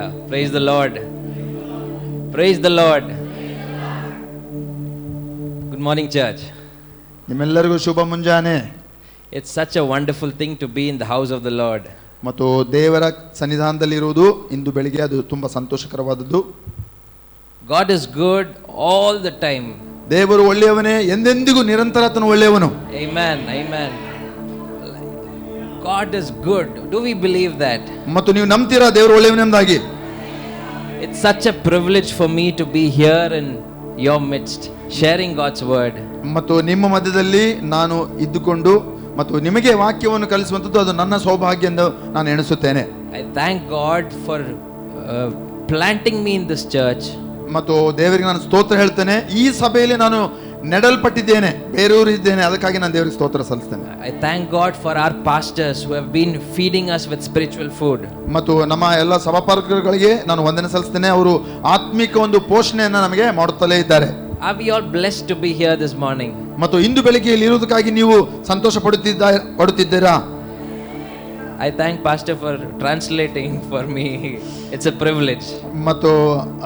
Hallelujah. Praise the Lord. Praise the Lord. Good morning, church. ನಿಮ್ಮೆಲ್ಲರಿಗೂ ಶುಭ ಮುಂಜಾನೆ. It's such a wonderful thing to be in the house of the Lord. ಮತ್ತು ದೇವರ ಸನ್ನಿಧಾನದಲ್ಲಿರುವುದು ಇಂದು ಬೆಳಿಗ್ಗೆ ಅದು ತುಂಬಾ ಸಂತೋಷಕರವಾದದ್ದು. God is good all the time. ದೇವರು ಒಳ್ಳೆಯವನೇ, ಎಂದೆಂದಿಗೂ ನಿರಂತರ ಆತನು ಒಳ್ಳೆಯವನು. Amen. Amen. God is good. Do we believe that? ಮತ್ತು ನೀವು ನಂಬ್ತೀರಾ ದೇವರು ಒಳ್ಳೆಯವನೆಂಬುದಾಗಿ? It's such a privilege for me to be here in your midst, sharing God's word. ಮತ್ತು ನಿಮ್ಮ ಮಧ್ಯದಲ್ಲಿ ನಾನು ಇದ್ದುಕೊಂಡು ಮತ್ತು ನಿಮಗೆ ವಾಕ್ಯವನ್ನು ಕಲಿಸುವಂಥದ್ದು ಅದು ನನ್ನ ಸೌಭಾಗ್ಯ ಎಂದು ನಾನು ಎಣಿಸುತ್ತೇನೆ. I thank God for planting me in this church. ಮತ್ತು ದೇವರಿಗೆ ನಾನು ಸ್ತೋತ್ರ ಹೇಳ್ತೇನೆ. ಈ ಸಭೆಯಲ್ಲಿ ನಾನು ನೆಡಲ್ಪಟ್ಟಿದ್ದೇನೆ, ಬೇರೆಯವರು ಇದ್ದೇನೆ, ಅದಕ್ಕಾಗಿ ನಾನು ದೇವರಿಗೆ ಸ್ತೋತ್ರ ಸಲ್ಲಿಸ್ತೇನೆ. I thank God for our pastors who have been feeding us with spiritual food. ಮತ್ತು ನಮ್ಮ ಎಲ್ಲ ಸಭಾಪಾಲಕರುಗಳಿಗೆ ನಾನು ವಂದನೆ ಸಲ್ಲಿಸ್ತೇನೆ. ಅವರು ಆತ್ಮಿಕ ಒಂದು ಪೋಷಣೆಯನ್ನು ನಮಗೆ ಮಾಡುತ್ತಲೇ ಇದ್ದಾರೆ. Are we all blessed to be here this morning? ಮತ್ತು ಇಂದು ಬೆಳಿಗ್ಗೆ ಇಲ್ಲಿ ಇರುವುದಕ್ಕಾಗಿ ನೀವು ಸಂತೋಷ ಪಡುತ್ತಿದ್ದೀರಾ? I thank Pastor for translating for me. It's a privilege. ಮತ್ತು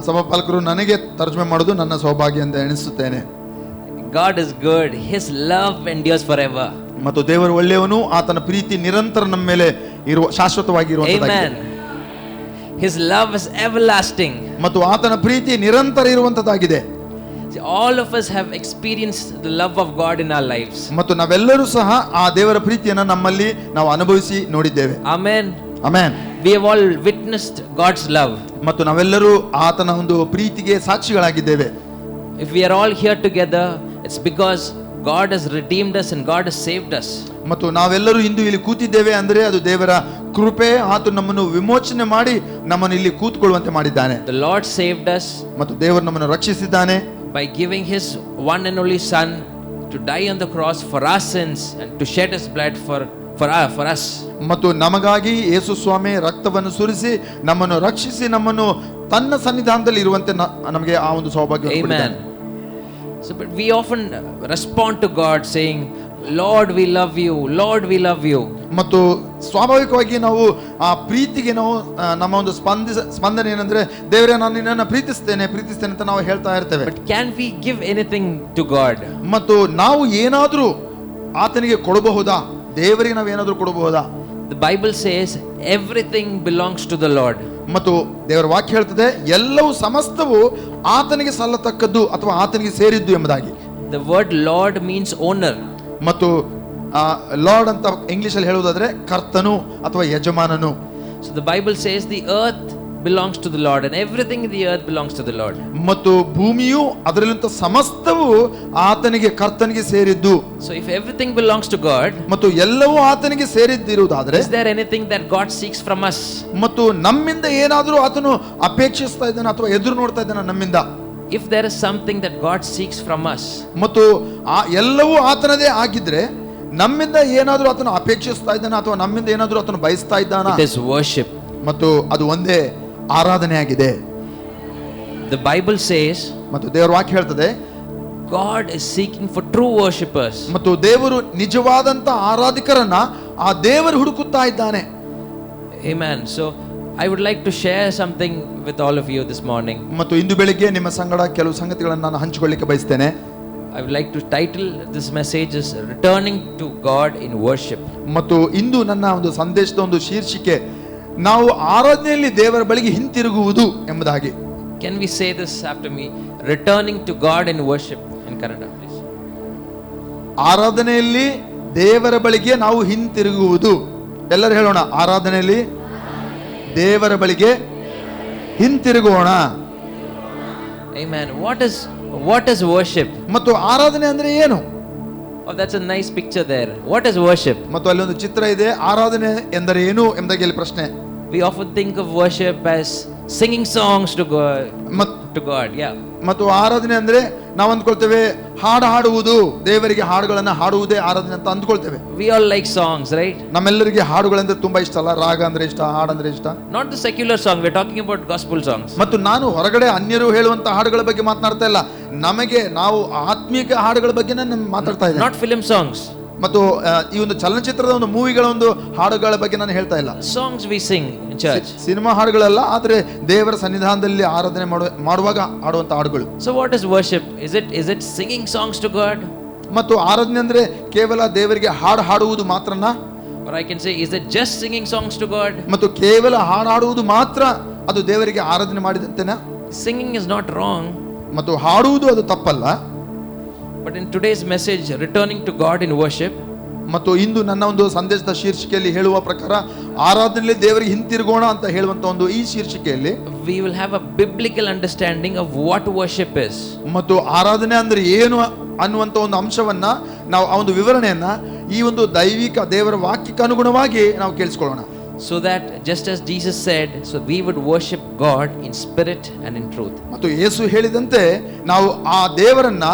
ಸಭಾಪಾಲಕರು ನನಗೆ ತರ್ಜುಮೆ ಮಾಡೋದು ನನ್ನ ಸೌಭಾಗ್ಯ ಎಂದು ಎಣಿಸುತ್ತೇನೆ. God is good. His love endures forever. ಮತ್ತು ದೇವರು ಒಳ್ಳೆಯವನು, ಆತನ ಪ್ರೀತಿ ನಿರಂತರ ನಮ್ಮ ಮೇಲೆ ಶಾಶ್ವತವಾಗಿ Amen. His love is everlasting. ಮತ್ತು ಆತನ ಪ್ರೀತಿ ನಿರಂತರ ಇರುವಂತದ್ದಾಗಿದೆ. See, all of us have experienced the love of God in our lives. ಮತ್ತು ನಾವೆಲ್ಲರೂ ಸಹ ಆ ದೇವರ ಪ್ರೀತಿಯನ್ನು ನಮ್ಮಲ್ಲಿ ನಾವು ಅನುಭವಿಸಿ ನೋಡಿದ್ದೇವೆ. Amen. Amen. We have all witnessed God's love. ಮತ್ತು ನಾವೆಲ್ಲರೂ ಆತನ ಒಂದು ಪ್ರೀತಿಗೆ ಸಾಕ್ಷಿಗಳಾಗಿದ್ದೇವೆ. If we are all here together, it's because God has redeemed us and God has saved us. ಮತ್ತು ನಾವೆಲ್ಲರೂ ಇಂದು ಇಲ್ಲಿ ಕೂತಿದ್ದೇವೆ ಅಂದರೆ ಅದು ದೇವರ ಕೃಪೆ. ಆತ ನಮ್ಮನ್ನು ವಿಮೋಚನೆ ಮಾಡಿ ನಮ್ಮನ್ನು ಇಲ್ಲಿ ಕೂತ್ಕೊಳ್ಳುವಂತೆ ಮಾಡಿದ್ದಾನೆ. The Lord saved us ಮತ್ತು ದೇವರು ನಮ್ಮನ್ನು ರಕ್ಷಿಸಿದ್ದಾನೆ by giving His one and only Son to die on the cross for our sins and to shed His blood for us. ಮತ್ತು ನಮಗಾಗಿ ಯೇಸು ಸ್ವಾಮಿ ರಕ್ತವನ್ನು ಸುರಿಸಿ ನಮ್ಮನ್ನು ರಕ್ಷಿಸಿ ನಮ್ಮನ್ನು ತನ್ನ ಸನ್ನಿಧಾನದಲ್ಲಿ ಇರುವಂತೆ ನಮಗೆ ಆ ಒಂದು ಸೌಭಾಗ್ಯ ಕೊಟ್ಟಿದ್ದಾನೆ. So but we often respond to God saying, Lord, we love you. Lord, we love you. ಮತ್ತು ಸ್ವಾಭಾವಿಕವಾಗಿ ನಾವು ಆ ಪ್ರೀತಿಗೆ ನಾವು ನಮ್ಮ ಒಂದು ಸ್ಪಂದನೆ ಏನಂದ್ರೆ, ದೇವರೇ ನಾನು ನಿನ್ನನ್ನು ಪ್ರೀತಿಸ್ತೇನೆ ಅಂತ ನಾವು ಹೇಳ್ತಾ ಇರ್ತೇವೆ. But can we give anything to God? ಮತ್ತು ನಾವು ಏನಾದರೂ ಆತನಿಗೆ ಕೊಡಬಹುದಾ? ದೇವರಿಗೆ ನಾವು ಏನಾದರೂ ಕೊಡಬಹುದಾ? The Bible says everything belongs to the Lord. ಮತ್ತು ದೇವರ ವಾಕ್ಯ ಹೇಳ್ತದೆ ಎಲ್ಲವೂ ಸಮಸ್ತವು ಆತನಿಗೆ ಸಲ್ಲತಕ್ಕದ್ದು ಅಥವಾ ಆತನಿಗೆ ಸೇರಿದ್ದು ಎಂಬುದಾಗಿ. The word Lord means owner. ಮತ್ತು ಲಾರ್ಡ್ ಅಂತ ಇಂಗ್ಲಿಷ್ ಅಲ್ಲಿ ಹೇಳುವುದಾದ್ರೆ ಕರ್ತನು ಅಥವಾ ಯಜಮಾನನು. So the Bible says the earth belongs to the Lord and everything in the earth belongs to the Lord. ಮತ್ತು ಭೂಮಿಯು ಅದರಲ್ಲಿಂತ ಸಮಸ್ತವು ಆತನಿಗೆ ಕರ್ತನಿಗೆ ಸೇರಿದ್ದು. So if everything belongs to God, ಮತ್ತು ಎಲ್ಲವೂ ಆತನಿಗೆ ಸೇರಿದ್ದಿರುವುದಾದ್ರೆ, is there anything that God seeks from us? ಮತ್ತು ನಮ್ಮಿಂದ ಏನಾದರೂ ಆತನು ಅಪೇಕ್ಷಿಸ್ತಾ ಇದ್ದಾನೆ ಅಥವಾ ಎದುರು ನೋಡ್ತಾ ಇದ್ದಾನೆ ನಮ್ಮಿಂದ? If there is something that God seeks from us, ಮತ್ತು ಎಲ್ಲವೂ ಆತನದೇ ಆಗಿದ್ರೆ ನಮ್ಮಿಂದ ಏನಾದರೂ ಆತನು ಅಪೇಕ್ಷಿಸ್ತಾ ಇದ್ದಾನೆ ಅಥವಾ ನಮ್ಮಿಂದ ಏನಾದರೂ ಆತನು ಬಯಸ್ತಾ ಇದ್ದಾನ? it is worship. ಮತ್ತು ಅದು ಒಂದೇ ಆರಾಧನೆ ಆಗಿದೆ. The Bible says ಮತ್ತು ದೇವರ ವಾಕ್ಯ ಹೇಳ್ತದೆ God is seeking for true worshippers. ಮತ್ತು ದೇವರು ನಿಜವಾದಂತ ಆರಾಧಕರನ್ನ ಆ ದೇವರು ಹುಡುಕುತ್ತಾ ಇದ್ದಾನೆ. Amen. So I would like to share something with all of you this morning. ಮತ್ತು ಇಂದು ಬೆಳಿಗ್ಗೆ ನಿಮ್ಮ ಸಂಗಡ ಕೆಲವು ಸಂಗತಿಗಳನ್ನು ನಾನು ಹಂಚಿಕೊಳ್ಳಿಕ್ಕೆ ಬಯಸ್ತೇನೆ. I would like to title this message as Returning to God in Worship. ಮತ್ತು ಇಂದು ನನ್ನ ಒಂದು ಸಂದೇಶದ ಒಂದು ಶೀರ್ಷಿಕೆ ನಾವು ಆರಾಧನೆಯಲ್ಲಿ ದೇವರ ಬಳಿಗೆ ಹಿಂತಿರುಗುವುದು ಎಂಬುದಾಗಿ. Can we say this after me? Returning to God in worship in Kannada, please. ಆರಾಧನೆಯಲ್ಲಿ ದೇವರ ಬಳಿಗೆ ನಾವು ಹಿಂತಿರುಗುವುದು. ಎಲ್ಲರೂ ಹೇಳೋಣ, ಆರಾಧನೆಯಲ್ಲಿ ದೇವರ ಬಳಿಗೆ ಹಿಂತಿರುಗೋಣ. Amen. What is worship? ಮತ್ತು ಆರಾಧನೆ ಅಂದ್ರೆ ಏನು? Oh, that's a nice picture there. What is worship? ಮತ್ತು ಅಲ್ಲಿ ಒಂದು ಚಿತ್ರ ಇದೆ, ಆರಾಧನೆ ಎಂದರೆ ಏನು ಎಂಬುದಾಗಿ ಇಲ್ಲಿ ಪ್ರಶ್ನೆ. We often think of worship as singing songs to God. Yeah. ಮತ್ತು ಆರಾಧನೆ ಅಂದ್ರೆ ನಾವು ಅಂದ್ಕೊಳ್ತೇವೆ ಹಾಡುವುದು, ದೇವರಿಗೆ ಹಾಡುಗಳನ್ನು ಹಾಡುವುದೇ ಆರಾಧನೆ ಅಂತ ಅಂದ್ಕೊಳ್ತೇವೆ. We all like songs, right? ನಮ್ಮೆಲ್ಲರಿಗೆ ಹಾಡುಗಳಂದ್ರೆ ತುಂಬಾ ಇಷ್ಟ ಅಲ್ಲ? ರಾಗ ಅಂದ್ರೆ ಇಷ್ಟ, ಹಾಡಂದ್ರೆ ಇಷ್ಟ. Not the secular song, we're talking about gospel songs. ಮತ್ತು ನಾನು ಹೊರಗಡೆ ಅನ್ಯರು ಹೇಳುವಂತ ಹಾಡುಗಳ ಬಗ್ಗೆ ಮಾತನಾಡ್ತಾ ಇಲ್ಲ, ನಮಗೆ ನಾವು ಆತ್ಮೀಕ ಹಾಡುಗಳ ಬಗ್ಗೆ ನಾನು ಮಾತಾಡ್ತಾ ಇದ್ದೇನೆ. Not film songs. ಮತ್ತು ಈ ಒಂದು ಚಲನಚಿತ್ರದ ಒಂದು ಮೂವಿಗಳ ಒಂದು ಹಾಡುಗಳ ಬಗ್ಗೆ ನಾನು ಹೇಳ್ತಾ ಇಲ್ಲ. Songs we sing in church. Cinema ಹಾಡುಗಳಲ್ಲ, ಆದ್ರೆ ದೇವರ ಸನ್ನಿಧಾನದಲ್ಲಿ ಆರಾಧನೆ ಮಾಡುವಾಗ ಹಾಡುವಂತ ಹಾಡುಗಳು. So what is worship? Is it singing songs to God? ಮತ್ತು ಆರಾಧನೆ ಅಂದ್ರೆ ಕೇವಲ ದೇವರಿಗೆ ಹಾಡು ಹಾಡುವುದು ಮಾತ್ರನಾ? Or I can say, is it just singing songs to God? ಮತ್ತು ಕೇವಲ ಹಾಡು ಹಾಡುವುದು ಮಾತ್ರ ಅದು ದೇವರಿಗೆ ಆರಾಧನೆ ಮಾಡಿದಂತೆನಾ? Singing is not wrong. ಮತ್ತು ಹಾಡುವುದು ಅದು ತಪ್ಪಲ್ಲ. But in today's message, returning to God in worship, ಮತ್ತು ಇಂದು ನನ್ನ ಒಂದು ಸಂದೇಶದ ಶೀರ್ಷಿಕೆಯಲ್ಲಿ ಹೇಳುವ ಪ್ರಕಾರ ಆರಾಧನೆಯಲ್ಲಿ ದೇವರಿಗೆ ಹಿಂತಿರುಗೋಣ ಅಂತ ಹೇಳುವಂತ ಒಂದು ಈ ಶೀರ್ಷಿಕೆಯಲ್ಲಿ we will have a biblical understanding of what worship is. ಮತ್ತು ಆರಾಧನೆ ಅಂದ್ರೆ ಏನು ಅನ್ನುವಂತ ಒಂದು ಅಂಶವನ್ನ ನಾವು ಆ ಒಂದು ವಿವರಣೆಯನ್ನ ಈ ಒಂದು ದೈವಿಕ ದೇವರ ವಾಕ್ಯಕ್ಕೆ ಅನುಗುಣವಾಗಿ ನಾವು ಕೇಳಿಸ್ಕೊಳ್ಳೋಣ. So that just as Jesus said, so we would worship God in spirit and in truth. ಮತ್ತು ಯೇಸು ಹೇಳಿದಂತೆ ನಾವು ಆ ದೇವರನ್ನ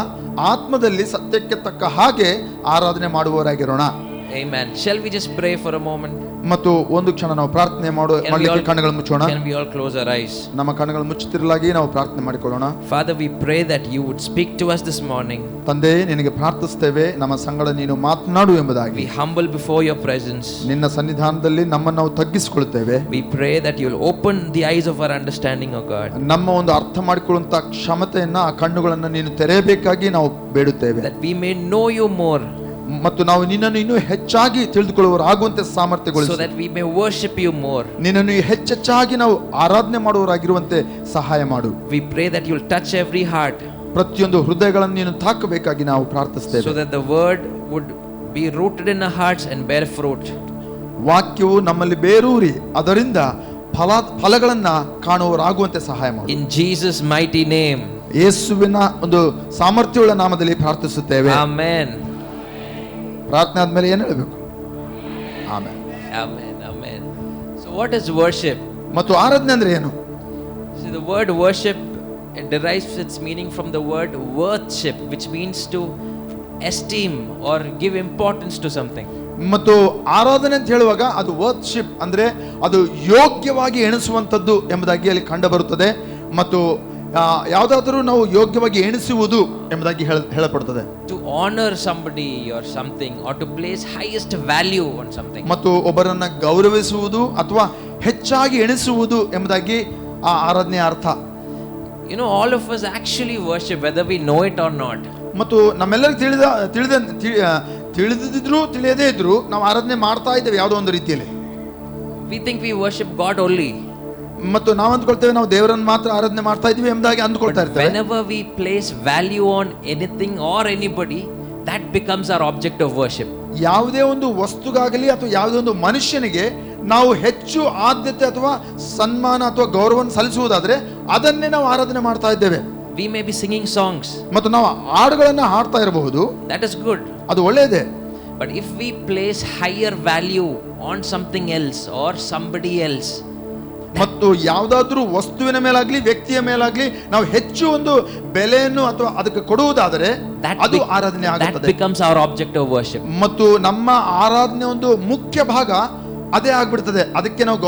ಆತ್ಮದಲ್ಲಿ ಸತ್ಯಕ್ಕೆ ತಕ್ಕ ಹಾಗೆ ಆರಾಧನೆ ಮಾಡುವವರಾಗಿರೋಣ. Amen. Shall we just pray for a moment? ಮತ್ತು ಒಂದು ಕ್ಷಣ ನಾವು ಪ್ರಾರ್ಥನೆ ಮಾಡಲಿಕ್ಕೆ ಕಣ್ಣುಗಳು ಮುಚ್ಚೋಣ. Can we all close our eyes? ನಮ್ಮ ಕಣ್ಣುಗಳು ಮುಚ್ಚುತ್ತಿರಲಾಗಿ ನಾವು ಪ್ರಾರ್ಥನೆ ಮಾಡಿಕೊಳ್ಳೋಣ. Father, we pray that you would speak to us this morning. ತಂದೆ, ನಿನಗೆ ಪ್ರಾರ್ಥಿಸುತ್ತೇವೆ ನಮ್ಮ ಸಂಗಡ ನೀನು ಮಾತನಾಡು ಎಂಬುದಾಗಿ. We humble before your presence. ನಿನ್ನ ಸನ್ನಿಧಾನದಲ್ಲಿ ನಮ್ಮನ್ನು ನಾವು ತಗ್ಗಿಸಿಕೊಳ್ಳುತ್ತೇವೆ. We pray that you will open the eyes of our understanding, O God. ನಮ್ಮ ಒಂದು ಅರ್ಥ ಮಾಡಿಕೊಳ್ಳುವಂತ ಕ್ಷಮತೆಯನ್ನ ಆ ಕಣ್ಣುಗಳನ್ನು ನೀನು ತೆರೆಯಬೇಕಾಗಿ ನಾವು ಬೇಡುತ್ತೇವೆ. That we may know you more. ಮತ್ತು ನಾವು ನಿನ್ನನ್ನು ಇನ್ನೂ ಹೆಚ್ಚಾಗಿ ತಿಳಿದುಕೊಳ್ಳುವವರಾಗುವಂತೆ ಸಾಮರ್ಥ್ಯಗೊಳಿಸು. So that we may worship you more. ನಿನ್ನನ್ನು ಹೆಚ್ಚೆಚ್ಚಾಗಿ ನಾವು ಆರಾಧನೆ ಮಾಡುವವರಾಗಿರುವಂತೆ ಸಹಾಯ ಮಾಡು. We pray that you will touch every heart. ಪ್ರತಿಯೊಂದು ಹೃದಯಗಳನ್ನು ನೀನು ತಾಕಬೇಕಾಗಿ ನಾವು ಪ್ರಾರ್ಥಿಸುತ್ತೇವೆ. So that the word would be rooted in our hearts and bear fruit. ವಾಕ್ಯವು ನಮ್ಮಲ್ಲಿ ಬೇರೂರಿ ಅದರಿಂದ ಫಲಗಳನ್ನ ಕಾಣುವವರಾಗುವಂತೆ ಸಹಾಯ ಮಾಡು. In Jesus' mighty name. ಯೇಸುವಿನ ಒಂದು ಸಾಮರ್ಥ್ಯವುಳ್ಳ ನಾಮದಲ್ಲಿ ಪ್ರಾರ್ಥಿಸುತ್ತೇವೆ. Amen. ಪ್ರಾರ್ಥನೆ ಆದ್ಮೇಲೆ ಏನು ಹೇಳಬೇಕು? Amen. Amen. Amen. So what is worship? ಮತ್ತು ಆರಾಧನೆ ಅಂದ್ರೆ ಏನು? See, the word worship, it derives its meaning from the word worthship, which means to esteem or give importance to something. ಮತ್ತು ಆರಾಧನೆ ಅಂತ ಹೇಳುವಾಗ ಅದು ವರ್ತ್ಶಿಪ್ ಅಂದ್ರೆ ಅದು ಯೋಗ್ಯವಾಗಿ ಎಣಿಸುವಂತದ್ದು ಎಂಬುದಾಗಿ ಅಲ್ಲಿ ಕಂಡು ಬರುತ್ತದೆ. ಮತ್ತು ಯಾವುದಾದರೂ ನಾವು ಯೋಗ್ಯವಾಗಿ ಎಣಿಸುವುದು ಎಂಬುದಾಗಿ ಹೇಳಲ್ಪಡುತ್ತದೆ. To honor somebody or something, or to place highest value on something. ಮತ್ತು ಒಬ್ಬರನ್ನ ಗೌರವಿಸುವುದು ಅಥವಾ ಹೆಚ್ಚಾಗಿ ಎಣಿಸುವುದು ಎಂಬುದಾಗಿ ಆ ಆರಾಧನೆಯ ಅರ್ಥ. You know, all of us actually worship whether we know it or not. ಮತ್ತು ನಮ್ಮೆಲ್ಲರಿಗೂ ತಿಳಿದಿದ್ರು ತಿಳಿಯದೇ ಇದ್ರು ನಾವು ಆರಾಧನೆ ಮಾಡ್ತಾ ಇದ್ದೇವೆ ಯಾವುದೋ ಒಂದು ರೀತಿಯಲ್ಲಿ. We think we worship God only. ಮತ್ತು ನಾವು ಅಂದ್ಕೊಳ್ತೇವೆ ನಾವು ದೇವರನ್ನು ಮಾತ್ರ ಆರಾಧನೆ ಮಾಡ್ತಾ ಇದ್ದೀವಿ ಎಂಬುದಾಗಿ ಅಂದ್ಕೊಳ್ತಾ ಇರ್ತೇವೆ. Whenever we place value on anything or anybody, that becomes our object of worship. ಯಾವುದೇ ಒಂದು ವಸ್ತುಗಾಗಲಿ ಅಥವಾ ಯಾವುದೇ ಒಂದು ಮನುಷ್ಯನಿಗೆ ನಾವು ಹೆಚ್ಚು ಆದ್ಯತೆ ಅಥವಾ ಸನ್ಮಾನ ಅಥವಾ ಗೌರವವನ್ನು ಸಲ್ಲಿಸುವುದಾದ್ರೆ ಅದನ್ನೇ ನಾವು ಆರಾಧನೆ ಮಾಡ್ತಾ ಇದ್ದೇವೆ. We may be singing songs. ಮತ್ತು ನಾವು ಹಾಡುಗಳನ್ನ ಹಾಡ್ತಾ ಇರಬಹುದು. That is good. ಅದು ಒಳ್ಳೆಯದೇ. But if we place higher value on something else or somebody else, ಮತ್ತು ಯಾವುದಾದ್ರೂ ವಸ್ತುವಿನ ಮೇಲಾಗ್ಲಿ ವ್ಯಕ್ತಿಯ ಮೇಲಾಗ್ಲಿ ನಾವು ಹೆಚ್ಚು ಒಂದು ಬೆಲೆಯನ್ನು ಅಥವಾ ಅದಕ್ಕೆ ಕೊಡುವುದಾದರೆ ಅದು ಆರಾಧನೆ ಆಗುತ್ತದೆ. That becomes our object of worship. ಮತ್ತು ನಮ್ಮ ಆರಾಧನೆ ಒಂದು ಮುಖ್ಯ ಭಾಗ ಅದೇ ಆಗ್ಬಿಡ್ತದೆ. ಅದಕ್ಕೆ ನಾವು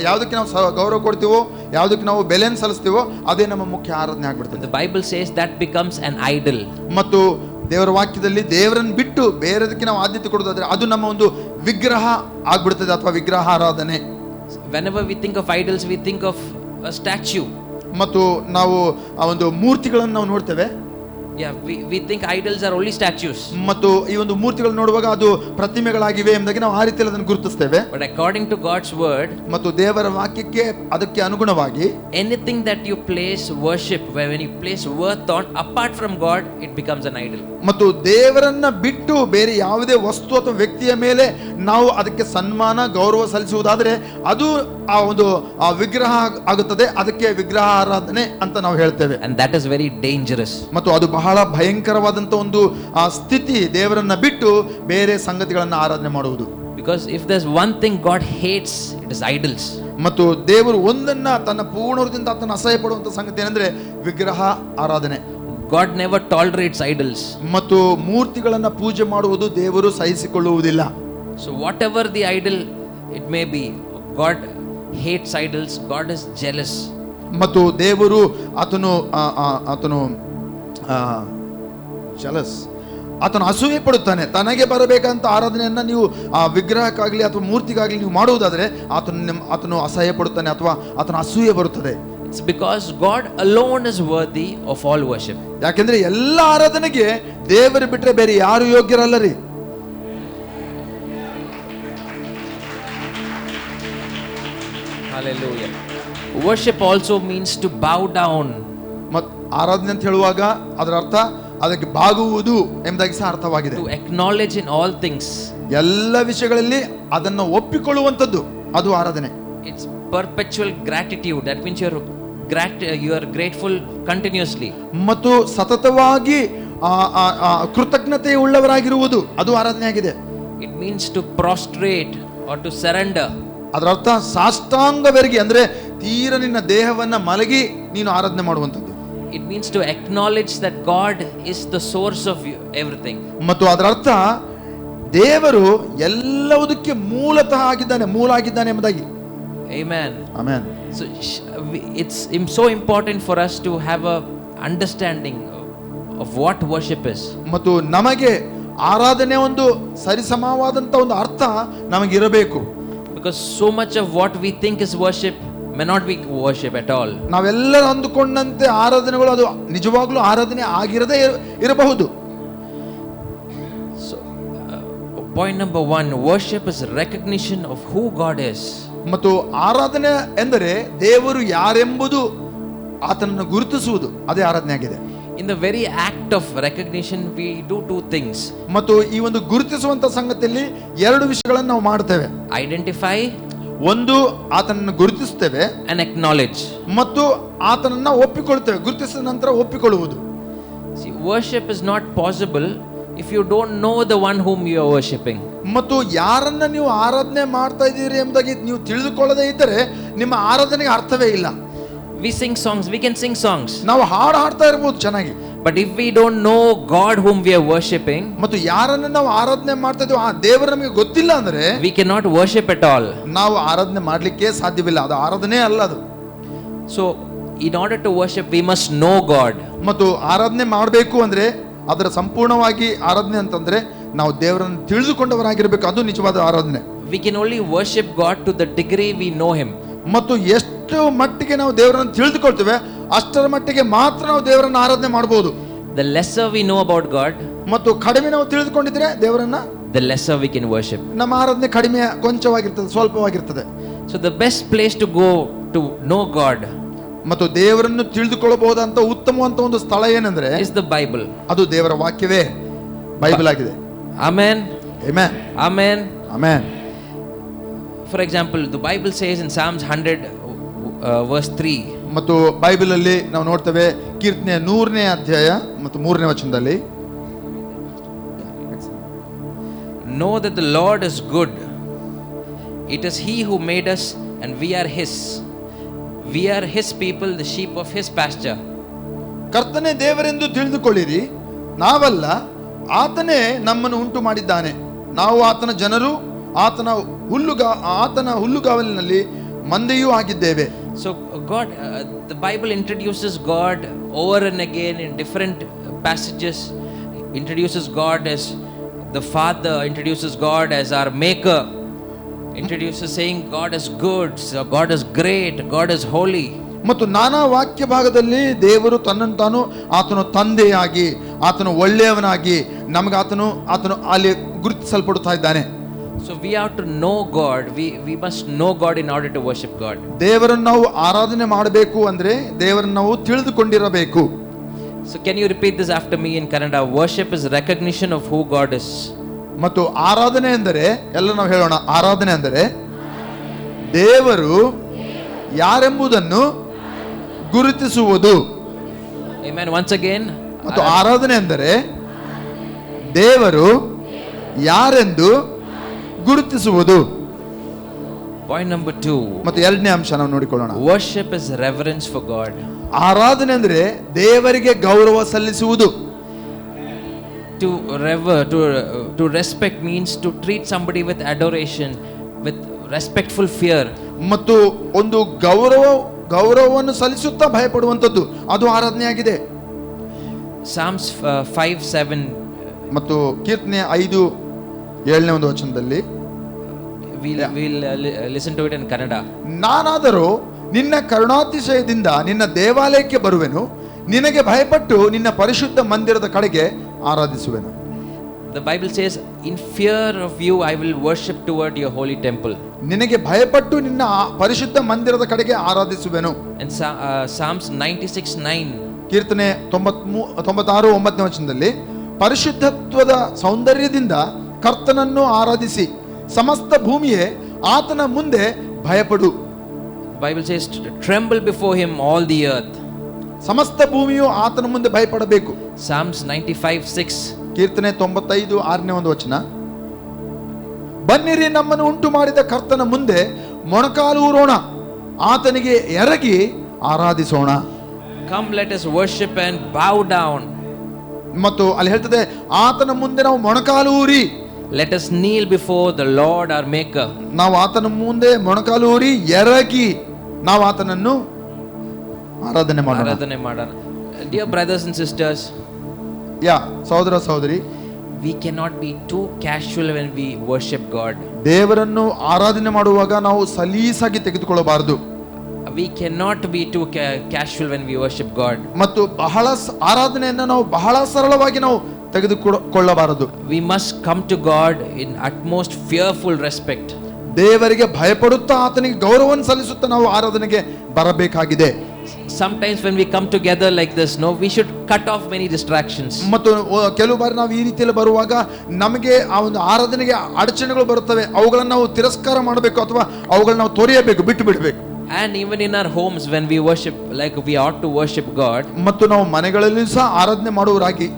ಯಾವುದಕ್ಕೆ ನಾವು ಗೌರವ ಕೊಡ್ತೀವೋ, ಯಾವುದಕ್ಕೆ ನಾವು ಬೆಲೆಯನ್ನು ಸಲ್ಲಿಸ್ತೀವೋ ಅದೇ ನಮ್ಮ ಮುಖ್ಯ ಆರಾಧನೆ ಆಗ್ಬಿಡ್ತದೆ. The Bible says that becomes an idol. ಮತ್ತು ದೇವರ ವಾಕ್ಯದಲ್ಲಿ ದೇವರನ್ನು ಬಿಟ್ಟು ಬೇರೆದಕ್ಕೆ ನಾವು ಆದ್ಯತೆ ಕೊಡೋದಾದ್ರೆ ಅದು ನಮ್ಮ ಒಂದು ವಿಗ್ರಹ ಆಗ್ಬಿಡ್ತದೆ ಅಥವಾ ವಿಗ್ರಹ ಆರಾಧನೆ. Whenever we think of idols, we think of a statue. ಮತ್ತು ನಾವು ಆ ಒಂದು ಮೂರ್ತಿಗಳನ್ನು ನಾವು ನೋಡ್ತೇವೆ. Yeah, we think idols are only statues. ಮತ್ತು ಈ ಒಂದು ಮೂರ್ತಿಗಳು ನೋಡುವಾಗ ಅದು ಪ್ರತಿಮೆಗಳಾಗಿವೆ ಎಂಬುದಾಗಿ ನಾವು ಆ ರೀತಿಯಲ್ಲಿ ಅದನ್ನು ಗುರುತಿಸ್ತೇವೆ. But according to God's word, ಮತ್ತು ದೇವರ ವಾಕ್ಯಕ್ಕೆ ಅದಕ್ಕೆ ಅನುಗುಣವಾಗಿ anything that you place worship, when you place worth on apart from God, it becomes an idol. ಮತ್ತು ದೇವರನ್ನ ಬಿಟ್ಟು ಬೇರೆ ಯಾವುದೇ ವಸ್ತು ಅಥವಾ ವ್ಯಕ್ತಿಯ ಮೇಲೆ ನಾವು ಅದಕ್ಕೆ ಸನ್ಮಾನ ಗೌರವ ಸಲ್ಲಿಸುವುದಾದ್ರೆ ಅದು ಆ ಒಂದು ವಿಗ್ರಹ ಆಗುತ್ತದೆ. ಅದಕ್ಕೆ ವಿಗ್ರಹ ಆರಾಧನೆ ಅಂತ ನಾವು ಹೇಳ್ತೇವೆ. And that is very dangerous. ಮತ್ತು ಅದು ಬಹಳ ಭಯಂಕರವಾದಂತ ಒಂದು ಸ್ಥಿತಿ, ದೇವರನ್ನ ಬಿಟ್ಟು ಬೇರೆ ಸಂಗತಿಗಳನ್ನ ಆರಾಧನೆ ಮಾಡುವುದು. Because if there's one thing God hates, it is idols. ಮತ್ತು ದೇವರು ಒಂದನ್ನ ತನ್ನ ಪೂರ್ಣದಿಂದ ಆತನ ಅಸಹ್ಯ ಪಡುವಂತ ಸಂಗತಿ ಏನಂದ್ರೆ ವಿಗ್ರಹ ಆರಾಧನೆ. God never tolerates idols. ಮತ್ತು ಮೂರ್ತಿಗಳನ್ನ ಪೂಜೆ ಮಾಡುವುದು ದೇವರು ಸಹಿಸಿಕೊಳ್ಳುವುದಿಲ್ಲ. So whatever the idol it may be, God hates idols. God is jealous. ಮತ್ತು ದೇವರು ಆತನು jealous ಆತನು ಅಸೂಯೆ ಪಡುತ್ತಾನೆ. ತನಗೆ ಬರಬೇಕಂತ ಆರಾಧನೆಯನ್ನ ನೀವು ಆ ವಿಗ್ರಹಕ್ಕಾಗ್ಲಿ ಅಥವಾ ಮೂರ್ತಿಗಾಗ್ಲಿ ನೀವು ಮಾಡುವುದಾದ್ರೆ ಆತನು ಅಸಹ್ಯ ಪಡುತ್ತಾನೆ ಅಥವಾ ಆತನ ಅಸೂಯೆ ಬರುತ್ತದೆ. It's because God alone is worthy of all worship. ಯಾಕೆಂದ್ರೆ ಎಲ್ಲ ಆರಾಧನೆಗೆ ದೇವರು ಬಿಟ್ಟರೆ ಬೇರೆ ಯಾರು ಯೋಗ್ಯರಲ್ಲ ರೀ. Hallelujah. Worship also means to bow down. ಮತ್ ಆರಾಧನೆ ಅಂತ ಹೇಳುವಾಗ ಅದರ ಅರ್ಥ ಅದಕ್ಕೆ ಬಾಗುವುದು ಎಂಬುದಾಗಿ ಸಹ ಅರ್ಥವಾಗಿದೆ. To acknowledge in all things. ಎಲ್ಲ ವಿಷಯಗಳಲ್ಲಿ ಅದನ್ನು ಒಪ್ಪಿಕೊಳ್ಳುವಂಥದ್ದು ಅದು ಆರಾಧನೆ. It's perpetual gratitude. That means you are grateful continuously. ಮತ್ತು ಸತತವಾಗಿ ಕೃತಜ್ಞತೆ ಉಳ್ಳವರಾಗಿರುವುದು ಅದು ಆರಾಧನೆ ಆಗಿದೆ. It means to prostrate or to surrender. ಅದರ ಅರ್ಥ ಸಾಷ್ಟಾಂಗವೆರಗಿ ಅಂದ್ರೆ ತೀರ ನಿನ್ನ ದೇಹವನ್ನ ಮಲಗಿ ನೀನು ಆರಾಧನೆ ಮಾಡುವಂಥದ್ದು. It means to acknowledge that God is the source of everything. ಮತ್ತು ಅದರ ಅರ್ಥ ದೇವರು ಎಲ್ಲವುದಕ್ಕೆ ಮೂಲತಃ ಆಗಿದ್ದಾನೆ, ಮೂಲ ಆಗಿದ್ದಾನೆ ಎಂಬುದಾಗಿ. Amen. Amen. So it's so important for us to have a understanding of what worship is. ಮತ್ತು ನಮಗೆ ಆರಾಧನೆ ಒಂದು ಸರಿಸಮವಾದಂತ ಒಂದು ಅರ್ಥ ನಮಗಿರಬೇಕು. Because so much of what we think is worship may not be worship at all. ನಾವೆಲ್ಲರೂ ಅಂದುಕೊಂಡಂತೆ ಆರಾಧನೆಗಳು ಅದು ನಿಜವಾಗ್ಲೂ ಆರಾಧನೆ ಆಗಿರದೇ ಇರಬಹುದು. So point number 1, worship is recognition of who God is. ಮತ್ತು ಆರಾಧನೆ ಎಂದರೆ ದೇವರು ಯಾರೆಂಬುದು ಆತನನ್ನು ಗುರುತಿಸುವುದು, ಅದೇ ಆರಾಧನೆ ಆಗಿದೆ. In the very act of recognition we do two things. ಮತ್ತು ಈ ಒಂದು ಗುರುತಿಸುವಂತ ಸಂಗತಿಯಲ್ಲಿ ಎರಡು ವಿಷಯಗಳನ್ನು ನಾವು ಮಾಡ್ತೇವೆ. Identify, ಒಂದು ಆತನನ್ನು ಗುರುತಿಸುತ್ತೇವೆ, and acknowledge. ಮತ್ತು ಆತನನ್ನ ಒಪ್ಪಿಕೊಳ್ಳುತ್ತೇವೆ. ಗುರುತಿಸಿದ ನಂತರ ಒಪ್ಪಿಕೊಳ್ಳುವುದು. See, worship is not possible if you don't know the one whom you are worshipping. ಮತ್ತು ಯಾರನ್ನ ನೀವು ಆರಾಧನೆ ಮಾಡ್ತಾ ಇದ್ದೀರಿ ಎಂಬುದಾಗಿ ನೀವು ತಿಳಿದುಕೊಳ್ಳದೇ ಇದ್ದರೆ ನಿಮ್ಮ ಆರಾಧನೆಗೆ ಅರ್ಥವೇ ಇಲ್ಲ. We sing songs, we can sing songs. ನಾವು ಹಾಡು ಹಾಡ್ತಾ ಇರಬಹುದು ಚೆನ್ನಾಗಿ. But if we don't know God whom we are worshipping, ಮತ್ತು ಯಾರನ್ನ ನಾವು ಆರಾಧನೆ ಮಾಡ್ತಾ ಇದ್ದೀವಿ ಆ ದೇವರು ನಮಗೆ ಗೊತ್ತಿಲ್ಲ ಅಂದ್ರೆ we cannot worship at all. ನಾವು ಆರಾಧನೆ ಮಾಡ್ಲಿಕ್ಕೆ ಸಾಧ್ಯವಿಲ್ಲ. ಅದು ಆರಾಧನೆ ಅಲ್ಲ ಅದು. So in order to worship we must know God. ಮತ್ತು ಆರಾಧನೆ ಮಾಡಬೇಕು ಅಂದ್ರೆ ಅದರ ಸಂಪೂರ್ಣವಾಗಿ ಆರಾಧನೆ ಅಂತಂದ್ರೆ ನಾವು ದೇವರನ್ನು ತಿಳಿದುಕೊಂಡವರಾಗಿರ್ಬೇಕು. ಅದು ನಿಜವಾದ ಆರಾಧನೆ. We can only worship God to the degree we know him. ಮತ್ತು ಎಷ್ಟು ಮಟ್ಟಿಗೆ ನಾವು ದೇವರನ್ನು ತಿಳಿದುಕೊಳ್ತೇವೆ ಅಷ್ಟರ ಮಟ್ಟಿಗೆ ಮಾತ್ರ ನಾವು ದೇವರನ್ನು ಆರಾಧನೆ ಮಾಡಬಹುದು. The lesser we know about God, ಮತ್ತು ಕಡಿಮೆ ನಾವು ತಿಳಿದುಕೊಂಡಿದ್ರೆ ದೇವರನ್ನ, the lesser we can worship. ನಮ್ಮ ಆರಾಧನೆ ಕಡಿಮೆ, ಕೊಂಚವಾಗಿರ್ತದೆ, ಸ್ವಲ್ಪವಾಗಿರ್ತದೆ. So the best place to go to know God, ಮತ್ತು ದೇವರನ್ನು ತಿಳಿದುಕೊಳ್ಳಬಹುದಂತ ಉತ್ತಮವಂತ ಒಂದು ಸ್ಥಳ ಏನಂದ್ರೆ is the Bible. ಅದು ದೇವರ ವಾಕ್ಯವೇ, ಬೈಬಲ್ ಆಗಿದೆ. Amen. Amen. Amen. Amen. For example, the Bible says in Psalms 100 verse 3. ಮತ್ತು ಬೈಬಲ್ ಅಲ್ಲಿ ನಾವು ನೋಡ್ತೇವೆ ಕೀರ್ತನೆ 100ನೇ ಅಧ್ಯಾಯ ಮತ್ತು 3ನೇ ವಚನದಲ್ಲಿ, Know that the Lord is good. It is he who made us and we are his. We are his people, the sheep of his pasture. ಕರ್ತನೇ ದೇವರೆಂದು ತಿಳಿದುಕೊಳ್ಳಿರಿ, ನಾವಲ್ಲ ಆತನೇ ನಮ್ಮನ್ನು ಉಂಟು ಮಾಡಿದ್ದಾನೆ, ನಾವು ಆತನ ಜನರು, ಆತನ ಹುಲ್ಲುಗಾವಲಿನಲ್ಲಿ ಮಂದೆಯೂ ಆಗಿದ್ದೇವೆ. So God, the Bible introduces God over and again in different passages. Introduces God as the Father, introduces God as our maker, introduces saying God is good, so God is great, God is holy. ಮತ್ತು ನಾನಾ ವಾಕ್ಯ ಭಾಗದಲ್ಲಿ ದೇವರು ತನ್ನನ್ನು ತಾನು ಆತನು ತಂದೆಯಾಗಿ, ಆತನು ಒಳ್ಳೆಯವನಾಗಿ ನಮಗೆ ಆತನು ಅಲ್ಲಿ ಗುರುತಿಸಲ್ಪಡುತ್ತಾ ಇದ್ದಾನೆ. So we have to know God. We must know God in order to worship God. ದೇವರನ್ನು ನಾವು ಆರಾಧನೆ ಮಾಡಬೇಕು ಅಂದ್ರೆ ದೇವರನ್ನು ನಾವು ತಿಳಿದುಕೊಂಡಿರಬೇಕು. So can you repeat this after me in Kannada? Worship is recognition of who God is. ಮತ್ತು ಆರಾಧನೆ ಎಂದರೆ, ಎಲ್ಲ ನಾವು ಹೇಳೋಣ, ಆರಾಧನೆ ಅಂದರೆ ದೇವರು ಯಾರೆಂಬುದನ್ನು ಗುರುತಿಸುವುದು. Amen. Once again. ಮತ್ತು ಆರಾಧನೆ ಎಂದರೆ ದೇವರು ಯಾರೆಂದು ಗುರುತಿಸುವುದು. Point number 2. ಮತ್ತು ಎರಡನೇ ಅಂಶ ನಾವು ನೋಡಿಕೊಳ್ಳೋಣ. Worship is reverence for God. ಆರಾಧನೆ ಅಂದರೆ ದೇವರಿಗೆ ಗೌರವ ಸಲ್ಲಿಸುವುದು. To respect means to treat somebody with adoration, with respectful fear. ಮತ್ತು ಒಂದು ಗೌರವವನ್ನು ಸಲ್ಲಿಸುತ್ತಾ ಭಯಪಡುವಂಥದ್ದು, ಅದು ಆರಾಧನೆ ಆಗಿದೆ. Psalms 5:7 ಮತ್ತು ಕೀರ್ತನೆ 5:7 ಒಂದು ವಚನದಲ್ಲಿ we'll listen to it in Kannada. ನಾನಾದರೂ ನಿನ್ನ ಕರುಣಾತಿಶಯದಿಂದ ನಿನ್ನ ದೇವಾಲಯಕ್ಕೆ ಬರುವೆನು, ನಿನಗೆ ಭಯಪಟ್ಟು ನಿನ್ನ ಪರಿಶುದ್ಧ ಮಂದಿರದ ಕಡೆಗೆ ಆರಾಧಿಸುವೆನು. The Bible says, in fear of you I will worship toward your holy temple. ನಿನಗೆ ಭಯಪಟ್ಟು ನಿನ್ನ ಪರಿಶುದ್ಧ ಮಂದಿರದ ಕಡೆಗೆ ಆರಾಧಿಸುವೆನು. And Psalms 96:9. ಕೀರ್ತನೆ 96:9 ವಚನದಲ್ಲಿ ಪರಿಶುದ್ಧತ್ವದ ಸೌಂದರ್ಯದಿಂದ ಕರ್ತನನ್ನು ಆರಾಧಿಸಿ, ಸಮಸ್ತ ಭೂಮಿಯೇ ಆತನ ಮುಂದೆ ಭಯಪಡು. The Bible says, tremble before him all the earth. ಸಮಸ್ತ ಭೂಮಿಯು ಆತನ ಮುಂದೆ ಭಯಪಡಬೇಕು. Psalms 95:6. ಕೀರ್ತನೆ 95:6 ಒಂದು ವಚನ, ಬನ್ನಿರಿ ನಮ್ಮನ್ನು ಉಂಟು ಮಾಡಿದ ಕರ್ತನ ಮುಂದೆ ಮೊಣಕಾಲೂರೋಣ, ಆತನಿಗೆ ಎರಗಿ ಆರಾಧಿಸೋಣ. Come, let us worship and bow down. ಮತ್ತು ಅಲ್ಲಿ ಹೇಳ್ತದೆ, ಆತನ ಮುಂದೆ ನಾವು ಮೊಣಕಾಲೂರಿ, let us kneel before the Lord our maker. ನಾವು ಆತನ ಮುಂದೆ ಮೊಣಕಾಲೂರಿ ಎರಗಿ ನಾವು ಆತನನ್ನು ಆರಾಧನೆ ಮಾಡೋಣ. Dear brothers and sisters, ಸಹೋದರ ಸಹೋದರಿ, we cannot be too casual when we worship God. ದೇವರನ್ನು ಆರಾಧನೆ ಮಾಡುವಾಗ ನಾವು ಸಲೀಸಾಗಿ ತೆಗೆದುಕೊಳ್ಳಬಾರದು. We cannot be too casual when we worship God. ಮತ್ತು ಬಹಳ ಆರಾಧನೆಯನ್ನು ನಾವು ಬಹಳ ಸರಳವಾಗಿ ನಾವು ತೆಗೆದುಕೊಳ್ಳಬಾರದು. We must come to God in utmost fearful respect. ದೇವರಿಗೆ ಭಯಪಡುತ್ತಾ ಆತನಿಗೆ ಗೌರವವನ್ನು ಸಲ್ಲಿಸುತ್ತಾ ನಾವು ಆರಾಧನೆಗೆ ಬರಬೇಕಾಗಿದೆ. Sometimes when we come together like this, we should cut off many distractions. ಮತ್ತು ಕೆಲವು ಬಾರಿ ನಾವು ಈ ರೀತಿಯಲ್ಲಿ ಬರುವಾಗ ನಮಗೆ ಆ ಒಂದು ಆರಾಧನೆಗೆ ಅಡಚಣೆಗಳು ಬರುತ್ತವೆ, ಅವುಗಳನ್ನು ನಾವು ತಿರಸ್ಕಾರ ಮಾಡಬೇಕು ಅಥವಾ ಅವುಗಳನ್ನ ನಾವು ತೊರೆಯಬೇಕು, ಬಿಟ್ಟು ಬಿಡಬೇಕು. And even in our homes when we worship like we ought to worship God, ಮತ್ತು ನಾವು ಮನೆಗಳಲ್ಲಿ ಸಹ ಆರಾಧನೆ ಮಾಡುವರಾಗಿ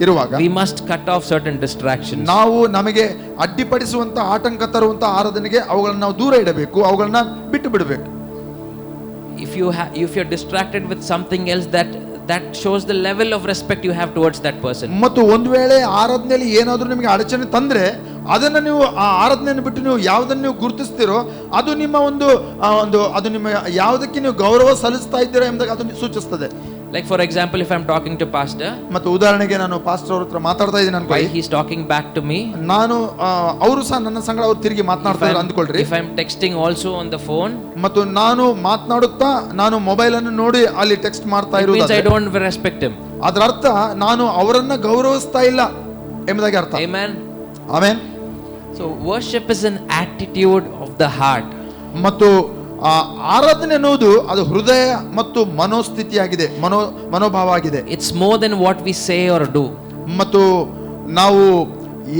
ಇರುವಾಗ we must cut off certain distractions. ನಾವು ನಮಗೆ ಅಡ್ಡಿಪಡಿಸುವಂತ ಆಟಂಕ ತರುವಂತ ಆರಾಧನೆಗೆ ಅವುಗಳನ್ನ ನಾವು ದೂರ ಇಡಬೇಕು, ಅವುಗಳನ್ನ ಬಿಟ್ಟು ಬಿಡಬೇಕು. If you're distracted with something else, that shows the level of respect you have towards that person. ಮತ್ತು ಒಂದು ವೇಳೆ ಆರಾಧನೆಯಲ್ಲಿ ಏನಾದರೂ ನಿಮಗೆ ಅಡಚಣೆ ತಂದ್ರೆ ಅದನ್ನ ನೀವು ಆ ಆರಾಧನೆಯನ್ನು ಬಿಟ್ಟು ನೀವು ಯಾವುದನ್ನು ನೀವು ಗುರುತಿಸ್ತೀರೋ ಅದು ನಿಮ್ಮ ಒಂದು ಅದು ನಿಮ್ಮ ಯಾವುದಕ್ಕೆ ನೀವು ಗೌರವ ಸಲ್ಲಿಸ್ತಾ ಇದ್ದೀರಾ ಎಂಬುದಾಗಿ ಅದನ್ನು ಸೂಚಿಸ್ತದೆ. Like for example, if I'm talking to pastor, ಮತ್ತು ಉದಾಹರಣೆಗೆ ನಾನು ಪಾಸ್ಟರ್ ಅವ್ರ ಹತ್ರ ಮಾತಾಡ್ತಾ ಇದ್ದೀನಿ ಅನ್ಕೊಳ್ಳಿ, while he's talking back to me, ನಾನು ಅವರು ಸಹ ನನ್ನ ಸಂಗಡ ಅವ್ರು ತಿರುಗಿ ಮಾತನಾಡ್ತಾ ಇದ್ದಾರೆ ಅಂದ್ಕೊಳ್ರಿ. If I'm texting also on the phone, ಮತ್ತು ನಾನು ಮಾತನಾಡುತ್ತಾ ನಾನು ಮೊಬೈಲ್ ಅನ್ನು ನೋಡಿ ಅಲ್ಲಿ ಟೆಕ್ಸ್ಟ್ ಮಾಡ್ತಾ ಇರೋದು, means I don't respect him. ಅದರ ಅರ್ಥ ನಾನು ಅವರನ್ನ ಗೌರವಿಸ್ತಾ ಇಲ್ಲ ಎಂಬುದಾಗಿ ಅರ್ಥ. Amen. Amen. So worship is an attitude of the heart. ಮತ್ತು ಆರಾಧನೆ ಅನ್ನೋದು ಅದು ಹೃದಯ ಮತ್ತು ಮನೋಸ್ಥಿತಿಯಾಗಿದೆ, ಮನೋಭಾವ ಆಗಿದೆ. It's more than what we say or do. ಮತ್ತು ನಾವು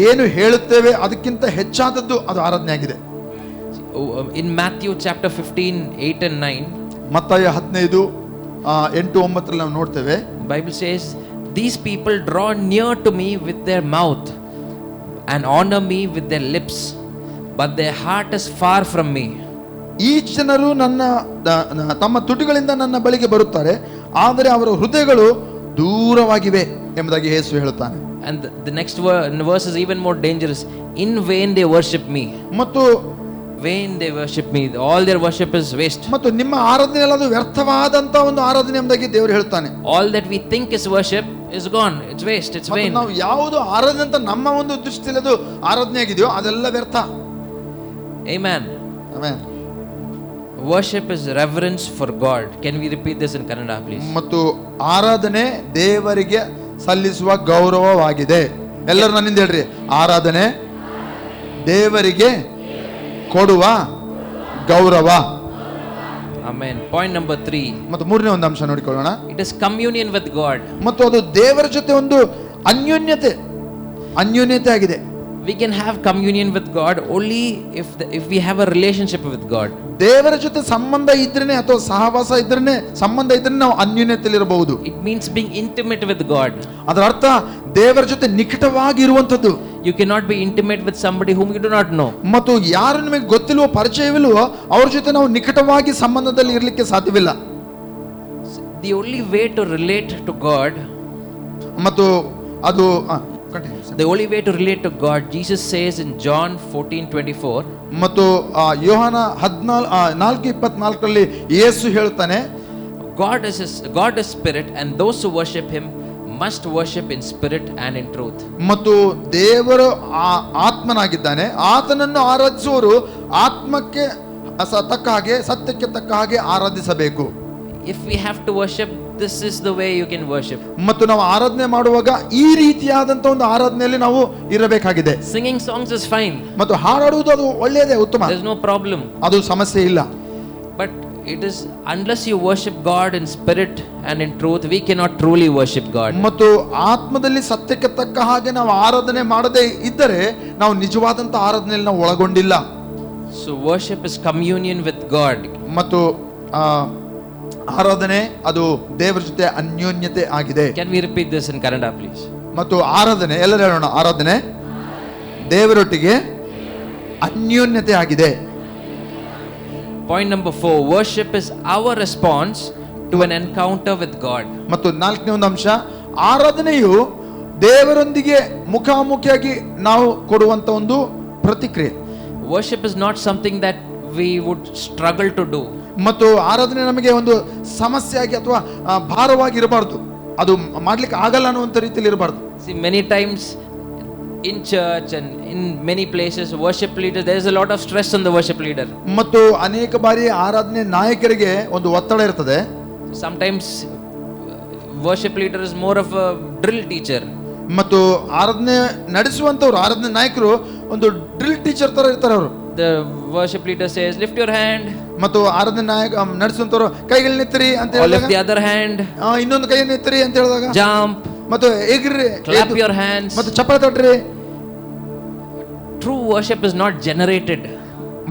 ಏನು ಹೇಳುತ್ತೇವೆ ಅದಕ್ಕಿಂತ ಹೆಚ್ಚಾದದ್ದು ಅದು ಆರಾಧನೆ ಆಗಿದೆ. In Matthew chapter 15:8 and 9, ಮತ್ತಾಯ 15:8-9 ನಾವು ನೋಡ್ತೇವೆ. Bible says, these people draw near to me with their mouth and honor me with their lips, but their heart is far from me. ಈ ಜನರು ತಮ್ಮ ತುಟಿಗಳಿಂದ ನನ್ನ ಬಳಿಗೆ ಬರುತ್ತಾರೆ, ಆದರೆ ಅವರ ಹೃದಯಗಳು ದೂರವಾಗಿವೆ ಎಂಬುದಾಗಿ ಯೇಸು ಹೇಳುತ್ತಾನೆ. And the next verse is even more dangerous. In vain they worship me. ಮತ್ತು vain they worship me. All their worship is waste. ಮತ್ತು ನಿಮ್ಮ ಆರಾಧನೆ ಎಲ್ಲ ಅದು ವ್ಯರ್ಥವಾದಂತ ಒಂದು ಆರಾಧನೆ ಎಂಬುದಾಗಿ ದೇವರು ಹೇಳ್ತಾನೆ. All that we think is worship is gone. It's waste. It's vain. ನಾವು ಯಾವುದು ಆರಾಧನೆ ಅಂತ ನಮ್ಮ ಒಂದು ದೃಷ್ಟಿಯಲ್ಲಿ ಅದು ಆರಾಧನೆ ಆಗಿದೆಯೋ ಅದೆಲ್ಲ ವ್ಯರ್ಥ. Amen. Amen. Worship is reverence for God. Can we repeat this in Kannada, please? ಮತ್ತು ಆರಾಧನೆ ದೇವರಿಗೆ ಸಲ್ಲಿಸುವ ಗೌರವವಾಗಿದೆ. ಎಲ್ಲರೂ ನನ್ನಿಂದ ಹೇಳ್ರಿ, ಆರಾಧನೆ ದೇವರಿಗೆ ಕೊಡುವ ಗೌರವ. Amen. Point number 3. ಮತ್ತು ಮೂರನೇ ಒಂದು ಅಂಶ ನೋಡಿಕೊಳ್ಳೋಣ. It is communion with God. ಮತ್ತು ಅದು ದೇವರ ಜೊತೆ ಒಂದು ಅನ್ಯೋನ್ಯತೆ ಆಗಿದೆ. We can have communion with God only if we have a relationship with God. ದೇವರ ಜೊತೆ ಸಂಬಂಧ ಇದ್ರೇನೆ ಅಥವಾ ಸಹವಾಸ ಇದ್ರೇನೆ ಸಂಬಂಧ ಇದ್ರೇನೆ ನಾವು ಅನ್ಯೋನ್ಯತೆಯಲ್ಲಿ ಇರಬಹುದು. It means being intimate with God. ಅದರ ಅರ್ಥ ದೇವರ ಜೊತೆ ನಿಕಟವಾಗಿ ಇರುವಂತದ್ದು. You cannot be intimate with somebody whom you do not know. ಮತ್ತು ಯಾರು ನಿಮಗೆ ಗೊತ್ತಿಲ್ವೋ ಪರಿಚಯವಿಲ್ವೋ ಅವ್ರ ಜೊತೆ ನಾವು ನಿಕಟವಾಗಿ ಸಂಬಂಧದಲ್ಲಿ ಇರಲಿಕ್ಕೆ ಸಾಧ್ಯವಿಲ್ಲ. The only way to relate to God, ಮತ್ತು ಅದು the only way to relate to God, Jesus says in John 14:24, ಮತ್ತು ಯೋಹಾನ 14:24 ಯೇಸು ಹೇಳ್ತಾನೆ, God is spirit and those who worship him must worship in spirit and in truth. ಮತ್ತು ದೇವರು ಆತ್ಮನಾಗಿದ್ದಾನೆ, ಆತನನ್ನು ಆರಾಧಿಸುವವರು ಆತ್ಮಕ್ಕೆ ತಕ್ಕ ಹಾಗೆ ಸತ್ಯಕ್ಕೆ ತಕ್ಕ ಹಾಗೆ ಆರಾಧಿಸಬೇಕು. If we have to worship, this is the way you can worship. ಮತ್ತು ನಾವು ಆರಾಧನೆ ಮಾಡುವಾಗ ಈ ರೀತಿಯಾದಂತ ಒಂದು ಆರಾಧನೆಯಲ್ಲಿ ನಾವು ಇರಬೇಕಾಗಿದೆ. Singing songs is fine. ಮತ್ತು ಹಾಡಾಡುವುದು ಅದು ಒಳ್ಳೆಯದೇ, ಉತ್ತಮ, There's no problem. ಅದು ಸಮಸ್ಯೆ ಇಲ್ಲ. But it is unless you worship God in spirit and in truth, we cannot truly worship God. ಮತ್ತು ಆತ್ಮದಲ್ಲಿ ಸತ್ಯಕ್ಕೆ ತಕ್ಕ ಹಾಗೆ ನಾವು ಆರಾಧನೆ ಮಾಡದೇ ಇದ್ದರೆ ನಾವು ನಿಜವಾದಂತ ಆರಾಧನೆಯಲ್ಲಿ ನಾವು ಒಳಗೊಂಡಿಲ್ಲ. So worship is communion with God. ಮತ್ತು ಆರಾಧನೆ ಅದು ದೇವರ ಜೊತೆ ಅನ್ಯೋನ್ಯತೆ ಆಗಿದೆ. Can we repeat this in Kannada, please? ಮತ್ತು ಆರಾಧನೆ, ಎಲ್ಲರೂ ಹೇಳೋಣ, ಆರಾಧನೆ ದೇವರೊಟ್ಟಿಗೆ ಅನ್ಯೋನ್ಯತೆ ಆಗಿದೆ. Point number 4, worship is our response to an encounter with God. ಮತ್ತು ನಾಲ್ಕನೇ ಒಂದು ಅಂಶ, ಆರಾಧನೆಯು ದೇವರೊಂದಿಗೆ ಮುಖಾಮುಖಿಯಾಗಿ ನಾವು ಕೊಡುವಂತ ಒಂದು ಪ್ರತಿಕ್ರಿಯೆ. Worship is not something that we would struggle to do. ಮತ್ತು ಆರಾಧನೆ ನಮಗೆ ಒಂದು ಸಮಸ್ಯೆಯಾಗಿ ಅಥವಾ ಭಾರವಾಗಿ ಇರಬಾರ್ದು, ಅದು ಮಾಡ್ಲಿಕ್ಕೆ ಆಗಲ್ಲ ಅನ್ನುವಂಥ ರೀತಿಯಲ್ಲಿ ಇರಬಾರ್ದು. See, many times in church and in many places, worship leaders, there is a lot of stress on the worship leader. ಮತ್ತು ಅನೇಕ ಬಾರಿ ಆರಾಧನೆ ನಾಯಕರಿಗೆ ಒಂದು ಒತ್ತಡ ಇರ್ತದೆ. Sometimes worship leader is more of a drill teacher. ಮತ್ತು ಆರಾಧನೆ ನಡೆಸುವಂತವ್ರು, ಆರಾಧನೆ ನಾಯಕರು ಒಂದು ಡ್ರಿಲ್ ಟೀಚರ್ ತರ ಇರ್ತಾರೆ ಅವರು. The worship leader says, lift your hand. ಮತ್ತು ಆರಾಧನೆ ನಾಯಕ ನಡೆಸುವಂತವ್ರು ಕೈಗಳನ್ನೆತ್ತಿರಿ ಅಂತ Or lift ಹೇಳಿದಾಗ, the other hand. ಇನ್ನೊಂದು ಕೈಯನ್ನು ಎತ್ತಿರಿ ಅಂತ ಹೇಳಿದಾಗ, Jump. ಮತ್ತು ಎಗ್ರಿ, Clap your hands. ಮತ್ತು ಚಪ್ಪಾಳೆ ತಟ್ರಿ. True worship is not generated.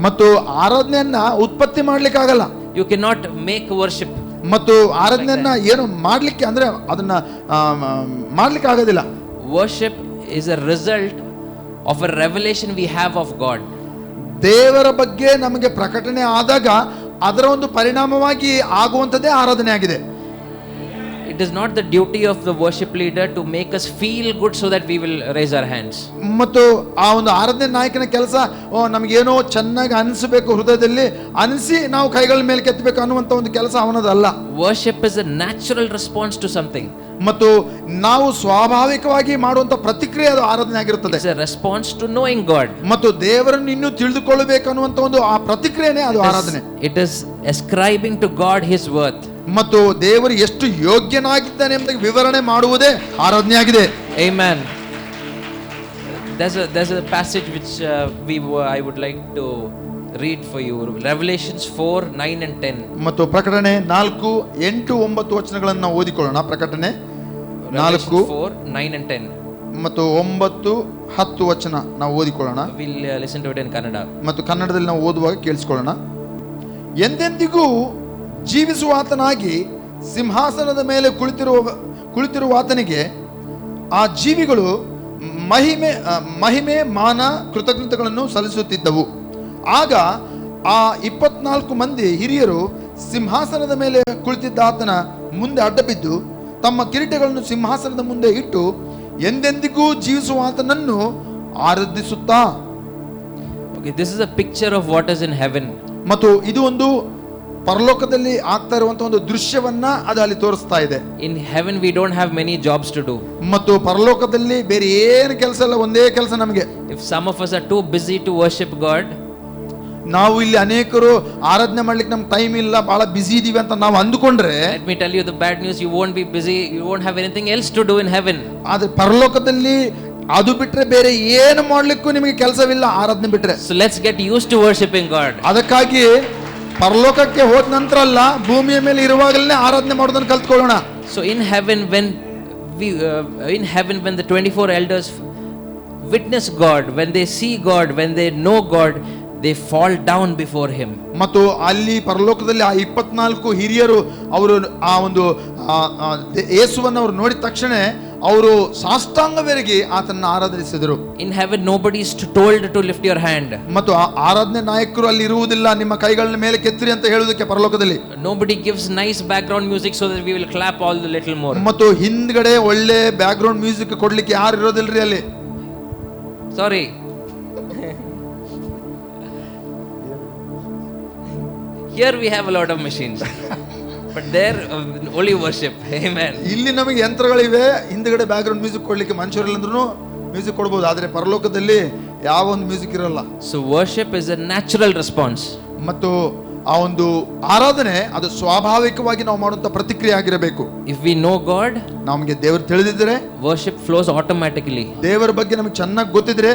ಮತ್ತು ಆರಾಧನೆಯನ್ನ ಉತ್ಪತ್ತಿ ಮಾಡ್ಲಿಕ್ಕೆ ಆಗಲ್ಲ. You cannot make worship. ಮತ್ತು ಆರಾಧನೆಯನ್ನ ಏನು ಮಾಡ್ಲಿಕ್ಕೆ ಅಂದ್ರೆ ಅದನ್ನ ಮಾಡ್ಲಿಕ್ಕೆ ಆಗೋದಿಲ್ಲ. Worship is a result of a revelation we have of God. ದೇವರ ಬಗ್ಗೆ ನಮಗೆ ಪ್ರಕಟಣೆ ಆದಾಗ ಅದರ ಒಂದು ಪರಿಣಾಮವಾಗಿ ಆಗುವಂಥದ್ದೇ ಆರಾಧನೆ ಆಗಿದೆ. It is not the duty of the worship leader to make us feel good so that we will raise our hands. ಮತ್ತು ಆ ಒಂದು ಆರಾಧನೆ ನಾಯಕನ ಕೆಲಸ ನಮಗೇನೋ ಚೆನ್ನಾಗಿ ಅನಿಸಬೇಕು, ಹೃದಯದಲ್ಲಿ ಅನಿಸಿ ನಾವು ಕೈಗಳ ಮೇಲೆ ಕೆತ್ತಬೇಕು ಅನ್ನುವಂಥ ಒಂದು ಕೆಲಸ ಅವನದಲ್ಲ. Worship is a natural response to something. ಮತ್ತು ನಾವು ಸ್ವಾಭಾವಿಕವಾಗಿ ಮಾಡುವಂತ ಪ್ರತಿಕ್ರಿಯೆ ಅದು ಆರಾಧನೆ ಆಗಿರುತ್ತದೆ. It's a response to knowing God. ಮತ್ತು ದೇವರನ್ನು ಇನ್ನೂ ತಿಳಿದುಕೊಳ್ಳಬೇಕು ಅನ್ನುವಂತ ಒಂದು ಆ ಪ್ರತಿಕ್ರಿಯೆನೇ ಅದು ಆರಾಧನೆ. It is ascribing to God His worth. ಮತ್ತು ದೇವರು ಎಷ್ಟು ಯೋಗ್ಯನಾಗಿದ್ದಾನೆ ಎಂಬುದಕ್ಕೆ ವಿವರಣೆ ಮಾಡುವುದೇ ಆರಾಧನೆ ಆಗಿದೆ. Amen. There's a passage which I would like to read for you. Revelations 4, 9 and 10. ಮತ್ತು ಪ್ರಕಟಣೆ 4, 8, 9 ವಚನಗಳನ್ನು ನಾವು ಓದಿಕೊಳ್ಳೋಣ. ಪ್ರಕಟಣೆ 4, 4, 9 and 10. ಮತ್ತು 9, 10 ವಚನ ನಾವು ಓದಿಕೊಳ್ಳೋಣ. We'll listen to it in Kannada. ಮತ್ತು ಕನ್ನಡದಲ್ಲಿ ನಾವು ಓದುವಾಗ ಕೇಳಿಸ್ಕೊಳ್ಳೋಣ. ಎಂದೆಂದಿಗೂ ಜೀವಿಸುವಾತನಾಗಿ ಸಿಂಹಾಸನದ ಮೇಲೆ ಕುಳಿತಿರುವಾತನಿಗೆ ಆ ಜೀವಿಗಳು ಮಹಿಮೆ ಮಾನ ಕೃತಜ್ಞತೆಗಳನ್ನು ಸಲ್ಲಿಸುತ್ತಿದ್ದವು. ಆಗ ಆ 24 ಮಂದಿ ಹಿರಿಯರು ಸಿಂಹಾಸನದ ಮೇಲೆ ಕುಳಿತಿದ್ದ ಆತನ ಮುಂದೆ ಅಡ್ಡಬಿದ್ದು ತಮ್ಮ ಕಿರೀಟಗಳನ್ನು ಸಿಂಹಾಸನದ ಮುಂದೆ ಇಟ್ಟು ಎಂದೆಂದಿಗೂ ಜೀವಿಸುವ ಆತನನ್ನು ಆರಾಧಿಸುತ್ತಾ. Okay, this is a picture of what is in heaven. ಮತ್ತು ಇದು ಒಂದು ಪರಲೋಕದಲ್ಲಿ ಆಗ್ತಾ ಇರುವಂತಹ ಒಂದು ದೃಶ್ಯವನ್ನ ಅದು ಅಲ್ಲಿ ತೋರಿಸ್ತಾ ಇದೆ. In heaven we don't have many jobs to do. ಮತ್ತು ಪರಲೋಕದಲ್ಲಿ ಬೇರೆ ಏನು ಕೆಲಸ ಇಲ್ಲ, ಒಂದೇ ಕೆಲಸ ನಮಗೆ. If some of us are too busy to worship God, ನಾವು ಇಲ್ಲಿ ಅನೇಕರು ಆರಾಧನೆ ಮಾಡ್ಲಿಕ್ಕೆ ನಮ್ಗೆ ಟೈಮ್ ಇಲ್ಲ, ಬಹಳ ಬಿಸಿ ಇದೀವಿ ಅಂತ ನಾವು ಅಂದುಕೊಂಡ್ರೆ, let me tell you the bad news, you won't be busy, you won't have anything else to do in heaven. ಆದ್ರೆ ಪರಲೋಕದಲ್ಲಿ ಅದು ಬಿಟ್ರೆ ಬೇರೆ ಏನು ಮಾಡ್ಲಿಕ್ಕೂ ನಿಮಗೆ ಕೆಲಸವಿಲ್ಲ ಆರಾಧನೆ ಬಿಟ್ರೆ. So let's get used to worshiping God. ಅದಕ್ಕಾಗಿ ಪರಲೋಕಕ್ಕೆ ಹೋದ ನಂತರ ಅಲ್ಲ, ಭೂಮಿಯ ಮೇಲೆ ಇರುವಾಗಲೇ ಆರಾಧನೆ ಮಾಡೋದನ್ನು ಕಲ್ತ್ಕೊಳ್ಳೋಣ. So in heaven when the 24 elders witness God, when they see God, when they know God, they fall down before him. ಮತ್ತು ಅಲ್ಲಿ ಪರಲೋಕದಲ್ಲಿ ಆ 24 ಹಿರಿಯರು ಅವರು ಆ ಒಂದು ಯೇಸುವನ್ನು ಅವರು ನೋಡಿದ ತಕ್ಷಣ ಅವರು ಸಾಷ್ಟಾಂಗವೆರಗಿ ಆತನನ್ನು ಆರಾಧಿಸಿದರು. In heaven nobody is told to lift your hand. ಮತ್ತು ಆರಾಧನೆ ನಾಯಕರು ಅಲ್ಲಿ ಇರುವುದಿಲ್ಲ, ನಿಮ್ಮ ಕೈಗಳನ್ನ ಮೇಲೆ ಕೆತ್ತಿರಿ ಅಂತ ಹೇಳುವುದಕ್ಕೆ ಪರಲೋಕದಲ್ಲಿ. Nobody gives nice background music so that we will clap all the little more. ಮತ್ತು ಹಿಂದ್ಗಡೆ ಒಳ್ಳೆ ಬ್ಯಾಕ್ಗ್ರೌಂಡ್ ಮ್ಯೂಸಿಕ್ ಕೊಡ್ಲಿಕ್ಕೆ ಯಾರು ಇರೋದಿಲ್ರಿ ಅಲ್ಲಿ. Sorry. Here we have a lot of machines. But there, only worship. Amen. ಇಲ್ಲಿ ನಮಗೆ ಯಂತ್ರಗಳಿವೆ, ಹಿಂದ್ಗಡೆ ಬ್ಯಾಕ್ ಗ್ರೌಂಡ್ ಮ್ಯೂಸಿಕ್ ಕೊಡ್ಲಿಕ್ಕೆ ಮನುಷ್ಯರಿಲ್ಲ ಅಂದ್ರೂ ಮ್ಯೂಸಿಕ್ ಕೊಡ್ಬೋದು, ಆದ್ರೆ ಪರಲೋಕದಲ್ಲಿ ಯಾವ ಒಂದು ಮ್ಯೂಸಿಕ್ ಇರಲ್ಲ. So worship is a natural response. ಮತ್ತು ಆ ಒಂದು ಆರಾಧನೆ ಅದು ಸ್ವಾಭಾವಿಕವಾಗಿ ನಾವು ಮಾಡುವಂತ ಪ್ರತಿಕ್ರಿಯೆ ಆಗಿರಬೇಕು. If we know God, ನಮಗೆ ದೇವರು ತಿಳಿದಿದ್ರೆ, worship flows automatically. ದೇವರ ಬಗ್ಗೆ ನಮಗೆ ಚೆನ್ನಾಗಿ ಗೊತ್ತಿದ್ರೆ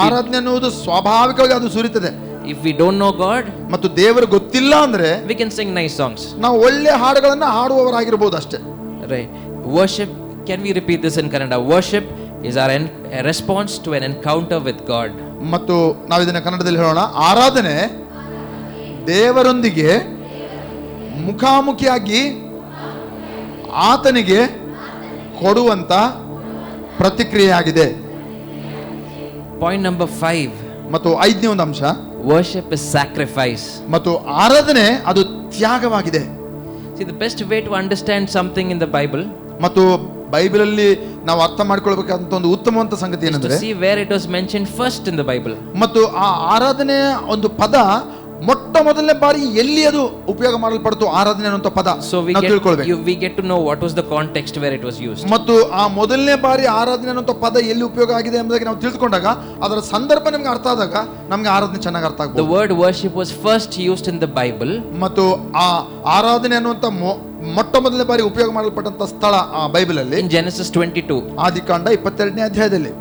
ಆರಾಧನೆ ಅನ್ನುವುದು ಸ್ವಾಭಾವಿಕವಾಗಿ ಅದು ಸುರಿತದೆ. If we don't know God, ಮತ್ತು ದೇವರು ಗೊತ್ತಿಲ್ಲ ಅಂದ್ರೆ we can sing nice songs. ನಾವು ಒಳ್ಳೆ ಹಾಡುಗಳನ್ನ ಹಾಡುವವರಾಗಿರಬಹುದು ಅಷ್ಟೇ. Right. Worship, can we repeat this in Kannada? Worship is our a response to an encounter with God. ಮತ್ತು ನಾವು ಇದನ್ನ ಕನ್ನಡದಲ್ಲಿ ಹೇಳೋಣ. ಆರಾಧನೆ ದೇವರೊಂದಿಗೆ ಮುಖಾಮುಖಿಯಾಗಿ ಆತನಿಗೆ ಕೊಡುವಂತ ಪ್ರತಿಕ್ರಿಯೆಯಾಗಿದೆ. Point number 5. ಮತ್ತು ಐದನೇ ಒಂದು ಅಂಶ, Worship is sacrifice. ಮತ್ತು ಆರಾಧನೆ ಅದು ತ್ಯಾಗವಾಗಿದೆ. See, the best way to understand something in the Bible ಮತ್ತು ಬೈಬಲಲ್ಲಿ ನಾವು ಅರ್ಥ ಮಾಡ್ಕೊಳ್ಬೇಕಾದಂತ ಒಂದು ಉತ್ತಮವಾದ ಸಂಗತಿ is to ಏನಂದ್ರೆ, see where it was mentioned first in the Bible. ಮತ್ತು ಆ ಆರಾಧನೆಯ ಒಂದು ಪದ ಮೊಟ್ಟ ಮೊದಲನೇ ಬಾರಿ ಎಲ್ಲಿ ಅದು ಉಪಯೋಗ ಮಾಡಲ್ಪಡ್ತು ಆರಾಧನೆ ಅನ್ನುವಂತ ಪದ So ನಾವು ತಿಳ್ಕೊಳ್ಬೇಕು. we get to know what was the context where it was used. ಮತ್ತು ಆ ಮೊದಲನೇ ಬಾರಿ ಆರಾಧನೆ ಅನ್ನುವಂತ ಪದ ಎಲ್ಲಿ ಉಪಯೋಗ ಆಗಿದೆ ಎಂಬುದಾಗಿ ನಾವು ತಿಳ್ಕೊಂಡಾಗ ಅದರ ಸಂದರ್ಭ ನಮ್ಗೆ ಅರ್ಥ ಆದಾಗ ನಮ್ಗೆ ಆರಾಧನೆ ಚೆನ್ನಾಗಿ ಅರ್ಥ The ಆಗ್ಬೋದು. word worship was first used in the Bible ಮತ್ತು ಆ ಆರಾಧನೆ ಅನ್ನುವಂತ ಮೊಟ್ಟ ಮೊದಲನೇ ಬಾರಿ ಉಪಯೋಗ ಮಾಡಲ್ಪಟ್ಟಂತ ಸ್ಥಳ ಆ ಬೈಬಲ್ ಅಲ್ಲಿ in Genesis 22. ಆದಿಕಾಂಡ 22ನೇ ಅಧ್ಯಾಯದಲ್ಲಿ.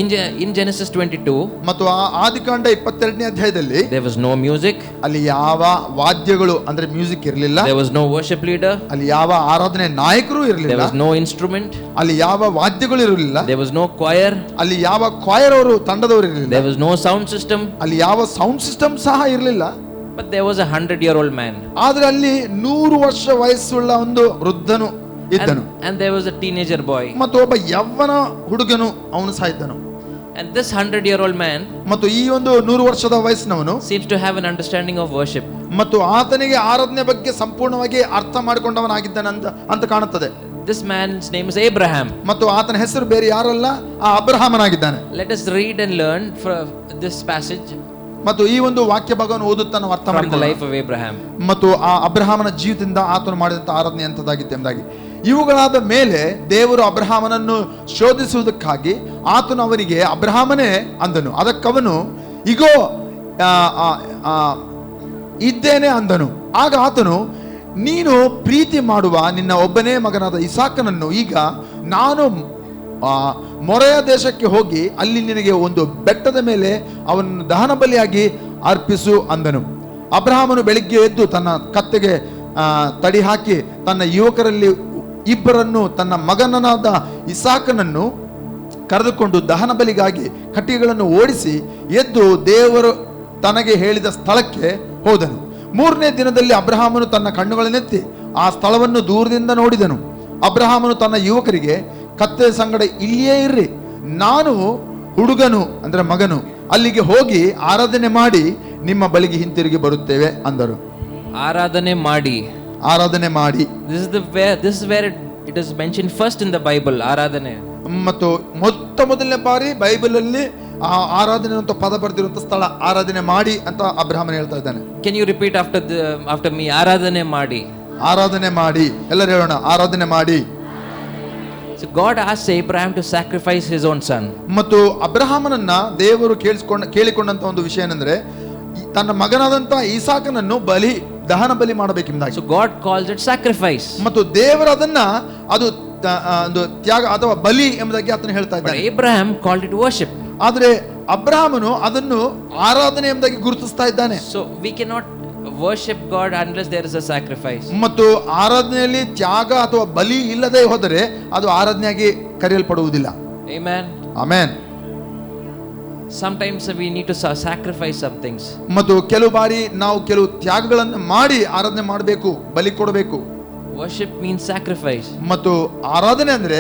In Genesis 22, ಮತ್ತು ಆ ಆದಿಕಾಂಡ 22ನೇ ಅಧ್ಯಾಯದಲ್ಲಿ there was no music, ಅಲ್ಲಿ ಯಾವ ವಾದ್ಯಗಳು ಅಂದ್ರೆ ಮ್ಯೂಸಿಕ್ ಇರಲಿಲ್ಲ, there was no worship leader, ಅಲ್ಲಿ ಯಾವ ಆರಾಧನೆ ನಾಯಕರು there ಇರಲಿಲ್ಲ, was no instrument, ಅಲ್ಲಿ ಯಾವ ವಾದ್ಯಗಳು ಇರಲಿಲ್ಲ, there was no choir, ಅಲ್ಲಿ ಯಾವ ಕ್ವಾಯರ್ ಅವರು ತಂಡದವರು ಇರಲಿಲ್ಲ, there was no sound system, ಅಲ್ಲಿ ಯಾವ ಸೌಂಡ್ ಸಿಸ್ಟಮ್ ಸಹ ಇರಲಿಲ್ಲ. but there was a 100-year-old man. ಆದ್ರೆ ಅಲ್ಲಿ 100 ವರ್ಷ ವಯಸ್ಸುಳ್ಳ ಒಂದು ವೃದ್ಧನು ಇದ್ದನು, And there was a teenager boy. ಮತ್ತು ಒಬ್ಬ ಯವ್ವನ ಹುಡುಗನು ಅವನು ಸಹ ಇದ್ದನು. And this 100-year-old man ಮತ್ತು ಈ ಒಂದು 100 ವರ್ಷದ ವಯಸ್ಸಿನವನು seems to have an understanding of worship. ಮತ್ತು ಆತನಿಗೆ ಆರಾಧನೆ ಬಗ್ಗೆ ಸಂಪೂರ್ಣವಾಗಿ ಅರ್ಥ ಮಾಡಿಕೊಂಡವನಾಗಿದ್ದಾನೆ ಅಂತ ಕಾಣುತ್ತದೆ. This man's name is Abraham. ಮತ್ತು ಆತನ ಹೆಸರು ಬೇರೆ ಯಾರಲ್ಲ, ಆ ಅಬ್ರಹಾಮನಾಗಿದ್ದಾನೆ. Let us read and learn from this passage ಮತ್ತು ಈ ಒಂದು ವಾಕ್ಯ ಭಾಗವನ್ನು ಓದುತ್ತಾ ನಾವು ಅರ್ಥ from the ಮಾಡಿಕೊಳ್ಳೋಣ. life of Abraham. ಮತ್ತು ಆ ಅಬ್ರಹಾಮನ ಜೀವಿತದಿಂದ ಆತನು ಮಾಡಿದಂತ ಆರಾಧನೆ ಎಂತದಾಗಿತ್ತು ಎಂಬುದಾಗಿ. ಇವುಗಳಾದ ಮೇಲೆ ದೇವರು ಅಬ್ರಹಾಮನನ್ನು ಶೋಧಿಸುವುದಕ್ಕಾಗಿ ಆತನು ಅವನಿಗೆ ಅಬ್ರಹಾಮನೇ ಅಂದನು. ಅದಕ್ಕವನು ಇಗೋ ಇದ್ದೇನೆ ಅಂದನು. ಆಗ ಆತನು, ನೀನು ಪ್ರೀತಿ ಮಾಡುವ ನಿನ್ನ ಒಬ್ಬನೇ ಮಗನಾದ ಇಸಾಕನನ್ನು ಈಗ ನಾನು ಮೊರೆಯ ದೇಶಕ್ಕೆ ಹೋಗಿ ಅಲ್ಲಿ ನಿನಗೆ ಒಂದು ಬೆಟ್ಟದ ಮೇಲೆ ಅವನನ್ನು ದಹನ ಬಲಿಯಾಗಿ ಅರ್ಪಿಸು ಅಂದನು. ಅಬ್ರಹಾಮನು ಬೆಳಿಗ್ಗೆ ಎದ್ದು ತನ್ನ ಕತ್ತೆಗೆ ತಡಿ ಹಾಕಿ ತನ್ನ ಯುವಕರಲ್ಲಿ ಇಬ್ಬರನ್ನು ತನ್ನ ಮಗನನಾದ ಇಸಾಕನನ್ನು ಕರೆದುಕೊಂಡು ದಹನ ಬಲಿಗಾಗಿ ಕಟ್ಟಿಗೆಗಳನ್ನು ಓಡಿಸಿ ಎದ್ದು ದೇವರು ತನಗೆ ಹೇಳಿದ ಸ್ಥಳಕ್ಕೆ ಹೋದನು. 3ನೇ ದಿನದಲ್ಲಿ ಅಬ್ರಹಾಮನು ತನ್ನ ಕಣ್ಣುಗಳನ್ನೆತ್ತಿ ಆ ಸ್ಥಳವನ್ನು ದೂರದಿಂದ ನೋಡಿದನು. ಅಬ್ರಹಾಮನು ತನ್ನ ಯುವಕರಿಗೆ, ಕತ್ತೆ ಸಂಗಡ ಇಲ್ಲಿಯೇ ಇರ್ರಿ, ನಾನು ಹುಡುಗನು ಅಂದ್ರೆ ಮಗನು ಅಲ್ಲಿಗೆ ಹೋಗಿ ಆರಾಧನೆ ಮಾಡಿ ನಿಮ್ಮ ಬಳಿಗೆ ಹಿಂತಿರುಗಿ ಬರುತ್ತೇವೆ ಅಂದರು. ಆರಾಧನೆ ಮಾಡಿ. ಆರಾಧನೆ ಮಾಡಿ. This is where it is mentioned first in the Bible. ಆರಾಧನೆ. ಮತ್ತು ಮೊದಲನೇ ಬಾರಿ ಬೈಬಲ್ ಅಲ್ಲಿ ಆರಾಧನೆ ಅಂತ ಪದ ಬರೆದಿರುವಂತ ಸ್ಥಳ ಆರಾಧನೆ ಮಾಡಿ ಅಂತ ಅಬ್ರಹಾಮನ್ ಹೇಳ್ತಾ ಇದ್ದಾನೆ. Can you repeat after me? ಆರಾಧನೆ ಮಾಡಿ. ಆರಾಧನೆ ಮಾಡಿ. ಎಲ್ಲರೂ ಹೇಳೋಣ, ಆರಾಧನೆ ಮಾಡಿ. So God asked Abraham to sacrifice his own son. ಮತ್ತು ಅಬ್ರಹಾಮನನ್ನ ದೇವರು ಕೇಳಿಕೊಂಡಂತ ಒಂದು ವಿಷಯ ಏನಂದ್ರೆ ತನ್ನ ಮಗನಾದಂತ ಇಸಾಕನನ್ನು ದಹನ ಬಲಿ ಮಾಡಬೇಕೆಂಬುದಾಗಿ. So God calls it sacrifice. ಮತ್ತು ದೇವರು ಅದನ್ನ ಅದು ಒಂದು ತ್ಯಾಗ ಅಥವಾ ಬಲಿ ಎಂಬುದಾಗಿ ಆತನು ಹೇಳ್ತಾ But ಇದ್ದಾನೆ. Abraham called it worship. ಆದ್ರೆ ಅಬ್ರಹಾಮನು ಅದನ್ನು ಆರಾಧನೆ ಎಂಬುದಾಗಿ ಗುರುತಿಸ್ತಾ ಇದ್ದಾನೆ. So we cannot worship God unless there is a sacrifice. ಮತ್ತು ಆರಾಧನೆಯಲ್ಲಿ ತ್ಯಾಗ ಅಥವಾ ಬಲಿ ಇಲ್ಲದೆ ಹೋದರೆ ಅದು ಆರಾಧನೆಯಾಗಿ ಕರೆಯಲ್ಪಡುವುದಿಲ್ಲ. Amen. Amen. Sometimes we need to sacrifice some things. ಮತ್ತು ಕೆಲವು ಬಾರಿ ನಾವು ಕೆಲವು ತ್ಯಾಗಗಳನ್ನು ಮಾಡಿ ಆರಾಧನೆ ಮಾಡಬೇಕು, ಬಲಿ ಕೊಡಬೇಕು. Worship means sacrifice. ಮತ್ತು ಆರಾಧನೆ ಅಂದ್ರೆ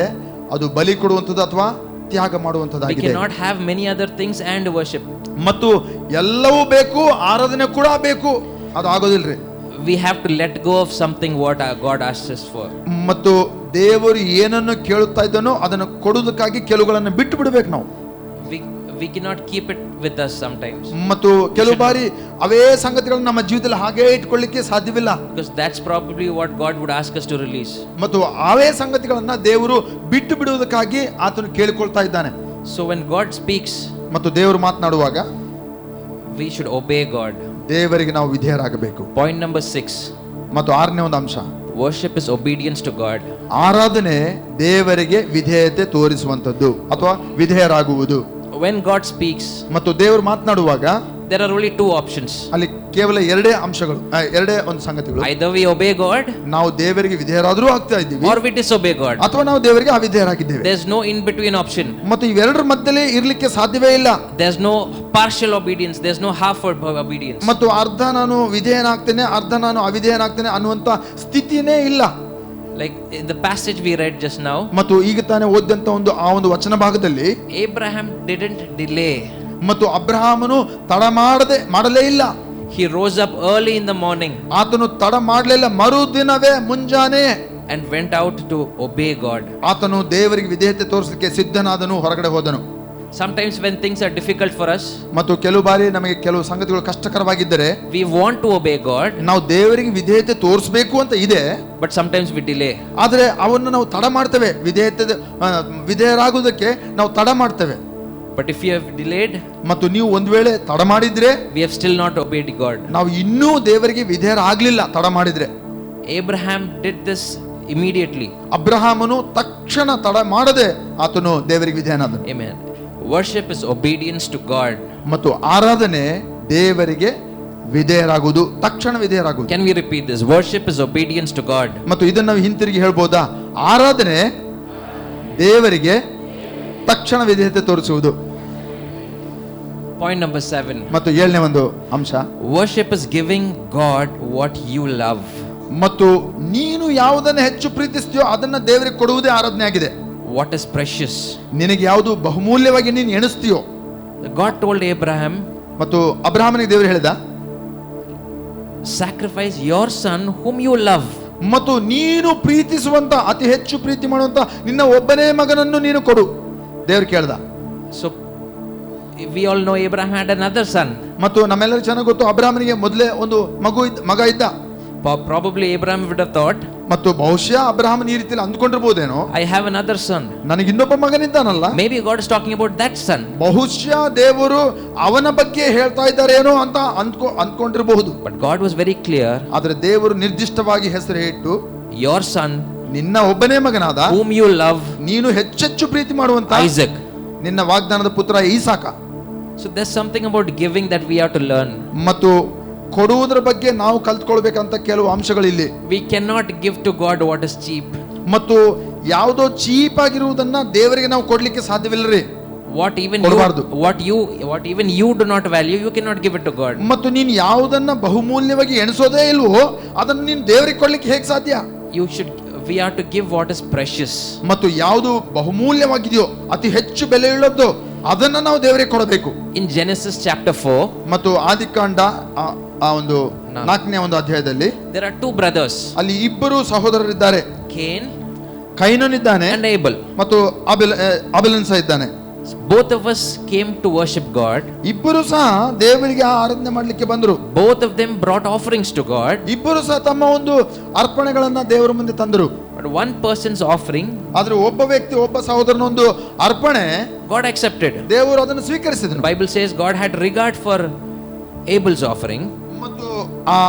ಅದು ಬಲಿ ಕೊಡುವಂಥದ್ದು ಅಥವಾ ತ್ಯಾಗ We ಮಾಡುವಂಥದ್ದಾಗಿದೆ. cannot have many other things and worship. ಮತ್ತು ಎಲ್ಲವೂ ಬೇಕು, ಆರಾಧನೆ ಕೂಡ ಬೇಕು, ಅದು ಆಗೋದಿಲ್ರಿ. We have to let go of something what God asks us for. ಮತ್ತು ದೇವರು ಏನನ್ನು ಕೇಳುತ್ತಾ ಇದ್ದಾನೋ ಅದನ್ನು ಕೊಡುವುದಕ್ಕಾಗಿ ಕೆಲವುಗಳನ್ನು ಬಿಟ್ಟು ಬಿಡಬೇಕು ನಾವು. we cannot keep it with us sometimes, ಮತ್ತು ಕೆಲವು ಬಾರಿ ಅವೇ ಸಂಗತಿಗಳನ್ನು ನಮ್ಮ ಜೀವಿತದಲ್ಲಿ ಹಾಗೇ ಇಟ್ಕೊಳ್ಳಿಕ್ಕೆ ಸಾಧ್ಯವಿಲ್ಲ. because that's probably what God would ask us to release. ಮತ್ತು ಅವೇ ಸಂಗತಿಗಳನ್ನ ದೇವರು ಬಿಟ್ಟು ಬಿಡುವುದಕ್ಕಾಗಿ ಆತನು ಕೇಳಿಕೊಳ್ತಾ ಇದ್ದಾನೆ. So when God speaks, ಮತ್ತು ದೇವರು ಮಾತನಾಡುವಾಗ we should obey God. ದೇವರಿಗೆ ನಾವು ವಿಧೇಯರಾಗಬೇಕು. Point number 6, ಮತ್ತು ಆರನೇ ಒಂದು ಅಂಶ, worship is obedience to God. ಆರಾಧನೆ ದೇವರಿಗೆ ವಿಧೇಯತೆ ತೋರಿಸುವಂತದ್ದು ಅಥವಾ ವಿಧೇಯರಾಗುವುದು. When God speaks, ಮತ್ತು ದೇವರು ಮಾತನಾಡುವಾಗ there are only two options. ಅಲ್ಲಿ ಕೇವಲ ಎರಡೇ ಅಂಶಗಳು, ಎರಡೇ ಒಂದು ಸಂಗತಿಗಳು. Either we obey God, ನಾವು ದೇವರಿಗೆ ವಿಧೇಯರಾದರೂ ಆಗ್ತಾ ಇದ್ದೀವಿ, or we disobey God. ಅಥವಾ ನಾವು ದೇವರಿಗೆ ಅವಿಧೇಯರಾಗಿದ್ದೇವೆ. There's no in between option. ಮತ್ತು ಇವೆರಡರ ಮಧ್ಯದಲ್ಲಿ ಇರ್ಲಿಕ್ಕೆ ಸಾಧ್ಯವೇ ಇಲ್ಲ. There's no partial obedience, there's no half obedience. ಮತ್ತು ಅರ್ಧ ನಾನು ವಿಧೇಯನಾಗ್ತೇನೆ, ಅರ್ಧ ನಾನು ಅವಿಧೇಯನಾಗ್ತೇನೆ ಅನ್ನುವಂತ ಸ್ಥಿತಿನೇ ಇಲ್ಲ. Like in the passage we read just now, ಮತ್ತು ಈಗ ತಾನೇ ಓದಂತ ಒಂದು ವಚನ ಭಾಗದಲ್ಲಿ Abraham didn't delay. ಮತ್ತು ಅಬ್ರಹಾಮನು ತಡ ಮಾಡಲೇ ಇಲ್ಲ. He rose up early in the morning ಆತನು ತಡ ಮಾಡಲಿಲ್ಲ, ಮರುದಿನವೇ ಮುಂಜಾನೆ and went out to obey God. ಆತನು ದೇವರಿಗೆ ವಿಧೇಯತೆ ತೋರಿಸಲಿಕ್ಕೆ ಸಿದ್ಧನಾದನು, ಹೊರಗಡೆ ಹೋದನು. Sometimes when things are difficult for us, ಮತ್ತು ಕೆಲವು ಬಾರಿ ನಮಗೆ ಕೆಲವು ಸಂಗತಿಗಳು ಕಷ್ಟಕರವಾಗಿದ್ದರೆ we want to obey God, ನಾವು ದೇವರಿಗೆ ವಿಧೇಯತೆ ತೋರಿಸಬೇಕು ಅಂತ ಇದೆ, but sometimes we delay. ಆದರೆ ಅವನ್ನು ನಾವು ತಡ ಮಾಡ್ತೇವೆ. ವಿಧೇಯರಾಗುವುದಕ್ಕೆ ನಾವು ತಡ ಮಾಡ್ತೇವೆ. But if you have delayed, ಮತ್ತು ನೀವು ಒಂದು ವೇಳೆ ತಡ ಮಾಡಿದ್ರೆ we have still not obeyed God. ನಾವು ಇನ್ನೂ ದೇವರಿಗೆ ವಿಧೇಯರಾಗ್ಲಿಲ್ಲ ತಡ ಮಾಡಿದ್ರೆ. Abraham did this immediately. ಅಬ್ರಹಾಮನು ತಕ್ಷಣ ತಡ ಮಾಡದೆ ಆತನು ದೇವರಿಗೆ ವಿಧೇಯನಾದನು. Amen. Worship is obedience to God. ಮತ್ತು ಆರಾಧನೆ ದೇವರಿಗೆ ವಿಧೇಯರಾಗುವುದು, ತಕ್ಷಣ ವಿಧೇಯರಾಗುವುದು. Can we repeat this? Worship is obedience to God. ಮತ್ತು ಇದನ್ನು ನಾವು ಹಿಂತಿರುಗಿ ಹೇಳ್ಬೋದಾ? ಆರಾಧನೆ ದೇವರಿಗೆ ತಕ್ಷಣ ವಿಧೇಯತೆ ತೋರಿಸುವುದು. Point number 7. ಮತ್ತು ಏಳನೇ ಒಂದು ಅಂಶ, Worship is giving God what you love. ಮತ್ತು ನೀನು ಯಾವುದನ್ನು ಹೆಚ್ಚು ಪ್ರೀತಿಸ್ತೀಯೋ ಅದನ್ನ ದೇವರಿಗೆ ಕೊಡುವುದೇ ಆರಾಧನೆ ಆಗಿದೆ. What is precious? ನಿನಗೆ ಯಾವುದು ಬಹುಮೂಲ್ಯವಾಗಿ ನೀನು ಎಣಿಸ್ತೀಯೋ. God told Abraham, ಮತ್ತು ಅಬ್ರಹಾಮನಿಗೆ ದೇವರು ಹೇಳಿದ, sacrifice your son whom you love. ಮತ್ತು ನೀನು ಪ್ರೀತಿಸುವಂತ, ಅತಿ ಹೆಚ್ಚು ಪ್ರೀತಿ ಮಾಡುವಂತ ನಿನ್ನ ಒಬ್ಬನೇ ಮಗನನ್ನು ನೀನು ಕೊಡು. ದೇವರು ಕೇಳ್ದ. So we all know Abraham had another son. ಮತ್ತು ನಮ್ಮೆಲ್ಲರಿಗೂ ಚೆನ್ನಾಗಿ ಗೊತ್ತು, ಅಬ್ರಹಾಮನಿಗೆ ಮೊದಲೇ ಒಂದು ಮಗ ಇದ್ದ. Probably Abraham would have thought, ಮತ್ತು ಬಹುಶಃ ಅಬ್ರಹಾಮನ್ ಈ ರೀತಿಯಲ್ಲಿ ಅಂದ್ಕೊಂಡಿರ್ಬೋದೇನೋ, I have another son. ನನಗೆ ಇನ್ನೊಬ್ಬ ಮಗನಿದ್ದಾನಲ್ಲ, Maybe God is talking about that son. ಬಹುಶಃ ದೇವರು ಅವನ ಬಗ್ಗೆ ಹೇಳ್ತಾ ಇದ್ದಾರೇನೋ ಅಂತ ಅಂದ್ಕೊಂಡಿರಬಹುದು. But God was very clear, ಆದ್ರೆ ದೇವರು ನಿರ್ದಿಷ್ಟವಾಗಿ ಹೆಸರು ಇಟ್ಟು, your son ನಿನ್ನ ಒಬ್ಬನೇ ಮಗನಾದ whom you love, ನೀನು ಹೆಚ್ಚೆಚ್ಚು ಪ್ರೀತಿ ಮಾಡುವಂತ Isaac. ನಿನ್ನ ವಾಗ್ದಾನದ ಪುತ್ರ ಈಸಾಕ. So there's something about giving that we have to learn. ಮತ್ತು ಕೊಡುವುದರ ಬಗ್ಗೆ ನಾವು ಕಲ್ತ್ಕೊಳ್ಬೇಕಂತ ಕೆಲವು ಅಂಶಗಳು ಇಲ್ಲಿ. We cannot give to God what is cheap. ಮತ್ತು ಯಾವುದೋ ಚೀಪ್ ಆಗಿರುವುದನ್ನ ದೇವರಿಗೆ ನಾವು ಕೊಡ್ಲಿಕ್ಕೆ ಸಾಧ್ಯವಿಲ್ಲರಿ. What even you do not value, you cannot give it to God. ಮತ್ತು ನೀನು ಯಾವುದನ್ನ ಬಹುಮೂಲ್ಯವಾಗಿ ಎಣಿಸೋದೇ ಇಲ್ವೋ ಅದನ್ನು ನೀನು ದೇವರಿಗೆ ಕೊಡ್ಲಿಕ್ಕೆ ಹೇಗೆ ಸಾಧ್ಯ? We have to give what is precious. ಮತ್ತು ಯಾವುದು ಬಹುಮೂಲ್ಯವಾಗಿದೆಯೋ, ಅತಿ ಹೆಚ್ಚು ಬೆಲೆಯುಳ್ಳದ್ದು, ಅದನ್ನ ನಾವು ದೇವರಿಗೆ ಕೊಡಬೇಕು. In Genesis chapter 4, ಮತ್ತು ಆದಿಕಾಂಡ ಆ ಒಂದು 4ನೇ ಒಂದು ಅಧ್ಯಾಯದಲ್ಲಿ there are two brothers, ಅಲ್ಲಿ ಇಬ್ಬರು ಸಹೋದರರಿದ್ದಾರೆ. ಕೈನನಿದ್ದಾನೆ and Abel. ಮತ್ತು ಅಬೆಲನ್ ಸಹ ಇದ್ದಾನೆ. Both of us came to worship God. ಇಬ್ಬರು ಸಹ ದೇವರಿಗೆ ಆರಾಧನೆ ಮಾಡಲಿಕ್ಕೆ ಬಂದರು. Both of them brought offerings to God. ಇಬ್ಬರು ಸಹ ತಮ್ಮ ಒಂದು ಅರ್ಪಣೆಗಳನ್ನ ದೇವರ ಮುಂದೆ ತಂದರು. But one person's offering, ಆದ್ರೆ ಒಬ್ಬ ವ್ಯಕ್ತಿ, ಒಬ್ಬ ಸಹೋದರನ ಒಂದು ಅರ್ಪಣೆ God accepted. ದೇವರು ಅದನ್ನು ಸ್ವೀಕರಿಸಿದನು. The Bible says God had regard for Abel's offering. ಮತ್ತು ಆ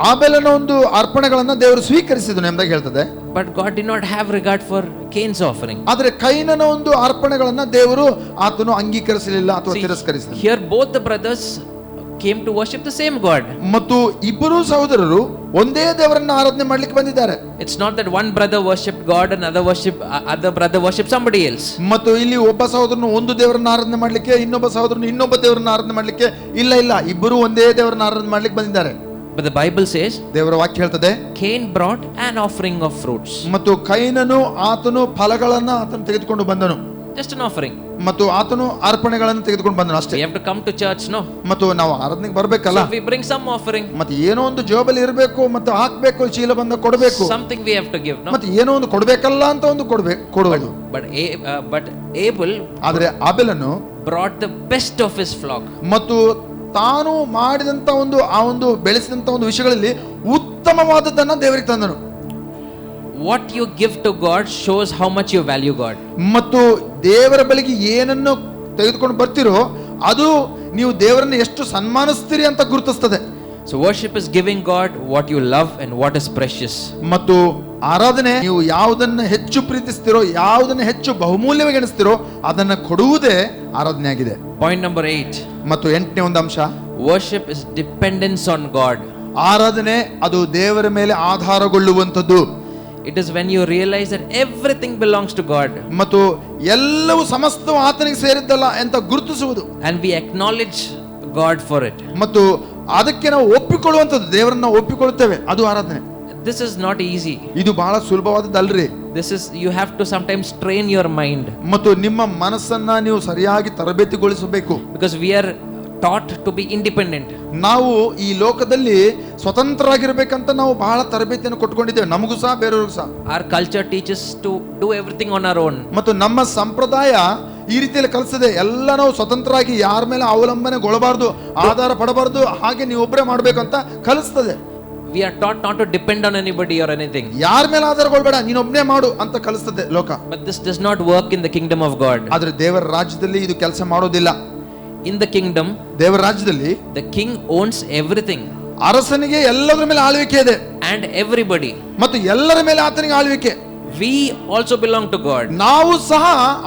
ಆಬೇಲನ ಒಂದು ಅರ್ಪಣೆಗಳನ್ನ ದೇವರು ಸ್ವೀಕರಿಸಿದನು ಎಂಬುದಾಗಿ ಹೇಳ್ತದೆ. But God did not have regard for Cain's offering. ಆದರೆ ಕೈನನ ಒಂದು ಅರ್ಪಣೆಗಳನ್ನ ದೇವರು ಆತನು ಅಂಗೀಕರಿಸಲಿಲ್ಲ ಅಥವಾ ತಿರಸ್ಕರಿಸಿದನು. Here both the brothers came to worship the same God. ಮತ್ತು ಇಬ್ಬರು ಸಹೋದರರು ಒಂದೇ ದೇವರನ್ನ ಆರಾಧನೆ ಮಾಡಲಿಕ್ಕೆ ಬಂದಿದ್ದಾರೆ. It's not that one brother worshipped God and other brother worshipped somebody else. ಮತ್ತು ಇಲ್ಲಿ ಒಬ್ಬ ಸಹೋದರನು ಒಂದು ದೇವರನ್ನ ಆರಾಧನೆ ಮಾಡಲಿಕ್ಕೆ, ಇನ್ನೊಬ್ಬ ಸಹೋದರನು ಇನ್ನೊಬ್ಬ ದೇವರನ್ನ ಆರಾಧನೆ ಮಾಡಲಿಕ್ಕೆ ಇಲ್ಲ, ಇಬ್ಬರು ಒಂದೇ ದೇವರನ್ನ ಆರಾಧನೆ ಮಾಡಲಿಕ್ಕೆ ಬಂದಿದ್ದಾರೆ. But the Bible says, ದೇವರ ವಾಕ್ಯ ಹೇಳ್ತದೆ, Cain brought an offering of fruits. ಮತ್ತು ಕೈನನು ಆತನು ಫಲಗಳನ್ನ ಆತನು ತೆಗೆದುಕೊಂಡು ಬಂದನು. Just an offering. ಮತ್ತು ಆತನು ಅರ್ಪಣೆಗಳನ್ನು ತೆಗೆದುಕೊಂಡು ಬಂದನು ಅಷ್ಟೇ. We have to come to church, no? ಮತ್ತು ನಾವು ಆರಾಧನೆಗೆ ಬರ್ಬೇಕಲ್ಲ. So we bring some offering. ಮತ್ತೆ ಏನೋ ಒಂದು ಜೋಬಲ್ಲಿ ಇರಬೇಕು, ಮತ್ತೆ ಹಾಕ್ಬೇಕು, ಚೀಲ ಬಂದ ಕೊಡಬೇಕು. Something we have to give, no? ಮತ್ತೆ ಏನೋ ಒಂದು ಕೊಡಬೇಕಲ್ಲ ಅಂತ ಒಂದು ಕೊಡುವುದು. But Abel ಆದ್ರೆ ಆಬೇಲನು brought the best of his flock. ಮತ್ತು ತಾನು ಮಾಡಿದಂತ ಒಂದು ಬೆಳೆಸಿದಂತ ಒಂದು ವಿಷಯಗಳಲ್ಲಿ ಉತ್ತಮವಾದದ್ದನ್ನ ದೇವರಿಗೆ ತಂದನು. What you give to God shows how much you value God. ಮತ್ತು ದೇವರ ಬಳಿಗೆ ಏನನ್ನು ತೆಗೆದುಕೊಂಡು ಬರ್ತಿರೋ ಅದು ನೀವು ದೇವರನ್ನು ಎಷ್ಟು ಸನ್ಮಾನಿಸ್ತೀರಿ ಅಂತ ಗುರುತಿಸ್ತದೆ. So worship is giving God what you love and what is precious. ಮತ್ತು ಆರಾಧನೆ ನೀವು ಯಾವುದನ್ನ ಹೆಚ್ಚು ಪ್ರೀತಿಸ್ತಿರೋ, ಯಾವುದನ್ನ ಹೆಚ್ಚು ಬಹುಮೂಲ್ಯವಾಗಿ ಎಣಿಸ್ತಿರೋ ಅದನ್ನ ಕೊಡುವುದೇ ಆರಾಧನೆ ಆಗಿದೆ. Point number 8. ಮತ್ತು 8ನೇ ಒಂದು ಅಂಶ, Worship is dependence on God. ಆರಾಧನೆ ಅದು ದೇವರ ಮೇಲೆ ಆಧಾರಗೊಳ್ಳುವಂಥದ್ದು. It is when you realize that everything belongs to God. ಮತ್ತು ಎಲ್ಲವೂ ಸಮಸ್ತವು ಆತನಿಗೆ ಸೇರಿದ್ದಲ್ಲ ಅಂತ ಗುರುತಿಸುವುದು. And we acknowledge God for it. ಮತ್ತು ಅದಕ್ಕೆ ನಾವು ಒಪ್ಪಿಕೊಳ್ಳುವಂಥದ್ದು, ದೇವರನ್ನ ಒಪ್ಪಿಕೊಳ್ಳುತ್ತೇವೆ, ಅದು ಆರಾಧನೆ. This is not easy. ಇದು ಬಹಳ ಸುಲಭವಾದದ್ದಲ್ರಿ. You have to sometimes train your mind. ಮತ್ತು ನಿಮ್ಮ ಮನಸ್ಸನ್ನ ನೀವು ಸರಿಯಾಗಿ ತರಬೇತಿಗೊಳಿಸಬೇಕು. Because we are taught to be independent. ನಾವು ಈ ಲೋಕದಲ್ಲಿ ಸ್ವತಂತ್ರರಾಗಿರ್ಬೇಕಂತ ನಾವು ಬಹಳ ತರಬೇತಿಯನ್ನು ಕೊಟ್ಕೊಂಡಿದ್ದೇವೆ, ನಮಗೂ ಸಹ ಬೇರೆಯವ್ರಿಗೂ ಸಹ. Our culture teaches to do everything on our own. ಮತ್ತು ನಮ್ಮ ಸಂಪ್ರದಾಯ ಈ ರೀತಿಯಲ್ಲಿ ಕಲಿಸ್ತದೆ, ಎಲ್ಲ ನಾವು ಸ್ವತಂತ್ರರಾಗಿ ಯಾರ ಮೇಲೆ ಅವಲಂಬನೆಗೊಳ್ಳಬಾರ್ದು, ಆಧಾರ ಪಡಬಾರ್ದು, ಹಾಗೆ ನೀವು ಒಬ್ಬರೇ ಮಾಡ್ಬೇಕಂತ ಕಲಿಸ್ತದೆ. We are taught not to depend on anybody or anything. ಯಾರ ಮೇಲೆ ಆಧಾರಗೊಳ್ಬೇಡ, ನೀನೊಬ್ಬನೇ ಮಾಡು ಅಂತ ಕಲಿಸ್ತದೆ ಲೋಕ. But this does not work in the kingdom of God. ಆದ್ರೆ ದೇವರ ರಾಜ್ಯದಲ್ಲಿ ಇದು ಕೆಲಸ ಮಾಡೋದಿಲ್ಲ. In the kingdom, ದೇವರ ರಾಜ್ಯದಲ್ಲಿ the king owns everything. ಅರಸನಿಗೆ ಎಲ್ಲದರ ಮೇಲೆ ಆಳ್ವಿಕೆ ಇದೆ. And everybody. ಮತ್ತು ಎಲ್ಲರ ಮೇಲೆ ಆತನಿಗೆ ಆಳ್ವಿಕೆ. We also belong to God. ನಾವು ಸಹ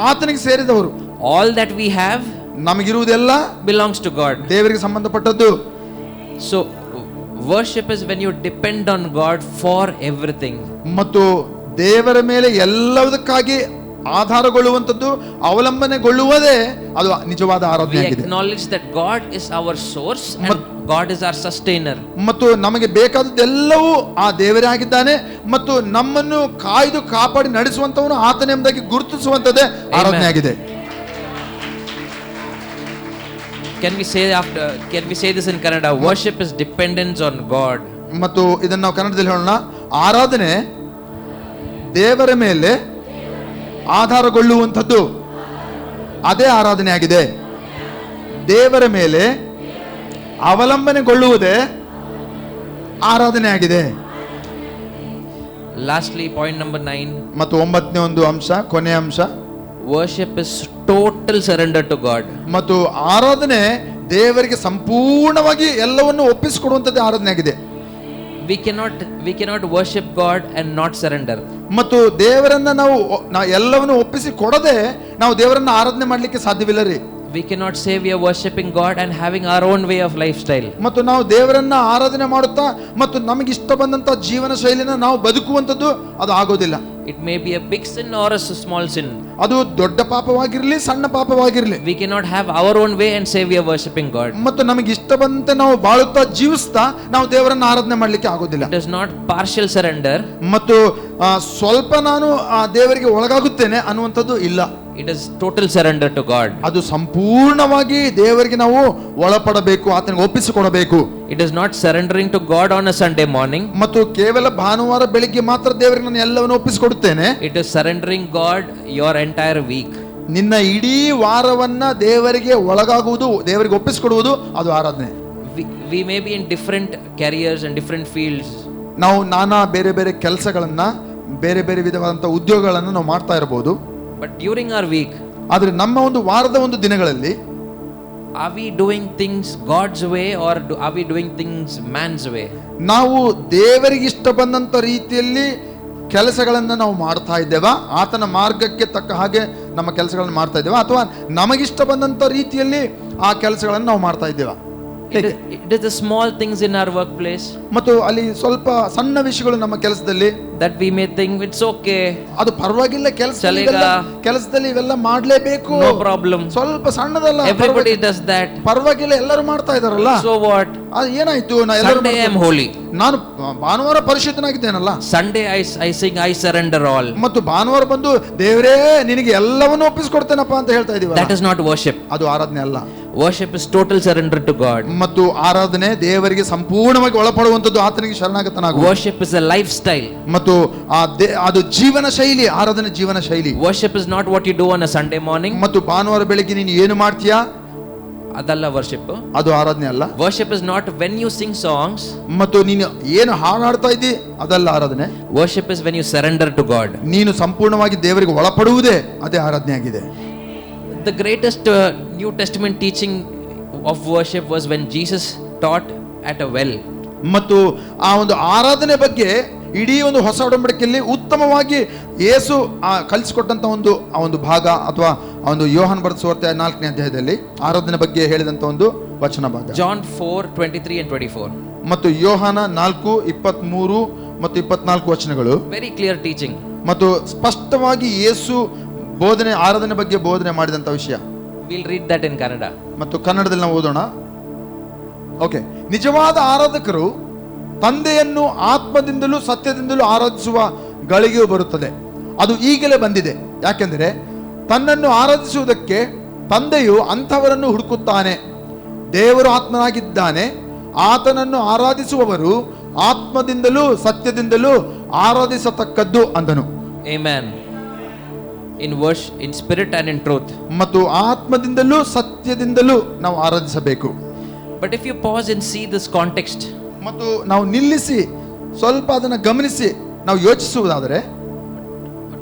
ಆತನಿಗೆ ಸೇರಿದವರು. All that we have ನಮಗಿರುವುದೆಲ್ಲ belongs to God. ದೇವರಿಗೆ ಸಂಬಂಧಪಟ್ಟದ್ದು. So worship is when you depend on God for everything. ಮತ್ತು ದೇವರ ಮೇಲೆ ಎಲ್ಲದಕ್ಕಾಗಿ ಆಧಾರಗೊಳ್ಳುವಂಥದ್ದು, ಅವಲಂಬನೆಗೊಳ್ಳುವುದೇ ಅದು ನಿಜವಾದ We ಆರಾಧನೆ ಆಗಿದೆ. acknowledge that God is our source and God is our sustainer. ಮತ್ತು ನಮಗೆ ಬೇಕಾದದ್ದೆಲ್ಲವೂ ಆ ದೇವರೇ ಆಗಿದ್ದಾನೆ, ಮತ್ತು ನಮ್ಮನ್ನು ಕಾಯ್ದು ಕಾಪಾಡಿ ನಡೆಸುವಂತವನು ಆತನೇ ಎಂಬುದಾಗಿ ಗುರುತಿಸುವಂತದ್ದೇ ಆರಾಧನೆ ಆಗಿದೆ. Can we say this in Kannada? Worship is dependence on God. ಮತ್ತು ಇದನ್ನು ನಾವು ಕನ್ನಡದಲ್ಲಿ ಹೇಳೋಣ, ಆರಾಧನೆ ದೇವರ ಮೇಲೆ ಆಧಾರಗೊಳ್ಳುವಂಥದ್ದು, ಅದೇ ಆರಾಧನೆ ಆಗಿದೆ. ದೇವರ ಮೇಲೆ ಅವಲಂಬನೆಗೊಳ್ಳುವುದೇ ಆರಾಧನೆ ಆಗಿದೆ. Lastly, point number 9. ಮತ್ತು 9ನೇ ಒಂದು ಅಂಶ, ಕೊನೆಯ ಅಂಶ, Worship is total surrender to God. ಮತ್ತು ಆರಾಧನೆ ದೇವರಿಗೆ ಸಂಪೂರ್ಣವಾಗಿ ಎಲ್ಲವನ್ನು ಒಪ್ಪಿಸಿಕೊಡುವಂಥದ್ದೇ ಆರಾಧನೆ ಆಗಿದೆ. We cannot worship God and not surrender. ಮತ್ತು ದೇವರನ್ನ ನಾವು ಎಲ್ಲವನ್ನು ಒಪ್ಪಿಸಿ ಕೊಡದೆ ನಾವು ದೇವರನ್ನ ಆರಾಧನೆ ಮಾಡ್ಲಿಕ್ಕೆ ಸಾಧ್ಯವಿಲ್ಲ ರೀ. We cannot say we are worshiping God and having our own way of lifestyle. ಮತ್ತು ನಾವು ದೇವರನ್ನ ಆರಾಧನೆ ಮಾಡುತ್ತಾ ಮತ್ತು ನಮಗೆ ಇಷ್ಟ ಬಂದಂತ ಜೀವನ ಶೈಲಿನ ನಾವು ಬದುಕುವಂಥದ್ದು ಅದು ಆಗೋದಿಲ್ಲ. It may be a big sin or a small sin. ಅದು ದೊಡ್ಡ ಪಾಪವಾಗಿರಲಿ, ಸಣ್ಣ ಪಾಪವಾಗಿರಲಿ. We cannot have our own way and say we are worshiping God. ಮತ್ತು ನಮಗೆ ಇಷ್ಟ ಬಂದಂತೆ ನಾವು ಬಾಳುತ್ತಾ ಜೀವಿಸ್ತಾ ನಾವು ದೇವರನ್ನ ಆರಾಧನೆ ಮಾಡ್ಲಿಕ್ಕೆ ಆಗೋದಿಲ್ಲ. It is not partial surrender. ಮತ್ತು ಸ್ವಲ್ಪ ನಾನು ಆ ದೇವರಿಗೆ ಒಳಗಾಗುತ್ತೇನೆ ಅನ್ನುವಂಥದ್ದು ಇಲ್ಲ. It is total surrender to God. ಅದು ಸಂಪೂರ್ಣವಾಗಿ ದೇವರಿಗೆ ನಾವು ಒಳಪಡಬೇಕು, ಆತನಿಗೆ ಒಪ್ಪಿಸಿಕೊಡಬೇಕು. It is not surrendering to God on a Sunday morning. ಮತ್ತು ಕೇವಲ ಭಾನುವಾರ ಬೆಳಿಗ್ಗೆ ಮಾತ್ರ ದೇವರಿಗೆ ನಾನು ಎಲ್ಲವನ್ನು ಒಪ್ಪಿಸಿಕೊಡುತ್ತೇನೆ. It is surrendering God your entire week. ನಿನ್ನ ಇಡೀ ವಾರವನ್ನ ದೇವರಿಗೆ ಒಳಗಾಗುವುದು, ದೇವರಿಗೆ ಒಪ್ಪಿಸಿಕೊಡುವುದು ಅದು ಆರಾಧನೆ. We may be in different careers and different fields. ನಾವು ನಾನಾ ಬೇರೆ ಬೇರೆ ಕೆಲಸಗಳನ್ನ, ಬೇರೆ ಬೇರೆ ವಿಧವಾದಂತಹ ಉದ್ಯೋಗಗಳನ್ನು ನಾವು ಮಾಡ್ತಾ ಇರಬಹುದು. But during our week, ಆದ್ರೆ ನಮ್ಮ ಒಂದು ವಾರದ ಒಂದು ದಿನಗಳಲ್ಲಿ are we doing things God's way or are we doing things man's way? ನಾವು ದೇವರಿಗೆ ಇಷ್ಟ ಬಂದಂತ ರೀತಿಯಲ್ಲಿ ಕೆಲಸಗಳನ್ನು ನಾವು ಮಾಡ್ತಾ ಇದ್ದೇವಾ, ಆತನ ಮಾರ್ಗಕ್ಕೆ ತಕ್ಕ ಹಾಗೆ ನಮ್ಮ ಕೆಲಸಗಳನ್ನು ಮಾಡ್ತಾ ಇದ್ದೇವಾ, ಅಥವಾ ನಮಗಿಷ್ಟ ಬಂದಂತ ರೀತಿಯಲ್ಲಿ ಆ ಕೆಲಸಗಳನ್ನು ನಾವು ಮಾಡ್ತಾ ಇದ್ದೇವಾ? It is the small things in our workplace ಮತ್ತು ಅಲ್ಲಿ ಸ್ವಲ್ಪ ಸಣ್ಣ ವಿಷಯಗಳು ನಮ್ಮ ಕೆಲಸದಲ್ಲಿ that we may think it's okay, ಅದು ಪರವಾಗಿಲ್ಲ, ಕೆಲಸದಲ್ಲಿ ಇವೆಲ್ಲ ಮಾಡ್ಲೇಬೇಕು, no problem. ಸ್ವಲ್ಪ ಸಣ್ಣದಲ್ಲ, Everybody does that. ಪರವಾಗಿಲ್ಲ, ಎಲ್ಲರೂ ಮಾಡ್ತಾ ಇದಾರಲ್ಲ, So what? ಅದು ಏನಾಯ್ತು? Sunday I am holy. ನಾನು ಭಾನುವಾರ ಪರಿಶುದ್ಧನಾಗಿದ್ದೇನಲ್ಲ, Sunday I sing I surrender all. ಮತ್ತು ಭಾನುವಾರ ಬಂದು ದೇವರೇ ನಿನಗೆ ಎಲ್ಲವನ್ನೂ ಒಪ್ಪಿಸಿಕೊಡ್ತೇನಪ್ಪ ಅಂತ ಹೇಳ್ತಾ ಇದೀವಿ. That is not worship. ಅದು ಆರಾಧನೆ ಅಲ್ಲ. Worship is total surrender to God. ಮತ್ತು ಆರಾಧನೆ ದೇವರಿಗೆ ಸಂಪೂರ್ಣವಾಗಿ ಒಳಪಡುವಂತದ್ದು, ಆತನಿಗೆ ಶರಣಾಗತನಾಗುವುದು. Worship is a lifestyle. ಮತ್ತು ಅದು ಜೀವನ ಶೈಲಿ, ಆರಾಧನೆ ಜೀವನ ಶೈಲಿ. Worship is not what you do on a Sunday morning. ಮತ್ತು ಭಾನುವಾರ ಬೆಳಿಗ್ಗೆ ನೀನು ಏನು ಮಾಡ್ತೀಯಾ, ಅದಲ್ಲ worship. ಅದು ಆರಾಧನೆ ಅಲ್ಲ. Worship is not when you sing songs. ಮತ್ತು ನೀನು ಏನು ಹಾಡಾಡ್ತಾ ಇದ್ದಿ, ಅದಲ್ಲ ಆರಾಧನೆ. Worship is when you surrender to God. ನೀನು ಸಂಪೂರ್ಣವಾಗಿ ದೇವರಿಗೆ ಒಳಪಡುವುದೇ ಅದೇ ಆರಾಧನೆ ಆಗಿದೆ. The greatest New Testament teaching of worship was when Jesus taught at a well. ಮತ್ತು ಆ ಒಂದು ಆರಾಧನೆ ಬಗ್ಗೆ ಇಡೀ ಒಂದು ಹೊಸ ಒಡಂಬಡಿಕೆಯಲ್ಲಿ ಉತ್ತಮವಾಗಿ ಯೇಸು ಕಲಿಸಿಕೊಟ್ಟಂತ ಒಂದು ಭಾಗ, ಅಥವಾ ಒಂದು ಯೋಹಾನ ಬರೆದ ಸುವಾರ್ತೆ 4ನೇ ಅಧ್ಯಾಯದಲ್ಲಿ ಆರಾಧನೆ ಬಗ್ಗೆ ಹೇಳಿದಂತ ಒಂದು ವಚನ ಭಾಗ. John 4:23 and 24. ಮತ್ತು ಯೋಹಾನ 4:23 ಮತ್ತು 24 ವಚನಗಳು ವೆರಿ ಕ್ಲಿಯರ್ ಟೀಚಿಂಗ್. ಮತ್ತು ಸ್ಪಷ್ಟವಾಗಿ ಯೇಸು ಆರಾಧನೆ ಬಗ್ಗೆ ಬೋಧನೆ ಮಾಡಿದಂತ ವಿಷಯ. Will read that in Kannada. ಮತ್ತು ಕನ್ನಡದಲ್ಲಿ ನಾವು ಓದೋಣ. ಓಕೆ. ನಿಜವಾದ ಆರಾಧಕರು ತಂದೆಯನ್ನು ಆತ್ಮದಿಂದಲೂ ಸತ್ಯದಿಂದಲೂ ಆರಾಧಿಸುವ ಗಳಿಗೆಯು ಬರುತ್ತದೆ, ಅದು ಈಗಲೇ ಬಂದಿದೆ. ಯಾಕೆಂದರೆ ತನ್ನನ್ನು ಆರಾಧಿಸುವುದಕ್ಕೆ ತಂದೆಯು ಅಂಥವರನ್ನು ಹುಡುಕುತ್ತಾನೆ. ದೇವರು ಆತ್ಮನಾಗಿದ್ದಾನೆ, ಆತನನ್ನು ಆರಾಧಿಸುವವರು ಆತ್ಮದಿಂದಲೂ ಸತ್ಯದಿಂದಲೂ ಆರಾಧಿಸತಕ್ಕದ್ದು ಅಂದನು. Amen. in spirit and in truth. ಮತ್ತು ಆತ್ಮದಿಂದಲೂ ಸತ್ಯದಿಂದಲೂ ನಾವು ಆರಾಧಿಸಬೇಕು. But if you pause and see this context, ಮತ್ತು ನಾವು ನಿಲ್ಲಿಸಿ ಸ್ವಲ್ಪ ಅದನ್ನು ಗಮನಿಸಿ ನಾವು ಯೋಚಿಸುವುದಾದರೆ,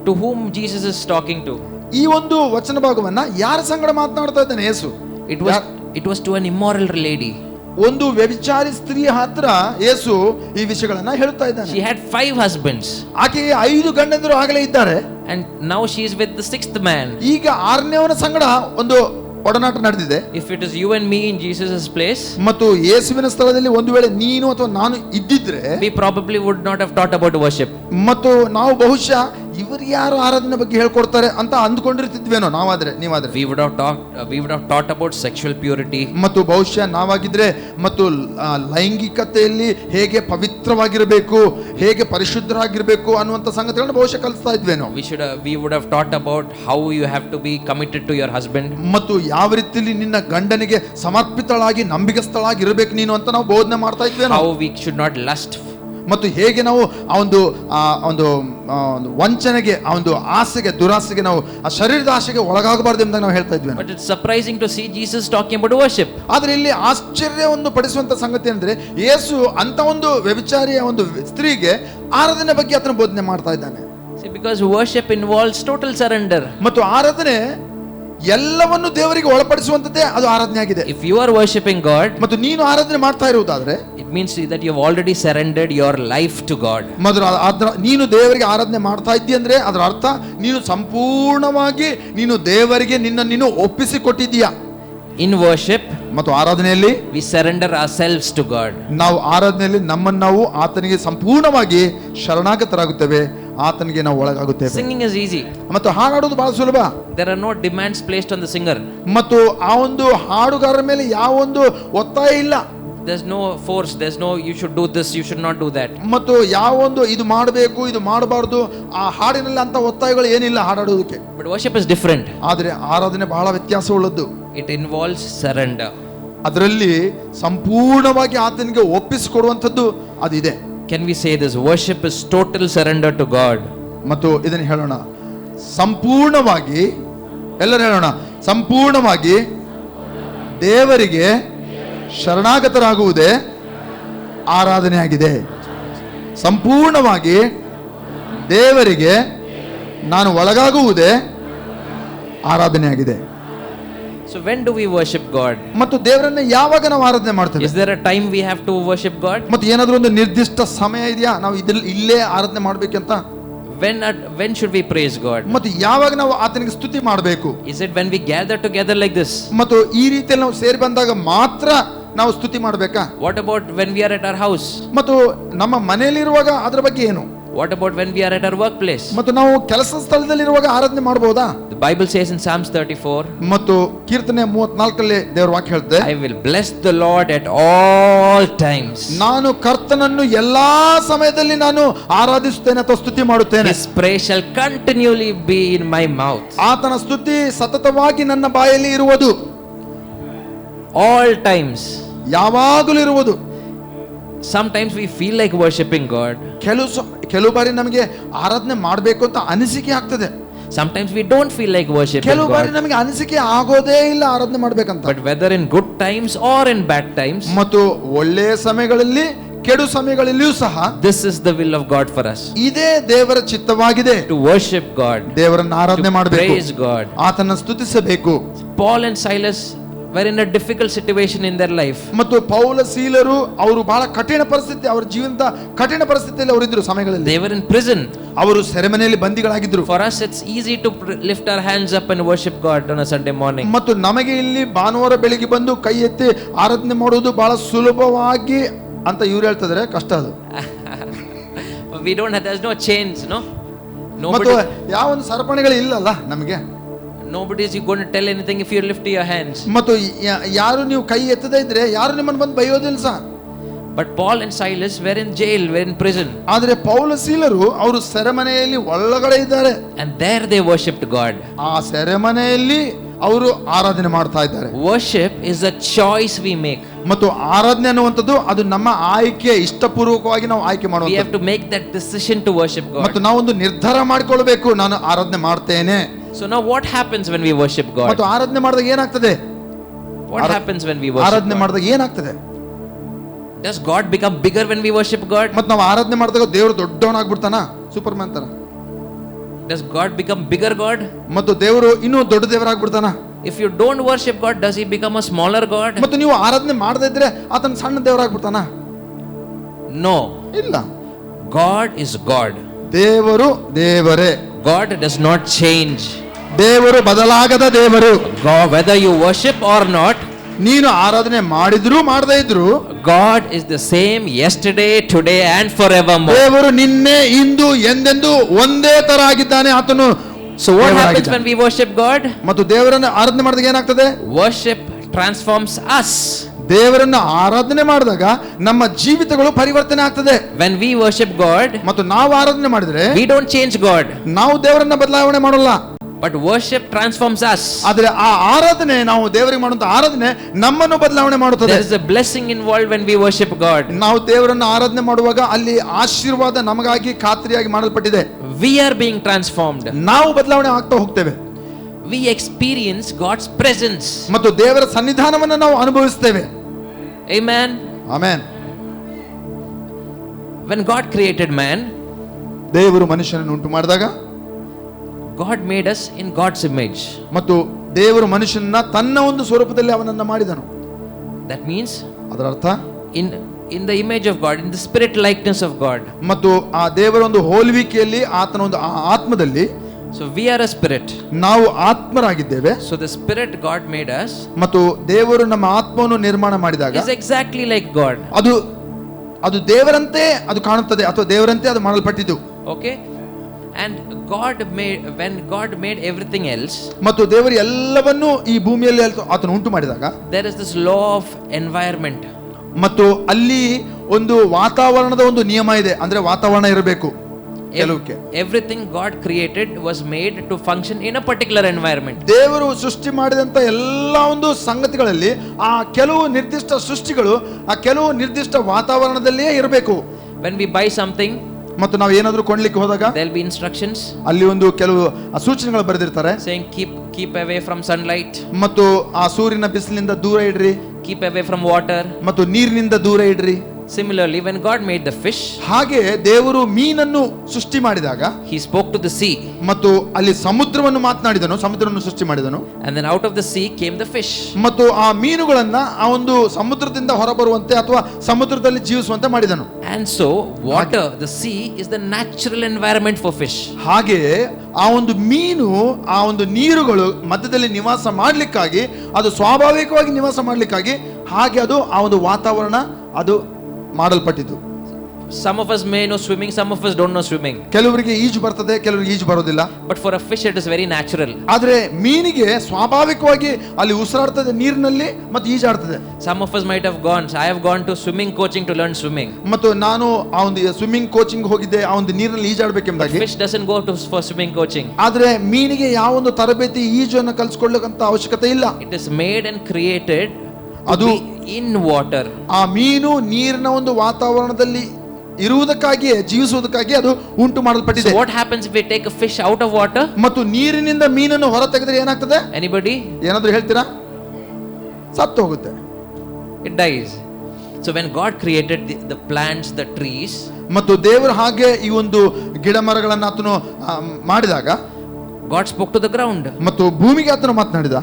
to whom Jesus is talking to, ಈ ಒಂದು ವಚನ ಭಾಗವನ್ನ ಯಾರ ಸಂಗಡ ಮಾತನಾಡ್ತಾ ಇದ್ದಾನೆ ಯೇಸು? It was to an immoral lady. ಒಂದು ವ್ಯಭಿಚಾರಿ ಸ್ತ್ರೀಯ ಹತ್ರ ಯೇಸು ಈ ವಿಷಯಗಳನ್ನ ಹೇಳ್ತಾ ಇದ್ದಾನೆ. She had 5 husbands. ಆಕೆಗೆ 5 ಗಂಡಂದಿರು ಆಗಲೇ ಇದ್ದಾರೆ. And now she is with the 6th man. ಈಗ 6ನೇವನ ಸಂಗಡ ಒಂದು ಒಡನಾಟ ನಡೆದಿದೆ. If it is you and me in Jesus' place, ಮತ್ತು ಯೇಸುವಿನ ಸ್ಥಳದಲ್ಲಿ ಒಂದು ವೇಳೆ ನೀನು ಅಥವಾ ನಾನು ಇದ್ದಿದ್ರೆ, we probably would not have taught about worship. ಮತ್ತು ನಾವು ಬಹುಶಃ ಇವರು ಯಾರು ಆರಾಧನೆ ಬಗ್ಗೆ ಹೇಳ್ಕೊಡ್ತಾರೆ ಅಂತ ಅಂದ್ಕೊಂಡಿರ್ತಿದ್ವೇನೋ ನೀವಾದ್ರೆ. We would have taught about sexual purity. ಮತ್ತು ಬಹುಶಃ ನಾವಾಗಿದ್ರೆ ಮತ್ತು ಲೈಂಗಿಕತೆಯಲ್ಲಿ ಹೇಗೆ ಪವಿತ್ರವಾಗಿರಬೇಕು, ಹೇಗೆ ಪರಿಶುದ್ಧರಾಗಿರಬೇಕು ಅನ್ನುವಂಥ ಸಂಗತಿಗಳನ್ನು ಬಹುಶಃ ಕಲಿಸ್ತಾ ಇದ್ವೇನೋ. We would have taught about how you have to be committed to your husband. ಮತ್ತು ಯಾವ ರೀತಿಯಲ್ಲಿ ನಿನ್ನ ಗಂಡನಿಗೆ ಸಮರ್ಪಿತಳಾಗಿ ನಂಬಿಕಸ್ಥಳಾಗಿ ಇರಬೇಕು ನೀನು ಅಂತ ನಾವು ಬೋಧನೆ ಮಾಡ್ತಾ ಇದ್ವೇನೋ. How we should not lust. ಮತ್ತು ಹೇಗೆ ನಾವು ಆ ಒಂದು ವಂಚನೆಗೆ, ಆ ಒಂದು ಆಸೆಗೆ, ದುರಾಸೆಗೆ, ನಾವು ಆ ಶರೀರದ ಆಸೆಗೆ ಒಳಗಾಗಬಾರ್ದು ಎಂದು ನಾವು ಹೇಳ್ತಾ ಇದ್ವಿ. But it's surprising to see Jesus talking about worship. ಆದ್ರೆ ಇಲ್ಲಿ ಆಶ್ಚರ್ಯ ಒಂದು ಪಡಿಸುವಂತ ಸಂಗತಿ ಅಂದ್ರೆ, ಯೇಸು ಅಂತ ಒಂದು ವ್ಯಭಿಚಾರಿಯ ಒಂದು ಸ್ತ್ರೀಗೆ ಆರಾಧನೆ ಬಗ್ಗೆ ಆತನ ಬೋಧನೆ ಮಾಡ್ತಾ ಇದ್ದಾನೆ. See, because worship involves total surrender. ಮತ್ತು ಆರಾಧನೆ ಎಲ್ಲವನ್ನು ದೇವರಿಗೆ ಒಳಪಡಿಸುವಂತದ್ದೇ ಅದು ಆರಾಧನೆ ಆಗಿದೆ. If you are worshiping God, ಮತ್ತು ನೀನು ಆರಾಧನೆ ಮಾಡ್ತಾ ಇರುವುದಾದ್ರೆ, it means that you have already surrendered your life to God. ನೀನು ದೇವರಿಗೆ ಆರಾಧನೆ ಮಾಡ್ತಾ ಇದ್ದೀ ಅಂದ್ರೆ ಅದರ ಅರ್ಥ ನೀನು ಸಂಪೂರ್ಣವಾಗಿ ನೀನು ದೇವರಿಗೆ ನೀನು ಒಪ್ಪಿಸಿಕೊಟ್ಟಿದ್ದೀಯಾ. In worship, ಮತ್ತು ಆರಾಧನೆಯಲ್ಲಿ we surrender ourselves to God. ನಾವು ಆರಾಧನೆಯಲ್ಲಿ ನಮ್ಮನ್ನು ನಾವು ಆತನಿಗೆ ಸಂಪೂರ್ಣವಾಗಿ ಶರಣಾಗತರಾಗುತ್ತೇವೆ, ಆತನಿಗೆ ನಾವು ಒಳಗಾಗುತ್ತೇವೆ. Singing is easy. ಮತ್ತು ಹಾಡೋದು ಬಹಳ ಸುಲಭ. There are no demands placed on the singer. ಮತ್ತು ಆ ಒಂದು ಹಾಡುಗಾರರ ಮೇಲೆ ಯಾವ ಒಂದು ಒತ್ತಾಯ ಇಲ್ಲ. There's no force, there's no you should do this, you should not do that. ಮತ್ತು ಯಾವ ಒಂದು ಇದು ಮಾಡಬೇಕು, ಇದು ಮಾಡಬಾರ್ದು, ಆ ಹಾಡಿನಲ್ಲಿ ಅಂತ ಒತ್ತಾಯಗಳು ಏನಿಲ್ಲ ಹಾಡೋದಕ್ಕೆ. But worship is different. ಆದರೆ ಆರಾಧನೆ ಬಹಳ ವ್ಯತ್ಯಾಸವುಳ್ಳದ್ದು. It involves surrender. ಅದರಲ್ಲಿ ಸಂಪೂರ್ಣವಾಗಿ ಆತನಿಗೆ ಒಪ್ಪಿಸಿಕೊಡುವಂಥದ್ದು ಅದಿದೆ. Can we say this? Worship is total surrender to God. ಮತ್ತು ಇದನ್ನು ಹೇಳೋಣ, ಸಂಪೂರ್ಣವಾಗಿ, ಎಲ್ಲರೂ ಹೇಳೋಣ, ಸಂಪೂರ್ಣವಾಗಿ ದೇವರಿಗೆ ಶರಣಾಗತರಾಗುವುದೇ ಆರಾಧನೆ ಆಗಿದೆ. ಸಂಪೂರ್ಣವಾಗಿ ದೇವರಿಗೆ ನಾನು ಒಳಗಾಗುವುದೇ ಆರಾಧನೆ ಆಗಿದೆ. So when do we worship God? ಮತ್ತು ದೇವರನ್ನ ಯಾವಾಗ ನಾವು ಆರಾಧನೆ ಮಾಡ್ತೇವೆ? Is there a time we have to worship God? ಮತ್ತು ಏನಾದರೂ ಒಂದು ನಿರ್ದಿಷ್ಟ ಸಮಯ ಇದೆಯಾ ನಾವು ಇಲ್ಲೇ ಆರಾಧನೆ ಮಾಡಬೇಕಂತ? When should we praise God? ಮತ್ತು ಯಾವಾಗ ನಾವು ಆತನಿಗೆ ಸ್ತುತಿ ಮಾಡಬೇಕು? Is it when we gather together like this? ಮತ್ತು ಈ ರೀತಿಯಲ್ಲಿ ನಾವು ಸೇರಿ ಬಂದಾಗ ಮಾತ್ರ ನಾವು ಸ್ತುತಿ ಮಾಡಬೇಕಾ? What about when we are at our house? ಮತ್ತು ನಮ್ಮ ಮನೆಯಲ್ಲಿರುವಾಗ ಅದರ ಬಗ್ಗೆ ಏನು? What about when we are at our workplace? ಮತ್ತು ನಾವು ಕೆಲಸ ಸ್ಥಳದಲ್ಲಿರುವಾಗ ಆರಾಧನೆ ಮಾಡಬಹುದಾ? The Bible says in Psalms 34, ಮತ್ತು ಕೀರ್ತನೆ 34ರಲ್ಲಿ ದೇವರ ವಾಕ್ಯ ಹೇಳುತ್ತೆ, I will bless the Lord at all times. ನಾನು ಕರ್ತನನ್ನು ಎಲ್ಲಾ ಸಮಯದಲ್ಲಿ ನಾನು ಆರಾಧಿಸುತ್ತೇನೆ ಅಥವಾ ಸ್ತುತಿ ಮಾಡುತ್ತೇನೆ. His praise shall continually be in my mouth. ಆತನ ಸ್ತುತಿ ಸತತವಾಗಿ ನನ್ನ ಬಾಯಲ್ಲಿ ಇರುವುದು. All times. ಯಾವಾಗಲೂ ಇರುವುದು. Sometimes we feel like worshiping God. ಕೆಲವು ಬಾರಿ ನಮಗೆ ಆರಾಧನೆ ಮಾಡಬೇಕು ಅಂತ ಅನಿಸಿಕೆ ಆಗ್ತದೆ. Sometimes we don't feel like worshiping ಕೆಲವು ಬಾರಿ God. ನಮಗೆ ಅನಿಸಿಕೆ ಆಗೋದೇ ಇಲ್ಲ ಆರಾಧನೆ ಮಾಡಬೇಕಂತ. But whether in good times or in bad times, ಮತ್ತು ಒಳ್ಳೆಯ ಸಮಯಗಳಲ್ಲಿ ಕೆಡು ಸಮಯಗಳಲ್ಲಿಯೂ ಸಹ this is the will of God for us. ಇದೇ ದೇವರ ಚಿತ್ತವಾಗಿದೆ. To worship God, ದೇವರನ್ನ ಆರಾಧನೆ to ಮಾಡಬೇಕು, praise God. ಆತನ ಸ್ತುತಿಸಬೇಕು. Paul and Silas were in a difficult situation in their life. ಮತ್ತು ಪೌಲ ಸೀಲರು ಅವರು ಬಹಳ ಕಠಿಣ ಪರಿಸ್ಥಿತಿ, ಅವರ ಜೀವನದ ಕಠಿಣ ಪರಿಸ್ಥಿತಿಯಲ್ಲಿ ಅವರಿದ್ದರು ಸಮಯಗಳಲ್ಲಿ. They were in prison. ಅವರು ಸೆರೆಮನೆಯಲ್ಲಿ ಬಂದಿಗಳಾಗಿದ್ದರು. For us it's easy to lift our hands up and worship God on a Sunday morning. ಮತ್ತು ನಮಗೆ ಇಲ್ಲಿ ಭಾನುವಾರ ಬೆಳಿಗ್ಗೆ ಬಂದು ಕೈ ಎತ್ತಿ ಆರಾಧನೆ ಮಾಡುವುದು ಬಹಳ ಸುಲಭವಾಗಿ ಅಂತ ಇವ್ರು ಹೇಳ್ತಿದ್ರೆ, ಕಷ್ಟ ಅದು. We don't have, there's no chains, no? ಮತ್ತು Nobody, ಯಾವ ಒಂದು ಸರಪಣಿಗಳು ಇಲ್ಲಲ್ಲ ನಮಗೆ. nobody is going to tell anything if you lift your hands. ಮತ್ತು ಯಾರು ನೀವು ಕೈ ಎತ್ತದೇ ಇದ್ರೆ ಯಾರು ನಿಮ್ಮನ್ನು ಬಂದು ಬೈಯೋದಿಲ್ಲ ಸಹ. But Paul and Silas were in jail, were in prison. ಆದರೆ ಪೌಲ ಸೀಲರು ಅವರು ಸೆರೆಮನೆಯಲ್ಲಿ ಒಳಗಡೆ ಇದ್ದಾರೆ. And there they worshipped God. ಆ ಸೆರೆಮನೆಯಲ್ಲಿ ಅವರು ಆರಾಧನೆ ಮಾಡ್ತಾ ಇದ್ದಾರೆ. Worship is a choice we make. ಮತ್ತು ಆರಾಧನೆ ಅನ್ನುವಂಥದ್ದು ಅದು ನಮ್ಮ ಆಯ್ಕೆ, ಇಷ್ಟಪೂರ್ವಕವಾಗಿ ನಾವು ಆಯ್ಕೆ We have ಮಾಡುವಂಥದ್ದು. to make that decision to worship ಮತ್ತು God. ನಾವೊಂದು ನಿರ್ಧಾರ ಮಾಡಿಕೊಳ್ಬೇಕು, ನಾನು ಆರಾಧನೆ ಮಾಡ್ತೇನೆ. So now what happens when we worship God? ಮತ್ತು ಆರಾಧನೆ ಮಾಡಿದಾಗ ಏನಾಗ್ತದೆ? What happens when we worship ಆರಾಧನೆ God? ಮಾಡಿದಾಗ ಏನಾಗ್ತದೆ? Does God become bigger when we worship God? ಮತ್ತು ನಾವು ಆರಾಧನೆ ಮಾಡಿದಾಗ ದೇವರು ದೊಡ್ಡವನಾಗ್ಬಿಡ್ತಾನ, ಸೂಪರ್ ಮ್ಯಾನ್ ತರ? Does God become bigger God? ಮತ್ತು ದೇವರು ಇನ್ನೂ ದೊಡ್ಡ ದೇವರಾಗ್ಬಿಡ್ತಾನ? If you don't worship God, does he become a smaller God? ಮತ್ತು ನೀವು ಆರಾಧನೆ ಮಾಡದೇ ಇದ್ರೆ ಆತನ ಸಣ್ಣ ದೇವರಾಗ್ಬಿಡ್ತಾನ? No. ಇಲ್ಲ. God is God. ದೇವರು ದೇವರೇ. God does not change. ದೇವರು ಬದಲಾಗದ ದೇವರು. God, whether you worship or not, ನೀನು ಆರಾಧನೆ ಮಾಡಿದ್ರು ಮಾಡದೇ ಇದ್ರು God is the same yesterday, today and forevermore. ದೇವರು ನಿನ್ನೆ ಇಂದು ಎಂದೆಂದು ಒಂದೇ ತರ ಆಗಿದ್ದಾನೆ ಆತನು. So what happens when we worship God? ಮತ್ತು ದೇವರನ್ನು ಆರಾಧನೆ ಮಾಡಿದಾಗ ಏನಾಗ್ತದೆ? Worship transforms us. ದೇವರನ್ನು ಆರಾಧನೆ ಮಾಡಿದಾಗ ನಮ್ಮ ಜೀವಿತಗಳು ಪರಿವರ್ತನೆ ಆಗ್ತದೆ. When we worship God, ಮತ್ತು ನಾವು ಆರಾಧನೆ ಮಾಡಿದ್ರೆ we don't change God, ನಾವು ದೇವರನ್ನ ಬದಲಾವಣೆ ಮಾಡಲ್ಲ. but worship transforms us. ಆದ್ರೆ ಆ ಆರಾಧನೆ, ನಾವು ದೇವರಿಗೆ ಮಾಡುವಂತ ಆರಾಧನೆ ನಮ್ಮನ್ನು ಬದಲಾವಣೆ ಮಾಡುತ್ತದೆ. There is a blessing involved when we worship God. ನಾವು ದೇವರನ್ನ ಆರಾಧನೆ ಮಾಡುವಾಗ ಅಲ್ಲಿ ಆಶೀರ್ವಾದ ನಮಗಾಗಿ ಖಾತ್ರಿಯಾಗಿ ಮಾಡಲ್ಪಟ್ಟಿದೆ. We are being transformed. ನಾವು ಬದಲಾವಣೆ ಆಗ್ತಾ ಹೋಗ್ತೇವೆ. We experience God's presence. ಮತ್ತು ದೇವರ ಸನ್ನಿಧಾನವನ್ನು ನಾವು ಅನುಭವಿಸ್ತೇವೆ. Amen. Amen. When God created man, ದೇವರು ಮನುಷ್ಯನನ್ನು ಉಂಟು ಮಾಡಿದಾಗ God made us in God's image. ಮತ್ತು ದೇವರು ಮನುಷ್ಯನನ್ನ ತನ್ನ ಒಂದು ಸ್ವರೂಪದಲ್ಲಿ ಅವನನ್ನ ಮಾಡಿದನು. That means ಅದರ ಅರ್ಥ in the image of God, in the spirit likeness of God. ಮತ್ತು ಆ ದೇವರ ಒಂದು ಹೋಲುವಿಕೆಯಲ್ಲಿ ಆತನ ಒಂದು ಆತ್ಮದಲ್ಲಿ So we are a spirit. ನಾವು ಆತ್ಮರಾಗಿದ್ದೇವೆ. So the spirit God made us ಮತ್ತು ದೇವರು ನಮ್ಮ ಆತ್ಮವನ್ನು ನಿರ್ಮಾಣ ಮಾಡಿದಾಗ is exactly like God. ಅದು ದೇವರಂತೆ ಅದು ಕಾಣುತ್ತದೆ, ಅಥವಾ ದೇವರಂತೆ ಅದು ಮಾಡಲ್ಪಟ್ಟಿದ್ದು. Okay? And when God made everything else, ಮತ್ತು ದೇವರು ಎಲ್ಲವನ್ನೂ ಈ ಭೂಮಿಯಲ್ಲಿ ಆತನು ಉಂಟು ಮಾಡಿದಾಗ there is this law of environment. ಮತ್ತು ಅಲ್ಲಿ ಒಂದು ವಾತಾವರಣದ ಒಂದು ನಿಯಮ ಇದೆ. ಅಂದ್ರೆ ವಾತಾವರಣ ಇರಬೇಕು. ಕೆಲವಕ್ಕೆ Everything God created was made to function in a particular environment. ದೇವರು ಸೃಷ್ಟಿ ಮಾಡಿದಂತ ಎಲ್ಲ ಒಂದು ಸಂಗತಿಗಳಲ್ಲಿ ಆ ಕೆಲವು ನಿರ್ದಿಷ್ಟ ಸೃಷ್ಟಿಗಳು ಆ ಕೆಲವು ನಿರ್ದಿಷ್ಟ ವಾತಾವರಣದಲ್ಲಿಯೇ ಇರಬೇಕು. When we buy something, ಮತ್ತು ನಾವು ಏನಾದರೂ ಕೊಂಡ್ಲಿಕ್ಕೆ ಹೋದಾಗ there will be instructions ಅಲ್ಲಿ ಒಂದು ಕೆಲವು ಸೂಚನೆಗಳು ಬರೆದಿರ್ತಾರೆ. saying keep away from sunlight, ಮತ್ತು ಆ ಸೂರ್ಯನ ಬಿಸಿಲಿನಿಂದ ದೂರ ಇಡ್ರಿ, keep away from water. ಮತ್ತು ನೀರಿನಿಂದ ದೂರ ಇಡ್ರಿ. Similarly, when God made the fish, ಹಾಗೆ ದೇವರು ಮೀನನ್ನು ಸೃಷ್ಟಿ ಮಾಡಿದಾಗ he spoke to the sea, ಮತ್ತು ಅಲ್ಲಿ ಸಮುದ್ರವನ್ನು ಮಾತನಾಡಿದನು, ಸಮುದ್ರವನ್ನು ಸೃಷ್ಟಿ ಮಾಡಿದನು. and then out of the sea came the fish. ಮತ್ತು ಆ ಮೀನುಗಳನ್ನ ಆ ಒಂದು ಸಮುದ್ರದಿಂದ ಹೊರಬರುವಂತೆ ಅಥವಾ ಸಮುದ್ರದಲ್ಲಿ ಜೀವಿಸುವಂತೆ ಮಾಡಿದನು. And so water, the sea is the natural environment for fish. ಹಾಗೆ ಆ ಒಂದು ಮೀನು ಆ ಒಂದು ನೀರುಗಳು ಮಧ್ಯದಲ್ಲಿ ನಿವಾಸ ಮಾಡ್ಲಿಕ್ಕಾಗಿ, ಅದು ಸ್ವಾಭಾವಿಕವಾಗಿ ನಿವಾಸ ಮಾಡ್ಲಿಕ್ಕಾಗಿ ಹಾಗೆ ಅದು ಆ ಒಂದು ವಾತಾವರಣ ಅದು ಮಾಡಲ್ಪಟ್ಟಿತು. Some of us may know swimming, some of us don't know swimming. ಕೆಲವರಿಗೆ ಈಜು ಬರ್ತದೆ, ಕೆಲವರಿಗೆ ಈಜು ಬರೋದಿಲ್ಲ. But for a fish it is very natural. ಆದ್ರೆ ಮೀನಿಗೆ ಸ್ವಾಭಾವಿಕವಾಗಿ ಅಲ್ಲಿ ಉಸಿರಾಡ್ತದೆ ನೀರಿನಲ್ಲಿ ಮತ್ತು ಈಜಾಡ್ತದೆ. Some of us might have gone. I have gone to swimming coaching to learn swimming. ಮತ್ತು ನಾನು ಆ ಒಂದು ಸ್ವಿಮ್ಮಿಂಗ್ ಕೋಚಿಂಗ್ ಹೋಗಿದ್ದೆ, ಆ ಒಂದು ನೀರಿನಲ್ಲಿ ಈಜಾಡಬೇಕೆಂಬುದಾಗಿ. Fish doesn't go for swimming coaching. ಆದ್ರೆ ಮೀನಿಗೆ ಯಾವ ಒಂದು ತರಬೇತಿ ಈಜನ್ನು ಕಲಿಸ್ಕೊಳ್ಳೋಕಂತ ಅವಶ್ಯಕತೆ ಇಲ್ಲ. It is made and created ಅದು in water. ಆ ಮೀನು ನೀರಿನ ಒಂದು ವಾತಾವರಣದಲ್ಲಿ ಇರುವುದಕ್ಕಾಗಿಯೇ, ಜೀವಿಸುವುದಕ್ಕಾಗಿ ಅದು ಉಂಟು ಮಾಡಲ್ಪಟ್ಟಿದೆ. So what happens if we take a fish out of water? ಮತ್ತು ನೀರಿನಿಂದ ಮೀನನ್ನು ಹೊರ ತೆಗೆದ್ರೆ ಏನಾಗ್ತದೆ? Anybody? ಏನಾದ್ರೂ ಹೇಳ್ತೀರಾ? ಸತ್ತು ಹೋಗುತ್ತೆ. It dies. So when God created the plants, the trees, ಮತ್ತು ದೇವರು ಹಾಗೆ ಈ ಒಂದು ಗಿಡ ಮರಗಳನ್ನು ಆತನು ಮಾಡಿದಾಗ God spoke to the ground. ಮತ್ತು ಭೂಮಿಗೆ ಆತನು ಮಾತನಾಡಿದ.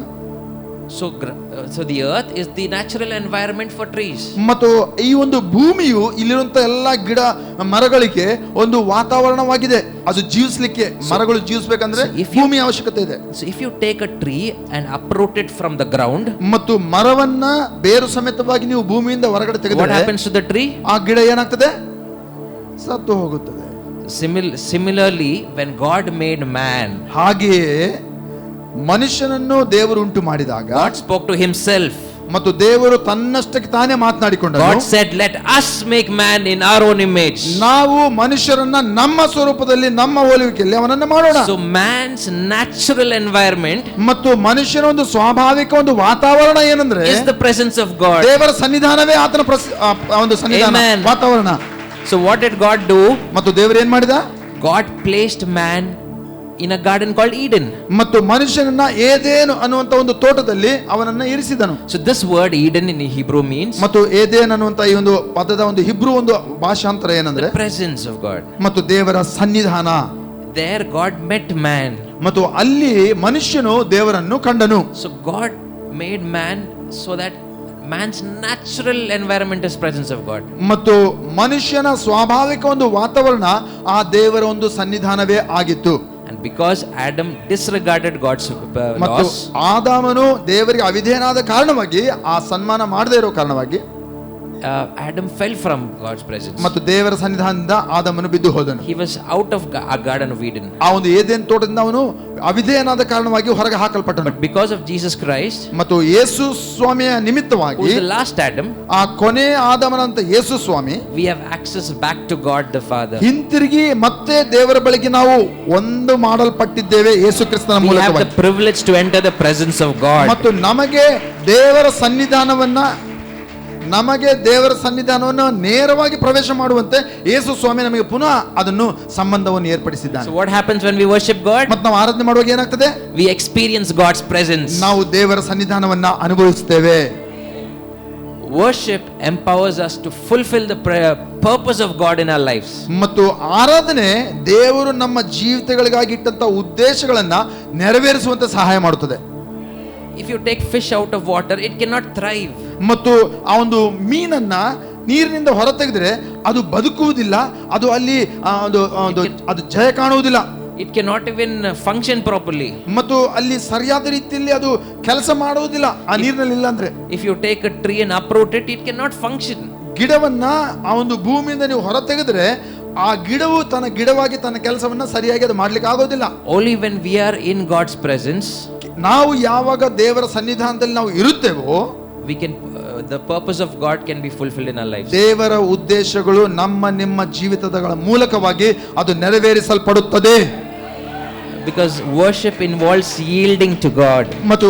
So the earth is the natural environment for trees. ಮತ್ತು ಈ ಒಂದು ಭೂಮಿಯು ಇಲ್ಲಿರುವಂತ ಎಲ್ಲಾ ಗಿಡ ಮರಗಳಿಗೆ ಒಂದು ವಾತಾವರಣವಾಗಿದೆ. ಅದು ಜೀವಿಸಲಿಕ್ಕೆ, ಮರಗಳು ಜೀವಿಸಬೇಕಂದ್ರೆ ಭೂಮಿಯ ಅವಶ್ಯಕತೆ ಇದೆ. So if you take a tree and uproot it from the ground, ಮತ್ತು ಮರವನ್ನ ಬೇರು ಸಮೇತವಾಗಿ ನೀವು ಭೂಮಿಯಿಂದ ಹೊರಗಡೆ ತೆಗೆದರೆ what happens to the tree? ಆ ಗಿಡ ಏನಾಗ್ತದೆ? ಸತ್ತು ಹೋಗುತ್ತದೆ. Similarly, when God made man, ಹಾಗೆಯೇ ಮನುಷ್ಯನನ್ನು ದೇವರು ಉಂಟು ಮಾಡಿದಾಗ God spoke to himself. ಮತ್ತು ದೇವರು ತನ್ನಷ್ಟಕ್ಕೆ ತಾನೇ ಮಾತನಾಡಿಕೊಂಡನು. God said, let us make man in our own image. ನಾವು ಮನುಷ್ಯರನ್ನ ನಮ್ಮ ಸ್ವರೂಪದಲ್ಲಿ, ನಮ್ಮ ಹೋಲಿಕೆಯಲ್ಲಿ ಅವನನ್ನ ಮಾಡೋಣ. So man's natural environment, ಮತ್ತು ಮನುಷ್ಯನ ಒಂದು ಸ್ವಾಭಾವಿಕ ಒಂದು ವಾತಾವರಣ ಏನಂದ್ರೆ is the presence of God. ದೇವರ ಸನ್ನಿಧಾನವೇ ಆತನ ಒಂದು ಸನ್ನಿಧಾನ, Amen. ವಾತಾವರಣ. So what did God do? ಮತ್ತು ದೇವರು ಏನ್ ಮಾಡಿದ? God placed man in a garden called Eden. ಮತ್ತು ಮನುಷ್ಯನನ್ನ ಏದೇನು ಅನ್ನುವಂತ ಒಂದು ತೋಟದಲ್ಲಿ ಅವನನ್ನ ಇರಿಸಿದನು. So this word Eden in Hebrew means, ಮತ್ತು ಏದೇನ್ ಅನ್ನುವಂತ ಈ ಒಂದು ಪದದ ಒಂದು ಹಿಬ್ರು ಒಂದು ಭಾಷಾಂತರ ಏನಂದ್ರೆ the presence of God. ಮತ್ತು ದೇವರ ಸನ್ನಿಧಾನ. There God met man. ಮತ್ತು ಅಲ್ಲಿ ಮನುಷ್ಯನು ದೇವರನ್ನು ಕಂಡನು. So God made man so that man's natural environment is presence of God. ಮತ್ತು ಮನುಷ್ಯನ ಸ್ವಾಭಾವಿಕ ಒಂದು ವಾತಾವರಣ ಆ ದೇವರ ಒಂದು ಸನ್ನಿಧಾನವೇ ಆಗಿತ್ತು. And because Adam disregarded God's ಮತ್ತು laws, ಆದಾಮನು ದೇವರಿಗೆ ಅವಿಧೇಯನಾದ ಕಾರಣವಾಗಿ, ಆ ಸನ್ಮಾನ ಮಾಡದೇ ಇರೋ ಕಾರಣವಾಗಿ Adam fell from God's presence. ಮತ್ತು ದೇವರ ಸನ್ನಿಧಾನದಿಂದ ಆದಾಮನು ಬಿದ್ದು ಹೋದನು. He was out of a garden of Eden. ಆ ಒಂದು ಏದೇನ್ ತೋಟದಿಂದ ಅವನು ಅವಿಧೇಯನಾದ ಕಾರಣವಾಗಿ ಹೊರಗೆ ಹಾಕಲ್ಪಟ್ಟನು. But because of Jesus Christ, ಮತ್ತು ಯೇಸು ಸ್ವಾಮಿಯ who ನಿಮಿತ್ತವಾಗಿ, is the last Adam, ಆ ಕೊನೆ ಆದಾಮನಂತ ಯೇಸು ಸ್ವಾಮಿ, we have access back to God the Father. ಹಿಂತಿರುಗಿ ಮತ್ತೆ ದೇವರ ಬಳಿಗೆ ನಾವು ಒಂದು ಮಾಡಲ್ಪಟ್ಟಿದ್ದೇವೆ ಯೇಸು ಕ್ರಿಸ್ತನ We have the ಮೂಲಕವಾಗಿ. privilege to enter the presence of God. ಮತ್ತು ನಮಗೆ ದೇವರ ಸನ್ನಿಧಾನವನ್ನು ನೇರವಾಗಿ ಪ್ರವೇಶ ಮಾಡುವಂತೆ ಯೇಸು ಸ್ವಾಮಿ ನಮಗೆ ಪುನಃ ಅದನ್ನು ಸಂಬಂಧವನ್ನು ಏರ್ಪಡಿಸಿದ್ದಾನೆ. So what happens when we worship God? ಮತ್ತು ನಾವು ಆರಾಧನೆ ಮಾಡುವಾಗ ಏನಾಗ್ತದೆ? We experience God's presence. ನಾವು ದೇವರ ಸನ್ನಿಧಾನವನ್ನ ಅನುಭವಿಸುತ್ತೇವೆ. Worship empowers us to fulfill the purpose of God in our lives. ಮತ್ತು ಆರಾಧನೆ ದೇವರು ನಮ್ಮ ಜೀವಿತಗಳಿಗಾಗಿ ಇಟ್ಟಂತ ಉದ್ದೇಶಗಳನ್ನ ನೆರವೇರಿಸುವಂತೆ ಸಹಾಯ ಮಾಡುತ್ತದೆ. If you take fish out of water, it cannot thrive. ಮತ್ತು ಆ ಒಂದು ಮೀನನ್ನ ನೀರಿನಿಂದ ಹೊರ ತೆಗೆದ್ರೆ ಅದು ಬದುಕುವುದಿಲ್ಲ, ಅದು ಅಲ್ಲಿ ಅದು ಜಯ ಕಾಣುವುದಿಲ್ಲ. It cannot even function properly. ಮತ್ತು ಅಲ್ಲಿ ಸರಿಯಾದ ರೀತಿಯಲ್ಲಿ ಅದು ಕೆಲಸ ಮಾಡುವುದಿಲ್ಲ ಆ ನೀರಿನಲ್ಲಿ ಇಲ್ಲ ಅಂದ್ರೆ. If you take a tree and uproot it, it cannot function. ಗಿಡವನ್ನ ಆ ಒಂದು ಭೂಮಿಯಿಂದ ನೀವು ಹೊರ ತೆಗೆದ್ರೆ ಆ ಗಿಡವು ತನ್ನ ಗಿಡವಾಗಿ ತನ್ನ ಕೆಲಸವನ್ನ ಸರಿಯಾಗಿ ಅದು ಮಾಡ್ಲಿಕ್ಕೆ ಆಗೋದಿಲ್ಲ. Only when we are in God's presence, ನಾವು ಯಾವಾಗ ದೇವರ ಸನ್ನಿಧಾನದಲ್ಲಿ ನಾವು ಇರುತ್ತೇವೋ, we can the purpose of God can be fulfilled in our lives. ದೇವರ ಉದ್ದೇಶಗಳು ನಿಮ್ಮ ಜೀವಿತಗಳ ಮೂಲಕವಾಗಿ ಅದು ನೆರವೇರಿಸಲ್ಪಡುತ್ತದೆ. Because worship involves yielding to God. ಮತ್ತು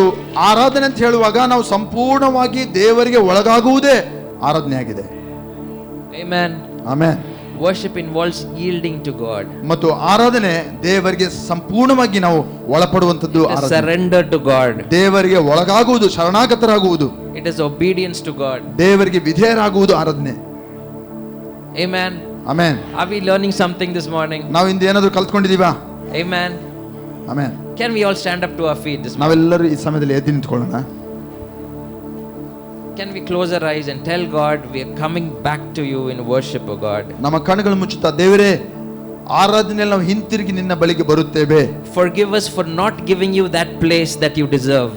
ಆರಾಧನೆ ಅಂತ ಹೇಳುವಾಗ ನಾವು ಸಂಪೂರ್ಣವಾಗಿ ದೇವರಿಗೆ ಒಳಗಾಗುವುದೇ ಆರಾಧನೆ ಆಗಿದೆ. Amen. Amen. Worship involves yielding to God. ಮತ್ತು ಆರಾಧನೆ ದೇವರಿಗೆ ಸಂಪೂರ್ಣವಾಗಿ ನಾವು ಒಳಪಡುವಂತದ್ದು. Surrender to God. ದೇವರಿಗೆ ಒಳಗಾಗುವುದು, ಶರಣಾಗತರಾಗುವುದು. It is obedience to God. ದೇವರಿಗೆ ವಿಧೇಯರಾಗುವುದು ಆರಾಧನೆ. Amen. Amen. Are we learning something this morning? ನಾವು ಇಂದು ಏನಾದರೂ ಕಲ್ತ್ಕೊಂಡಿದೀವಾ? Amen. Amen. Can we all stand up to our feet this morning? ನಾವೆಲ್ಲರೂ ಈ ಸಮಯದಲ್ಲಿ ಎದ್ದು ನಿಂತ್ಕೊಳ್ಳೋಣ. Can we close our eyes and tell God we are coming back to you in worship, O God? ನಮ್ಮ ಕಣ್ಣುಗಳನ್ನು ಮುಚ್ಚುತ್ತಾ, ದೇವರೇ ಆರಾಧನೆಯಲ್ಲಿ ನಾವು ಹಿಂತಿರುಗಿ ನಿನ್ನ ಬಳಿಗೆ ಬರುತ್ತೇವೆ. Forgive us for not giving you that place that you deserve.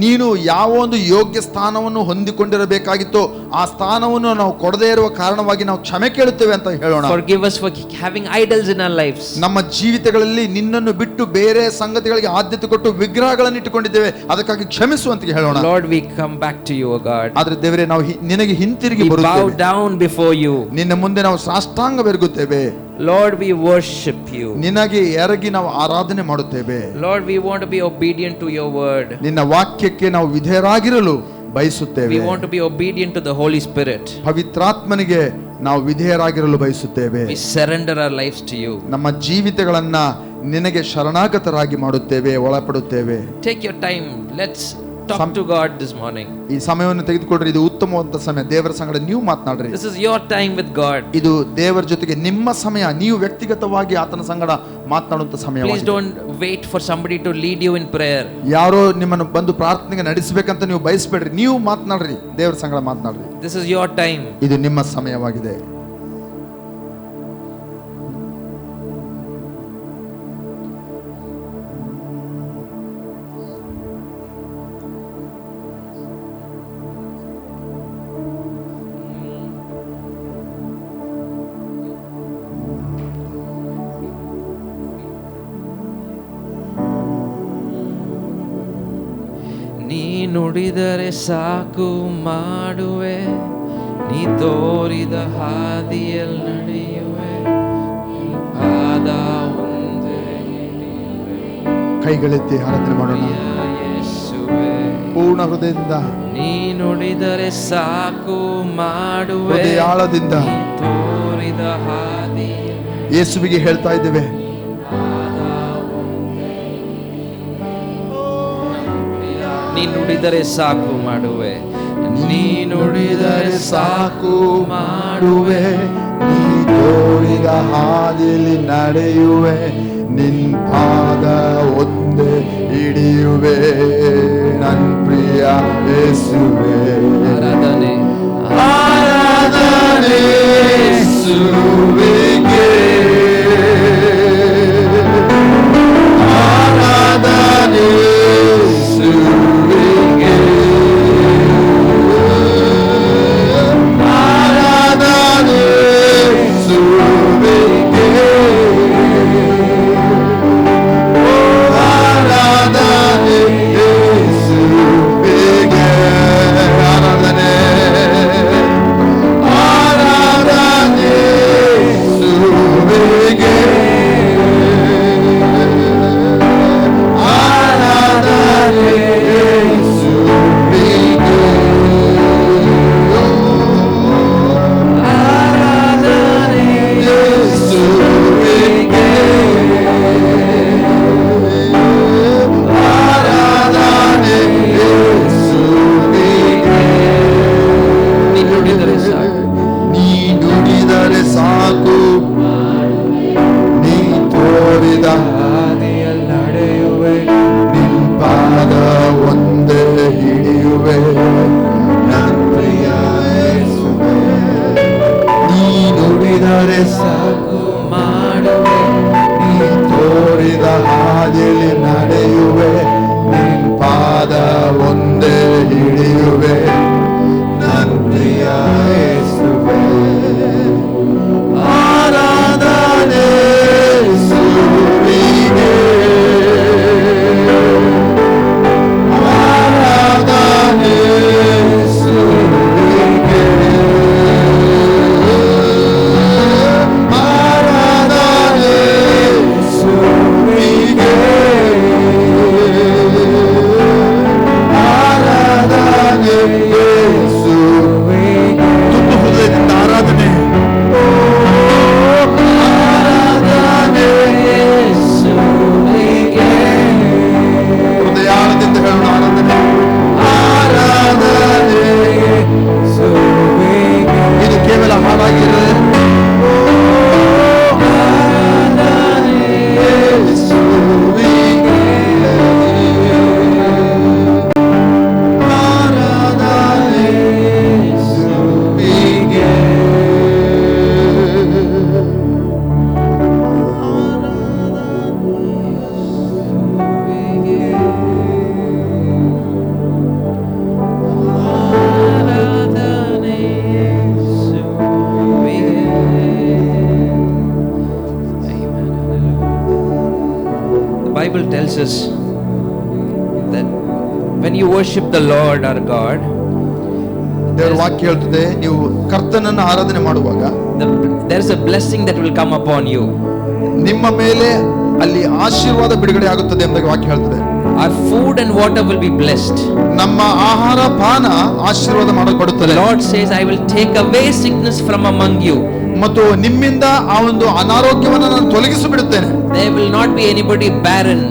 ನೀನು ಯಾವ ಒಂದು ಯೋಗ್ಯ ಸ್ಥಾನವನ್ನು ಹೊಂದಿಕೊಂಡಿರಬೇಕಾಗಿತ್ತೋ ಆ ಸ್ಥಾನವನ್ನು ನಾವು ಕೊಡದೇ ಇರುವ ಕಾರಣವಾಗಿ ನಾವು ಕ್ಷಮೆ ಕೇಳುತ್ತೇವೆ ಅಂತ ಹೇಳೋಣ. Forgive us for having idols in our lives. ನಮ್ಮ ಜೀವಿತಗಳಲ್ಲಿ ನಿನ್ನನ್ನು ಬಿಟ್ಟು ಬೇರೆ ಸಂಗತಿಗಳಿಗೆ ಆದ್ಯತೆ ಕೊಟ್ಟು ವಿಗ್ರಹಗಳನ್ನು ಇಟ್ಟುಕೊಂಡಿದ್ದೇವೆ, ಅದಕ್ಕಾಗಿ ಕ್ಷಮಿಸು ಅಂತ ಹೇಳೋಣ. Lord, we come back to you, O God. ಆದ್ರೆ ದೇವರೇ, ನಾವು ನಿನಗೆ ಹಿಂತಿರುಗಿ We bow ಬರುತ್ತೇವೆ. down before you. ನಿನ್ನ ಮುಂದೆ ನಾವು ಸಾಷ್ಟಾಂಗ ಬೆರಗುತ್ತೇವೆ. Lord, we worship you. ನಿನಗೆ ಎರಗಿ ನಾವು ಆರಾಧನೆ ಮಾಡುತ್ತೇವೆ. Lord, we want to be obedient to your word. ನಿನ್ನ ವಾಕ್ಯಕ್ಕೆ ನಾವು ವಿಧೇಯರಾಗಿರಲು ಬಯಸುತ್ತೇವೆ. We want to be obedient to the Holy Spirit. ಪವಿತ್ರಾತ್ಮನಿಗೆ ನಾವು ವಿಧೇಯರಾಗಿರಲು ಬಯಸುತ್ತೇವೆ. We surrender our lives to you. ನಮ್ಮ ಜೀವಿತಗಳನ್ನ ನಿನಗೆ ಶರಣಾಗತರಾಗಿ ಮಾಡುತ್ತೇವೆ, ಒಳಪಡುತ್ತೇವೆ. Take your time. Let's talk to God this morning. ಈ ಸಮಯವನ್ನು ತೆಗೆದುಕೊಳ್ಳ್ರಿ. ಇದು ಉತ್ತಮವಾದ ಸಮಯ. ದೇವರ ಸಂಗಡ ನೀವು ಮಾತನಾಡ್ರಿ. This is your time with God. ಇದು ದೇವರ ಜೊತೆಗೆ ನಿಮ್ಮ ಸಮಯ. ನೀವು ವ್ಯಕ್ತಿಗತವಾಗಿ ಆತನ ಸಂಗಡ ಮಾತನಾಡುವಂತ ಸಮಯ. Please don't wait for somebody to lead you in prayer. ಯಾರೋ ನಿಮ್ಮನ್ನು ಬಂದು ಪ್ರಾರ್ಥನೆಗೆ ನಡೆಸಬೇಕಂತ ನೀವು ಬಯಸಬೇಡ್ರಿ. ನೀವು ಮಾತನಾಡ್ರಿ, ದೇವರ ಸಂಗಡ ಮಾತನಾಡ್ರಿ. This is your time. ಇದು ನಿಮ್ಮ ಸಮಯವಾಗಿದೆ. ನೀ ನುಡಿದರೆ ಸಾಕು ಮಾಡುವೆ, ನೀ ತೋರಿದ ಹಾದಿಯಲ್ಲಿ ನಡೆಯುವೆ, ಪಾದ ಒಂದೇ ಹಿಡಿಯುವೆ. ಕೈಗಳೆತ್ತಿ ಆರಾಧನೆ ಮಾಡೋಣ ಯೇಸುವೆ, ಪೂರ್ಣ ಹೃದಯದಿಂದ. ನೀ ನುಡಿದರೆ ಸಾಕು ಮಾಡುವೆ, ಹೃದಯಾಳದಿಂದ ನೀ ತೋರಿದ ಹಾದಿ. ಯೇಸುವಿಗೆ ಹೇಳ್ತಾ ಇದ್ದೇವೆ, ನೀ ನುಡಿದರೆ ಸಾಕು ಮಾಡುವೆ, ನೀ ನುಡಿದರೆ ಸಾಕು ಮಾಡುವೆ, ನೀ ತೋರಿದ ಹಾದಿಲಿ ನಡೆಯುವೆ, ನಿನ್ ಪಾದ ಒಂದೇ ಹಿಡಿಯುವೆ. ನನ್ ಪ್ರಿಯ ಯೇಸುವೆ, ಆರಾಧನೆ ಆರಾಧನೆ ಯೇಸುವಿಗೆ, ಆರಾಧನೆ ಯೇಸುವಿಗೆ, ಆರಾಧನೆ ಯೇಸುವಿಗೆ, ಆರಾಧನೆ ಯೇಸುವಿಗೆ, ಆರಾಧನೆ, ಆರಾಧನೆ ಯೇಸುವಿಗೆ, ಆರಾಧನೆ ಯೇಸುವಿಗೆ, ಆರಾಧನೆ ಯೇಸುವಿಗೆ, ಆರಾಧನೆ ಯೇಸುವಿಗೆ. ನೀ ನುಡಿದರೆ ಸಾಕು, ನೀ ನುಡಿದರೆ ಸಾಕು, ನೀ ತೋರಿದ ಹಾದಿಯಲ್ಲಿ ನಡೆಯುವೆ, ನಿನ್ ಪಾದ ಒಂದೇ ಹಿಡಿಯುವೆ. ನನ್ ಪ್ರಿಯ ಯೇಸುವೇ, ನೀ ನುಡಿದರೆ ಸಾಕು ಮಾಡುವೆ, ನೀ ತೋರಿದ ಹಾದಿಯಲ್ಲಿ ನಡೆಯುವೆ, ನಿನ್ ಪಾದ ಒಂದೇ ಹಿಡಿಯುವೆ. ನನ್ ಪ್ರಿಯ ಯೇಸುವೇ, ಆರಾಧನೆ ಯೇಸುವಿಗೆ, ಆರಾಧನೆ ಯೇಸುವಿಗೆ, ಆರಾಧನೆ ಯೇಸುವಿಗೆ, ಆರಾಧನೆ tells us that when you worship the Lord our God, ದೇವರ ವಾಕ್ಯ ಹೇಳ್ತದೆ, ನೀವು ಕರ್ತನನ್ನು ಆರಾಧನೆ ಮಾಡುವಾಗ there is a blessing that will come upon you. ನಿಮ್ಮ ಮೇಲೆ ಅಲ್ಲಿ ಆಶೀರ್ವಾದ ಬಿಡುಗಡೆ ಆಗುತ್ತದೆ ಎಂಬ ವಾಕ್ಯ ಹೇಳ್ತದೆ. Our food and water will be blessed. ನಮ್ಮ ಆಹಾರ ಪಾನ ಆಶೀರ್ವಾದ ಮಾಡಲ್ಪಡುತ್ತದೆ. The Lord says, I will take away sickness from among you. ಮತ್ತು ನಿಮ್ಮಿಂದ ಆ ಒಂದು ಅನಾರೋಗ್ಯವನ್ನು ನಾನು ತೊಲಗಿಸಿ ಬಿಡುತ್ತೇನೆ. There will not be anybody barren.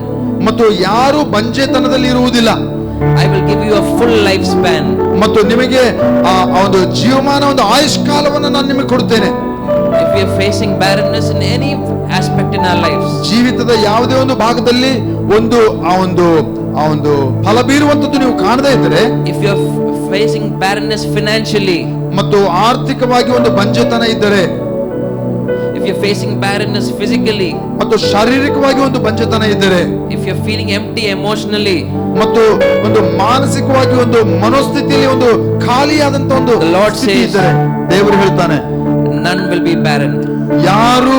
ಮತ್ತು ಯಾರು ಬಂಜೆತನದಲ್ಲಿ ಇರುವುದಿಲ್ಲ. I will give you a full lifespan. ಮತ್ತು ನಿಮಗೆ ಆ ಒಂದು ಜೀವಮಾನ, ಒಂದು ಆಯುಷ್ಕಾಲವನ್ನು ನಾನು ನಿಮಗೆ ಕೊಡುತ್ತೇನೆ. If we are facing barrenness in any aspect in our lives, ಜೀವಿತದ ಯಾವುದೇ ಒಂದು ಭಾಗದಲ್ಲಿ ಆ ಒಂದು ಫಲ ಬೀರುವಂತದ್ದು ನೀವು ಕಾಣದೇ ಇದ್ದರೆ, if you are facing barrenness financially, ಮತ್ತು ಆರ್ಥಿಕವಾಗಿ ಒಂದು ಬಂಜೆತನ ಇದ್ದರೆ, if you are facing barrenness physically, ಮತ್ತು ಶಾರೀರಿಕವಾಗಿ ಒಂದು ಬಂಜೆತನ ಇದ್ದರೆ, if you are feeling empty emotionally, ಮತ್ತು ಒಂದು ಮಾನಸಿಕವಾಗಿ ಒಂದು ಮನೋಸ್ಥಿತಿಯಲ್ಲಿ ಒಂದು ಖಾಲಿಯಾದಂತ ಒಂದು The Lord ಸ್ಥಿತಿ says, ಇದ್ದರೆ, ದೇವರು ಹೇಳ್ತಾನೆ, none will be barren. ಯಾರು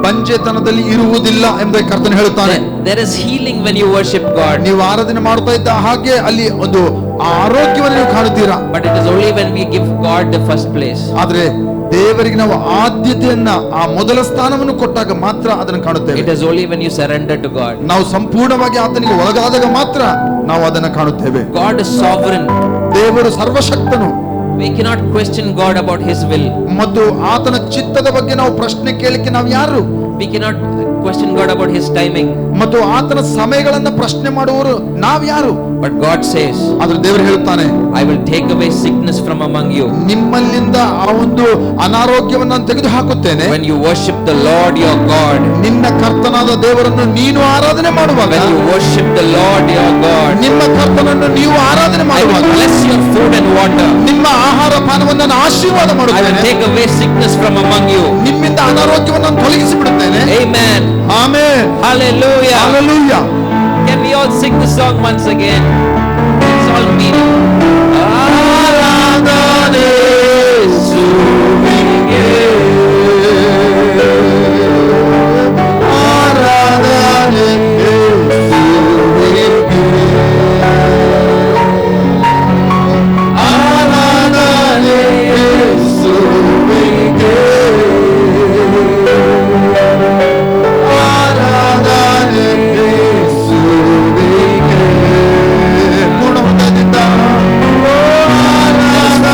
ಬಂಜೆತನದಲ್ಲಿ ಇರುವುದಿಲ್ಲ ಎಂಬ ಕರ್ತನು ಹೇಳುತ್ತಾನೆ. There is healing when you worship God. ನೀವು ಆರಾಧನೆ ಮಾಡ್ತಾ ಇದ್ದ ಹಾಗೆ ಅಲ್ಲಿ ಒಂದು ಆರೋಗ್ಯವನ್ನು ನೀವು ಕಾಣುತ್ತೀರಾ. But it is only when we give God the first place. ಆದ್ರೆ ದೇವರಿಗೆ ನಾವು ಆದ್ಯತೆಯನ್ನ, ಆ ಮೊದಲ ಸ್ಥಾನವನ್ನು ಕೊಟ್ಟಾಗ ಮಾತ್ರ ಅದನ್ನು ಕಾಣುತ್ತೇವೆ. It is only when you surrender to God. ನಾವು ಸಂಪೂರ್ಣವಾಗಿ ಆತನಿಗೆ ಒಳಗಾದಾಗ ಮಾತ್ರ ನಾವು ಅದನ್ನು ಕಾಣುತ್ತೇವೆ. God is sovereign. ದೇವರು ಸರ್ವಶಕ್ತನು. We cannot question God about His will. ಮತ್ತು ಆತನ ಚಿತ್ತದ ಬಗ್ಗೆ ನಾವು ಪ್ರಶ್ನೆ ಕೇಳಲಿಕ್ಕೆ ನಾವು ಯಾರು? We cannot question God about His timing. ಮತ್ತು ಆತನ ಸಮಯಗಳನ್ನ ಪ್ರಶ್ನೆ ಮಾಡುವವರು ನಾವು ಯಾರು? But God says, ಆದ್ರೆ ದೇವರು ಹೇಳುತ್ತಾನೆ, I will take away sickness from among you. ನಿಮ್ಮಲ್ಲಿಂದ ಆ ಒಂದು ಅನಾರೋಗ್ಯವನ್ನು ನಾನು ತೆಗೆದು ಹಾಕುತ್ತೇನೆ. When you worship the Lord your God. ನಿನ್ನ ಕರ್ತನಾದ ದೇವರನ್ನು ನೀನು ಆರಾಧನೆ ಮಾಡುವಾಗ, When you worship the Lord your God. ನಿಮ್ಮ ಕರ್ತನನ್ನು ನೀವು ಆರಾಧನೆ I will ಮಾಡುವಾಗ, bless your food and water. ನಿಮ್ಮ ಆಹಾರ ಪಾನವನ್ನು ನಾನು ಆಶೀರ್ವಾದ I will ಮಾಡುತ್ತೇನೆ. take away sickness from among you. ನಿಮ್ಮಿಂದ ಅನಾರೋಗ್ಯವನ್ನು ನಾನು ತೊಲಗಿಸಿ ಬಿಡುತ್ತೇನೆ. Amen. Amen. Hallelujah. Hallelujah. Can we all sing the song once again? It's all meaning. ಆರಾಧನೆ ಯೇಸುವಿಗೆ, ಆರಾಧನೆ ಯೇಸುವಿಗೆ, ಆರಾಧನೆ ಯೇಸುವಿಗೆ, ಆರಾಧನೆ ಯೇಸುವಿಗೆ. ಪೂರ್ಣ ಹೃದಯದಿಂದ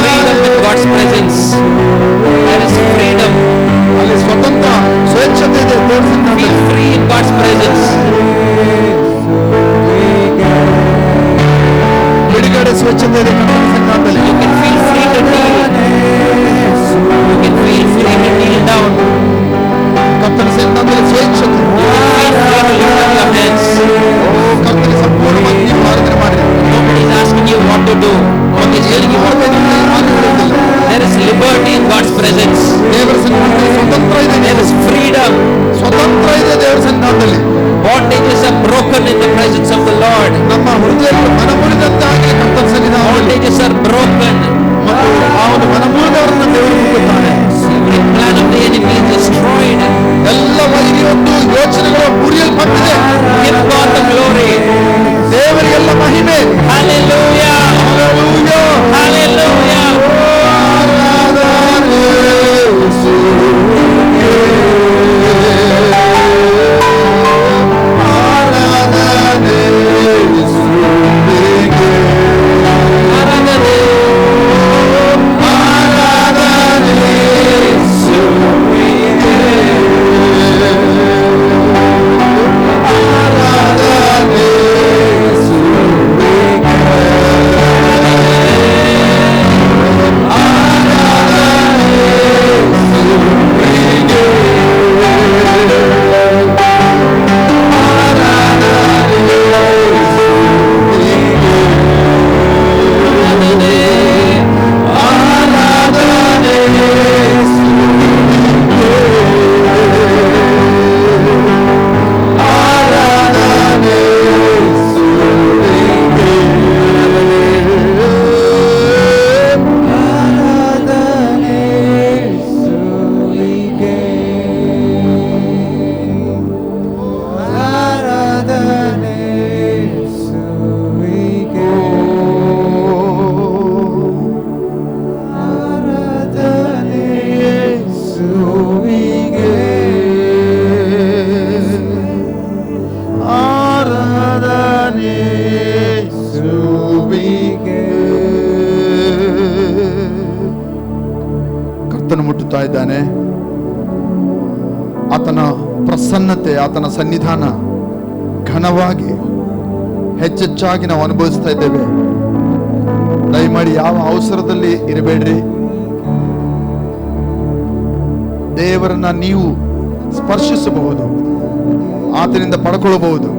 Freedom with God's presence. There is freedom. ಅಲ್ಲಿ ಸ್ವತಂತ್ರ ಸ್ವೇಚ್ಛತೆ ಇದೆ. ದೇವರ ಸನ್ನಿಧಾನದಲ್ಲಿ Feel free in God's presence. ಬಿಡುಗಡೆ ಸ್ವೇಚ್ಛತೆ ಇದೆ ಕರ್ತನ ಸನ್ನಿಧಾನದಲ್ಲಿ. You can feel free to kneel. You can feel free to kneel down. ಕರ್ತನ ಸನ್ನಿಧಾನದಲ್ಲಿ ಸ್ವೇಚ್ಛತೆ. Feel free to lift up your hands. ಕರ್ತನಿಗೆ ಸಂಪೂರ್ಣವಾಗಿ ನೀವು ಆರಾಧನೆ ಮಾಡಿ. Nobody is asking you what to do. God is telling you what to do. There is liberty in God's presence. ದೇವರ ಸನ್ನಿಧಾನದಲ್ಲಿ ಸ್ವತಂತ್ರ ಇದೆ. There is freedom. ಸ್ವತಂತ್ರ ಇದೆ ದೇವರ ಸನ್ನಿಧಾನದಲ್ಲಿ. Bondages are broken in the presence of the Lord. ನಮ್ಮ ಹೃದಯಗಳು ಮನಮುರಿದಂತಾಗಿ ಕರ್ತನ ಸನ್ನಿಧಾನದಲ್ಲಿ. Bondages are broken. ಮತ್ತು ಆ ಒಂದು ಮನಮುರಿದವರನ್ನು ದೇವರು ಮುಟ್ಟುತ್ತಾನೆ. Every plan of the enemy is destroyed. ಎಲ್ಲವರಿಗೆ ಒಂದು ಯೋಚನೆಗಳು ಮುರಿಯಲ್ಪಟ್ಟಿದೆ. Give God the glory. ದೇವರಿಗೆಲ್ಲ ಮಹಿಮೆ. Hallelujah. ಹಲ್ಲೆಲೂಯಾ. Hallelujah. ಆರಾಧನೆ ಯೇಸುವಿಗೆ, ಆರಾಧನೆ ಯೇಸುವಿಗೆ, Aradhane ಕರ್ತನು ಮುಟ್ಟುತ್ತಾ ಇದ್ದಾನೆ. ಆತನ ಪ್ರಸನ್ನತೆ, ಆತನ ಸನ್ನಿಧಾನ ಘನವಾಗಿ ಹೆಚ್ಚೆಚ್ಚಾಗಿ ನಾವು ಅನುಭವಿಸ್ತಾ ಇದ್ದೇವೆ. ದಯಮಾಡಿ ಯಾವ ಅವಸರದಲ್ಲಿ ಇರಬೇಡ್ರಿ. ದೇವರನ್ನ ನೀವು ಸ್ಪರ್ಶಿಸಬಹುದು, ಆತನಿಂದ ಪಡ್ಕೊಳ್ಳಬಹುದು,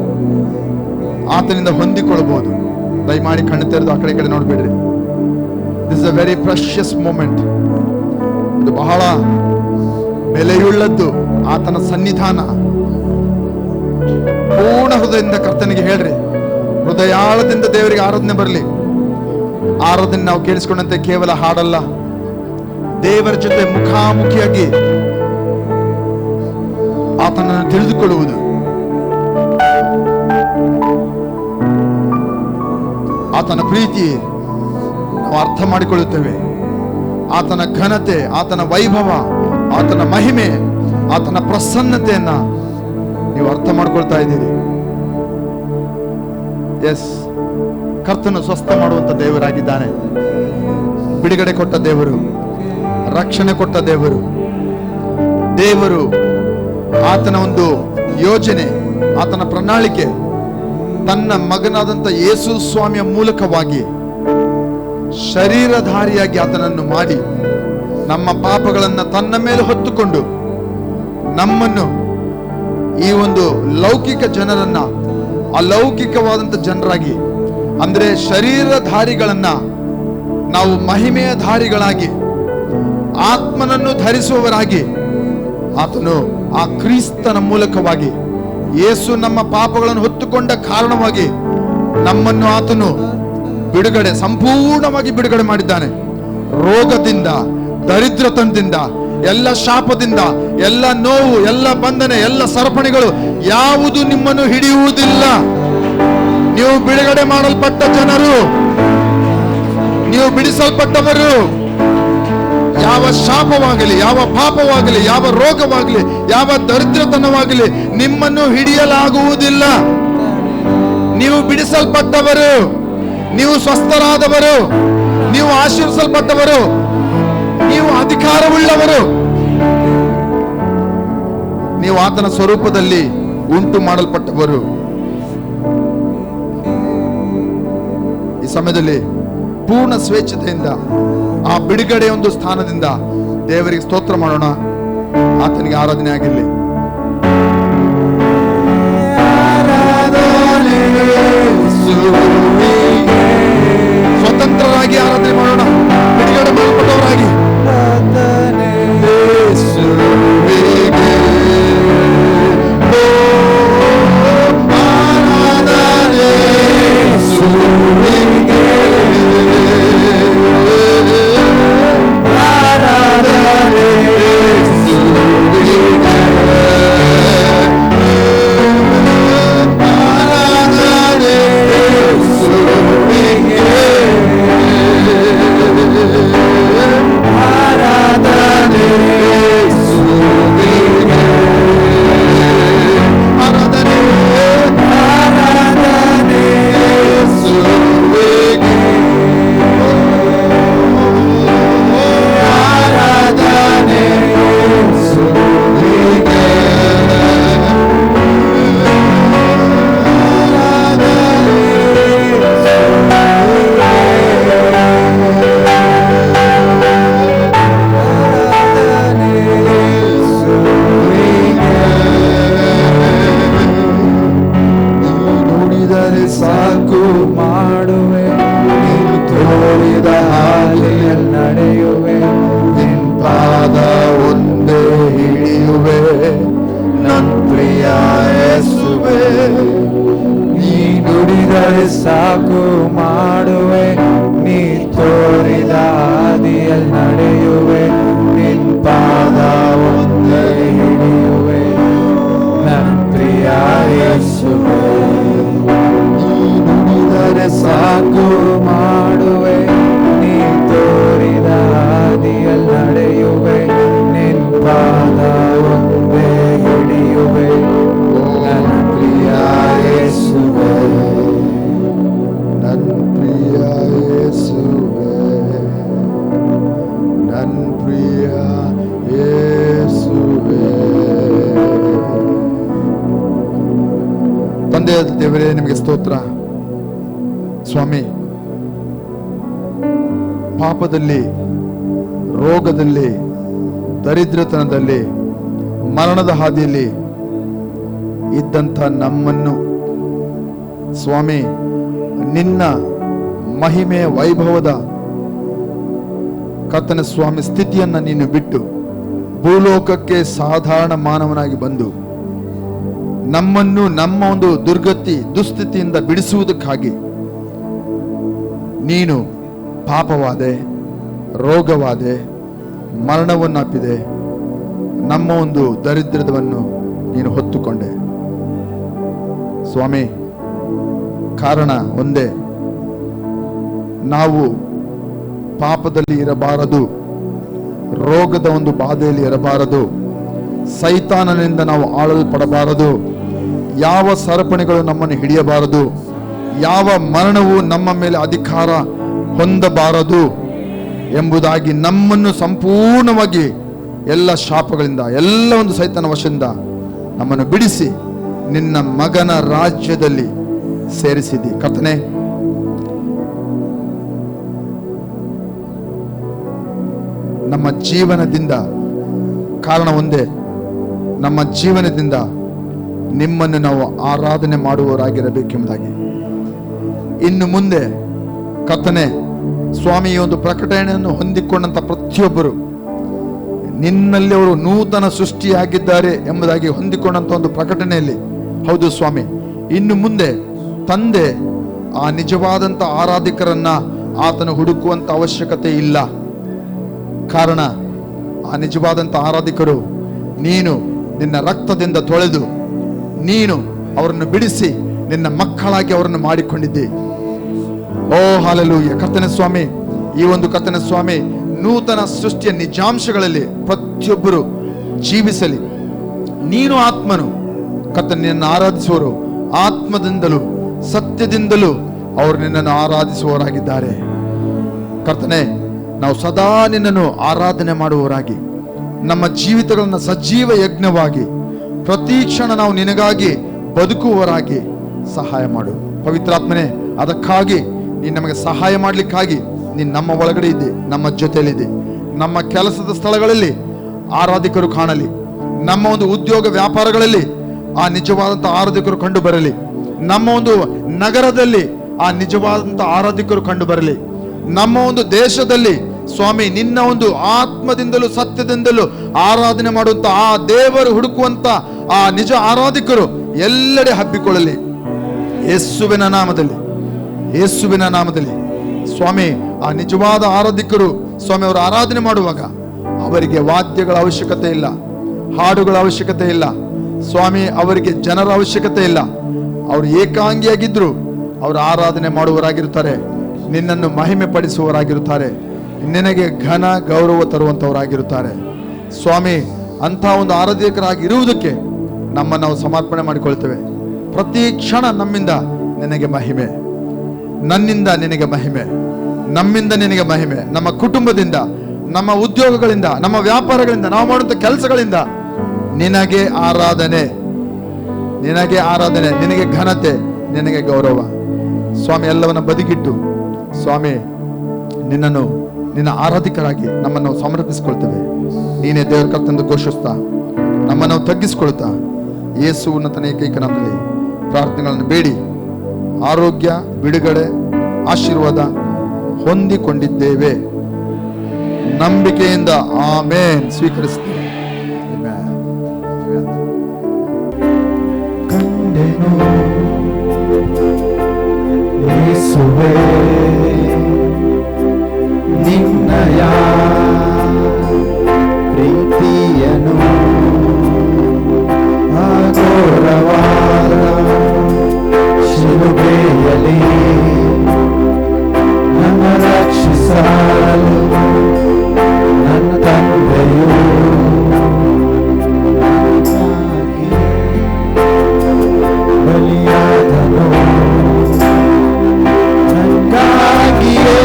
ಆತನಿಂದ ಹೊಂದಿಕೊಳ್ಳಬಹುದು. ದಯಮಾಡಿ ಕಣ್ಣು ತೆರೆದು ಆ ಕಡೆ ಈ ಕಡೆ ನೋಡ್ಬೇಡ್ರಿ. This is a very precious moment. ಇದು ಬಹಳ ಬೆಲೆಯುಳ್ಳದ್ದು. ಆತನ ಸನ್ನಿಧಾನ ಪೂರ್ಣ ಹೃದಯದಿಂದ ಕರ್ತನಿಗೆ ಹೇಳ್ರಿ. ಹೃದಯಾಳದಿಂದ ದೇವರಿಗೆ ಆರಾಧನೆ ಬರಲಿ. ಆರಾಧನೆ ನಾವು ಕೇಳಿಸ್ಕೊಂಡಂತೆ ಕೇವಲ ಹಾಡಲ್ಲ, ದೇವರ ಜೊತೆ ಮುಖಾಮುಖಿಯಾಗಿ ಆತನನ್ನು ತಿಳಿದುಕೊಳ್ಳುವುದು, ಆತನ ಪ್ರೀತಿ ನಾವು ಅರ್ಥ ಮಾಡಿಕೊಳ್ಳುತ್ತೇವೆ. ಆತನ ಘನತೆ, ಆತನ ವೈಭವ, ಆತನ ಮಹಿಮೆ, ಆತನ ಪ್ರಸನ್ನತೆಯನ್ನ ನೀವು ಅರ್ಥ ಮಾಡ್ಕೊಳ್ತಾ ಇದ್ದೀರಿ. ಎಸ್, ಕರ್ತನು ಸ್ವಸ್ಥ ಮಾಡುವಂತ ದೇವರಾಗಿದ್ದಾನೆ. ಬಿಡುಗಡೆ ಕೊಟ್ಟ ದೇವರು, ರಕ್ಷಣೆ ಕೊಟ್ಟ ದೇವರು. ದೇವರು ಆತನ ಒಂದು ಯೋಜನೆ, ಆತನ ಪ್ರಣಾಳಿಕೆ ತನ್ನ ಮಗನಾದಂಥ ಯೇಸು ಸ್ವಾಮಿಯ ಮೂಲಕವಾಗಿ ಶರೀರಧಾರಿಯಾಗಿ ಆತನನ್ನು ಮಾಡಿ ನಮ್ಮ ಪಾಪಗಳನ್ನು ತನ್ನ ಮೇಲೆ ಹೊತ್ತುಕೊಂಡು ನಮ್ಮನ್ನು, ಈ ಒಂದು ಲೌಕಿಕ ಜನರನ್ನ ಅಲೌಕಿಕವಾದಂಥ ಜನರಾಗಿ, ಅಂದ್ರೆ ಶರೀರಧಾರಿಗಳನ್ನ ನಾವು ಮಹಿಮೆಯ ಧಾರಿಗಳಾಗಿ, ಆತ್ಮನನ್ನು ಧರಿಸುವವರಾಗಿ, ಆತನು ಆ ಕ್ರಿಸ್ತನ ಮೂಲಕವಾಗಿ, ಯೇಸು ನಮ್ಮ ಪಾಪಗಳನ್ನು ಹೊತ್ತುಕೊಂಡ ಕಾರಣವಾಗಿ ನಮ್ಮನ್ನು ಆತನು ಬಿಡುಗಡೆ, ಸಂಪೂರ್ಣವಾಗಿ ಬಿಡುಗಡೆ ಮಾಡಿದ್ದಾನೆ. ರೋಗದಿಂದ, ದರಿದ್ರತನದಿಂದ, ಎಲ್ಲ ಶಾಪದಿಂದ, ಎಲ್ಲ ನೋವು, ಎಲ್ಲ ಬಂಧನ, ಎಲ್ಲ ಸರಪಣಿಗಳು ಯಾವುದು ನಿಮ್ಮನ್ನು ಹಿಡಿಯುವುದಿಲ್ಲ. ನೀವು ಬಿಡುಗಡೆ ಮಾಡಲ್ಪಟ್ಟ ಜನರು, ನೀವು ಬಿಡಿಸಲ್ಪಟ್ಟವರು. ಯಾವ ಶಾಪವಾಗಲಿ, ಯಾವ ಪಾಪವಾಗಲಿ, ಯಾವ ರೋಗವಾಗಲಿ, ಯಾವ ದರಿದ್ರತನವಾಗಲಿ ನಿಮ್ಮನ್ನು ಹಿಡಿಯಲಾಗುವುದಿಲ್ಲ. ನೀವು ಬಿಡಿಸಲ್ಪಟ್ಟವರು, ನೀವು ಸ್ವಸ್ಥರಾದವರು, ನೀವು ಆಶೀರ್ವಿಸಲ್ಪಟ್ಟವರು, ನೀವು ಅಧಿಕಾರವುಳ್ಳವರು, ನೀವು ಆತನ ಸ್ವರೂಪದಲ್ಲಿ ಉಂಟು ಮಾಡಲ್ಪಟ್ಟವರು. ಈ ಸಮಯದಲ್ಲಿ ಪೂರ್ಣ ಸ್ವೇಚ್ಛತೆಯಿಂದ ಆ ಬಿಡುಗಡೆಯ ಒಂದು ಸ್ಥಾನದಿಂದ ದೇವರಿಗೆ ಸ್ತೋತ್ರ ಮಾಡೋಣ. ಆತನಿಗೆ ಆರಾಧನೆ ಆಗಿರಲಿ. ಸ್ವತಂತ್ರರಾಗಿ ಆರಾಧನೆ ಮಾಡೋಣ, ಬಿಡುಗಡೆ ಮಾಡಲ್ಪಟ್ಟವರಾಗಿ. ಸಾಕು ಮಾಡುವೆ, ನೀ ತೋರಿದ ಹಾದಿಯಲ್ಲಿ ನಡೆಯುವೆ, ನಿನ್ ಪಾದ ಒಂದೇ ಹಿಡಿಯುವೆ, ನನ್ನ ಪ್ರಿಯ ಯೇಸುವೇ. ನುಡಿದರೆ ಸಾಕು ಮಾಡುವೆ, ನೀ ತೋರಿದ ಹಾದಿಯಲ್ಲಿ ನಡೆಯುವೆ, ನಿನ್ ಪಾದ ಒಂದೇ ಹಿಡಿಯುವೆ, ನನ್ನ ಪ್ರಿಯ ಯೇಸುವೇ. ನನ್ನ ಪ್ರಿಯ ಯೇಸುವೇ, ನನ್ನ ಪ್ರಿಯ ಒಳ್ಳೆಯದು ದೇವರೇ, ನಿಮಗೆ ಸ್ತೋತ್ರ ಸ್ವಾಮಿ. ಪಾಪದಲ್ಲಿ, ರೋಗದಲ್ಲಿ, ದರಿದ್ರತನದಲ್ಲಿ, ಮರಣದ ಹಾದಿಯಲ್ಲಿ ಇದ್ದಂಥ ನಮ್ಮನ್ನು ಸ್ವಾಮಿ ನಿನ್ನ ಮಹಿಮೆಯ ವೈಭವದ ಕರ್ತನ ಸ್ವಾಮಿ ಸ್ಥಿತಿಯನ್ನ ನೀನು ಬಿಟ್ಟು ಭೂಲೋಕಕ್ಕೆ ಸಾಧಾರಣ ಮಾನವನಾಗಿ ಬಂದು ನಮ್ಮನ್ನು ನಮ್ಮ ಒಂದು ದುರ್ಗತಿ ದುಸ್ಥಿತಿಯಿಂದ ಬಿಡಿಸುವುದಕ್ಕಾಗಿ ನೀನು ಪಾಪವಾದೆ, ರೋಗವಾದೆ, ಮರಣವನ್ನಪ್ಪಿದೆ, ನಮ್ಮ ಒಂದು ದರಿದ್ರವನ್ನು ನೀನು ಹೊತ್ತುಕೊಂಡೆ ಸ್ವಾಮಿ. ಕಾರಣ ಒಂದೇ, ನಾವು ಪಾಪದಲ್ಲಿ ಇರಬಾರದು, ರೋಗದ ಒಂದು ಬಾಧೆಯಲ್ಲಿ ಇರಬಾರದು, ಸೈತಾನನಿಂದ ನಾವು ಆಳಲ್ಪಡಬಾರದು, ಯಾವ ಸರಪಣಿಗಳು ನಮ್ಮನ್ನು ಹಿಡಿಯಬಾರದು, ಯಾವ ಮರಣವು ನಮ್ಮ ಮೇಲೆ ಅಧಿಕಾರ ಹೊಂದಬಾರದು ಎಂಬುದಾಗಿ ನಮ್ಮನ್ನು ಸಂಪೂರ್ಣವಾಗಿ ಎಲ್ಲ ಶಾಪಗಳಿಂದ, ಎಲ್ಲ ಒಂದು ಸೈತಾನ ವಶದಿಂದ ನಮ್ಮನ್ನು ಬಿಡಿಸಿ ನಿನ್ನ ಮಗನ ರಾಜ್ಯದಲ್ಲಿ ಸೇರಿಸಿದಿ ಕರ್ತನೇ. ನಮ್ಮ ಜೀವನದಿಂದ ಕಾರಣ ಒಂದೇ, ನಮ್ಮ ಜೀವನದಿಂದ ನಿಮ್ಮನ್ನು ನಾವು ಆರಾಧನೆ ಮಾಡುವವರಾಗಿರಬೇಕೆಂಬುದಾಗಿ. ಇನ್ನು ಮುಂದೆ ಕರ್ತನೇ ಸ್ವಾಮಿ, ಈ ಒಂದು ಪ್ರಕಟಣೆಯನ್ನು ಹೊಂದಿಕೊಂಡಂತ ಪ್ರತಿಯೊಬ್ಬರು ನಿನ್ನಲ್ಲಿ ಅವರು ನೂತನ ಸೃಷ್ಟಿಯಾಗಿದ್ದಾರೆ ಎಂಬುದಾಗಿ ಹೊಂದಿಕೊಂಡಂತ ಒಂದು ಪ್ರಕಟಣೆಯಲ್ಲಿ, ಹೌದು ಸ್ವಾಮಿ, ಇನ್ನು ಮುಂದೆ ತಂದೆ ಆ ನಿಜವಾದಂಥ ಆರಾಧಕರನ್ನ ಆತನು ಹುಡುಕುವಂತ ಅವಶ್ಯಕತೆ ಇಲ್ಲ. ಕಾರಣ ಆ ನಿಜವಾದಂಥ ಆರಾಧಕರು ನೀನು ನಿನ್ನ ರಕ್ತದಿಂದ ತೊಳೆದು ನೀನು ಅವರನ್ನು ಬಿಡಿಸಿ ನಿನ್ನ ಮಕ್ಕಳಾಗಿ ಅವರನ್ನು ಮಾಡಿಕೊಂಡಿದ್ದಿ. ಓ ಹಲ್ಲೆಲೂಯಾ ಕರ್ತನ ಸ್ವಾಮಿ. ಈ ಒಂದು ಕರ್ತನ ಸ್ವಾಮಿ ನೂತನ ಸೃಷ್ಟಿಯ ನಿಜಾಂಶಗಳಲ್ಲಿ ಪ್ರತಿಯೊಬ್ಬರು ಜೀವಿಸಲಿ. ನೀನು ಆತ್ಮನು ಕರ್ತನ, ನಿನ್ನನ್ನು ಆರಾಧಿಸುವರು ಆತ್ಮದಿಂದಲೂ ಸತ್ಯದಿಂದಲೂ ಅವರು ನಿನ್ನನ್ನು ಆರಾಧಿಸುವವರಾಗಿದ್ದಾರೆ ಕರ್ತನೆ. ನಾವು ಸದಾ ನಿನ್ನನ್ನು ಆರಾಧನೆ ಮಾಡುವವರಾಗಿ, ನಮ್ಮ ಜೀವಿತಗಳನ್ನು ಸಜೀವ ಯಜ್ಞವಾಗಿ ಪ್ರತಿ ಕ್ಷಣ ನಾವು ನಿನಗಾಗಿ ಬದುಕುವವರಾಗಿ ಸಹಾಯ ಮಾಡು ಪವಿತ್ರಾತ್ಮನೇ. ಅದಕ್ಕಾಗಿ ನೀನು ನಮಗೆ ಸಹಾಯ ಮಾಡಲಿಕ್ಕಾಗಿ ನೀನು ನಮ್ಮ ಒಳಗಡೆ ಇದ್ದೆ, ನಮ್ಮ ಜೊತೆಯಲ್ಲಿದೆ. ನಮ್ಮ ಕೆಲಸದ ಸ್ಥಳಗಳಲ್ಲಿ ಆರಾಧಕರು ಕಾಣಲಿ, ನಮ್ಮ ಒಂದು ಉದ್ಯೋಗ ವ್ಯಾಪಾರಗಳಲ್ಲಿ ಆ ನಿಜವಾದಂಥ ಆರಾಧಕರು ಕಂಡು ಬರಲಿ, ನಮ್ಮ ಒಂದು ನಗರದಲ್ಲಿ ಆ ನಿಜವಾದಂಥ ಆರಾಧಕರು ಕಂಡು ಬರಲಿ, ನಮ್ಮ ಒಂದು ದೇಶದಲ್ಲಿ ಸ್ವಾಮಿ ನಿನ್ನ ಒಂದು ಆತ್ಮದಿಂದಲೂ ಸತ್ಯದಿಂದಲೂ ಆರಾಧನೆ ಮಾಡುವಂತ ಆ ದೇವರು ಹುಡುಕುವಂತ ಆ ನಿಜ ಆರಾಧಕರು ಎಲ್ಲೆಡೆ ಹಬ್ಬಿಕೊಳ್ಳಲಿ ಯೇಸುವಿನ ನಾಮದಲ್ಲಿ, ಯೇಸುವಿನ ನಾಮದಲ್ಲಿ. ಸ್ವಾಮಿ, ಆ ನಿಜವಾದ ಆರಾಧಕರು ಸ್ವಾಮಿ ಅವರು ಆರಾಧನೆ ಮಾಡುವಾಗ ಅವರಿಗೆ ವಾದ್ಯಗಳ ಅವಶ್ಯಕತೆ ಇಲ್ಲ, ಹಾಡುಗಳ ಅವಶ್ಯಕತೆ ಇಲ್ಲ ಸ್ವಾಮಿ, ಅವರಿಗೆ ಜನರ ಅವಶ್ಯಕತೆ ಇಲ್ಲ. ಅವರು ಏಕಾಂಗಿಯಾಗಿದ್ರು ಅವರು ಆರಾಧನೆ ಮಾಡುವವರಾಗಿರುತ್ತಾರೆ, ನಿನ್ನನ್ನು ಮಹಿಮೆ ಪಡಿಸುವವರಾಗಿರುತ್ತಾರೆ, ನಿನಗೆ ಘನ ಗೌರವ ತರುವಂಥವರಾಗಿರುತ್ತಾರೆ ಸ್ವಾಮಿ. ಅಂಥ ಒಂದು ಆರಾಧಕರಾಗಿ ಇರುವುದಕ್ಕೆ ನಮ್ಮನ್ನು ನಾವು ಸಮರ್ಪಣೆ ಮಾಡಿಕೊಳ್ತೇವೆ. ಪ್ರತಿ ಕ್ಷಣ ನಮ್ಮಿಂದ ನಿನಗೆ ಮಹಿಮೆ, ನನ್ನಿಂದ ನಿನಗೆ ಮಹಿಮೆ, ನಮ್ಮಿಂದ ನಿನಗೆ ಮಹಿಮೆ, ನಮ್ಮ ಕುಟುಂಬದಿಂದ, ನಮ್ಮ ಉದ್ಯೋಗಗಳಿಂದ, ನಮ್ಮ ವ್ಯಾಪಾರಗಳಿಂದ, ನಾವು ಮಾಡುವಂಥ ಕೆಲಸಗಳಿಂದ ನಿನಗೆ ಆರಾಧನೆ, ನಿನಗೆ ಆರಾಧನೆ, ನಿನಗೆ ಘನತೆ, ನಿನಗೆ ಗೌರವ ಸ್ವಾಮಿ. ಎಲ್ಲವನ್ನ ಬದಿಗಿಟ್ಟು ಸ್ವಾಮಿ ನಿನ್ನನ್ನು ನಿನ್ನ ಆರಾಧಕರಾಗಿ ನಮ್ಮನ್ನು ನಾವು ಸಮರ್ಪಿಸಿಕೊಳ್ತೇವೆ. ನೀನೇ ದೇವರ ಕರ್ತಂದು ಘೋಷಿಸ್ತಾ ನಮ್ಮನ್ನು ತಗ್ಗಿಸಿಕೊಳ್ತಾ ಯೇಸು ಉನ್ನತನ ಏಕೈಕ ನಾಮದಲ್ಲಿ ಪ್ರಾರ್ಥನೆಗಳನ್ನು ಬೇಡಿ ಆರೋಗ್ಯ, ಬಿಡುಗಡೆ, ಆಶೀರ್ವಾದ ಹೊಂದಿಕೊಂಡಿದ್ದೇವೆ ನಂಬಿಕೆಯಿಂದ. ಆಮೇನ್. ಸ್ವೀಕರಿಸ್ತೇವೆ. ಕಂಡೆನು ಯೇಸುವೇ ನಿನ್ನಯ ಪ್ರೀತಿಯನು, ಅಘೋರವಾದ ಶಿಲುಬೆಯಲ್ಲಿ ನನ್ನ ರಕ್ಷಿಸಲು ನನ್ನ ತಂದೆಯು ಬಲಿಯಾದನು. ನನಗಾಗಿಯೇ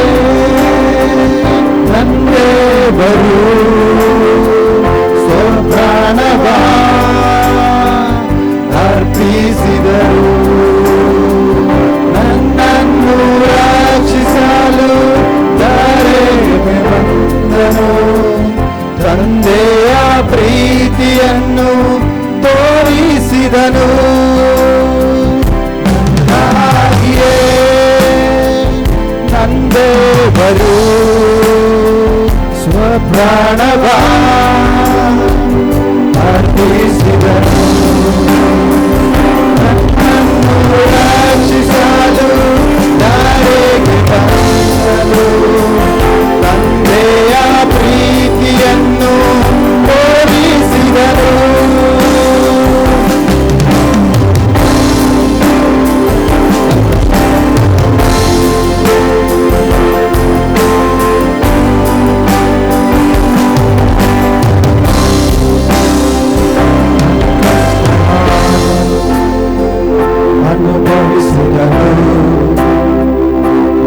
ತಂದೆವರು ಸ್ವಪ್ರಾಣವ ಅರ್ಪಿಸಿದರು. ತಂದೆಯ ಪ್ರೀತಿಯನ್ನು ತೋರಿಸಿದನು. ನನಗಾಗಿಯೇ ತಂದೆವರು ಸ್ವಪ್ರಾಣವ ಅರ್ಪಿಸಿದನು. ನನ್ನನ್ನು ರಕ್ಷಿಸಲು ದಾರಿಗೆ ತಂದನು. ತಂದೆಯ ಪ್ರೀತಿಯನ್ನು ತೋರಿಸಿದನು. ಅನುಭವಿಸಿದನು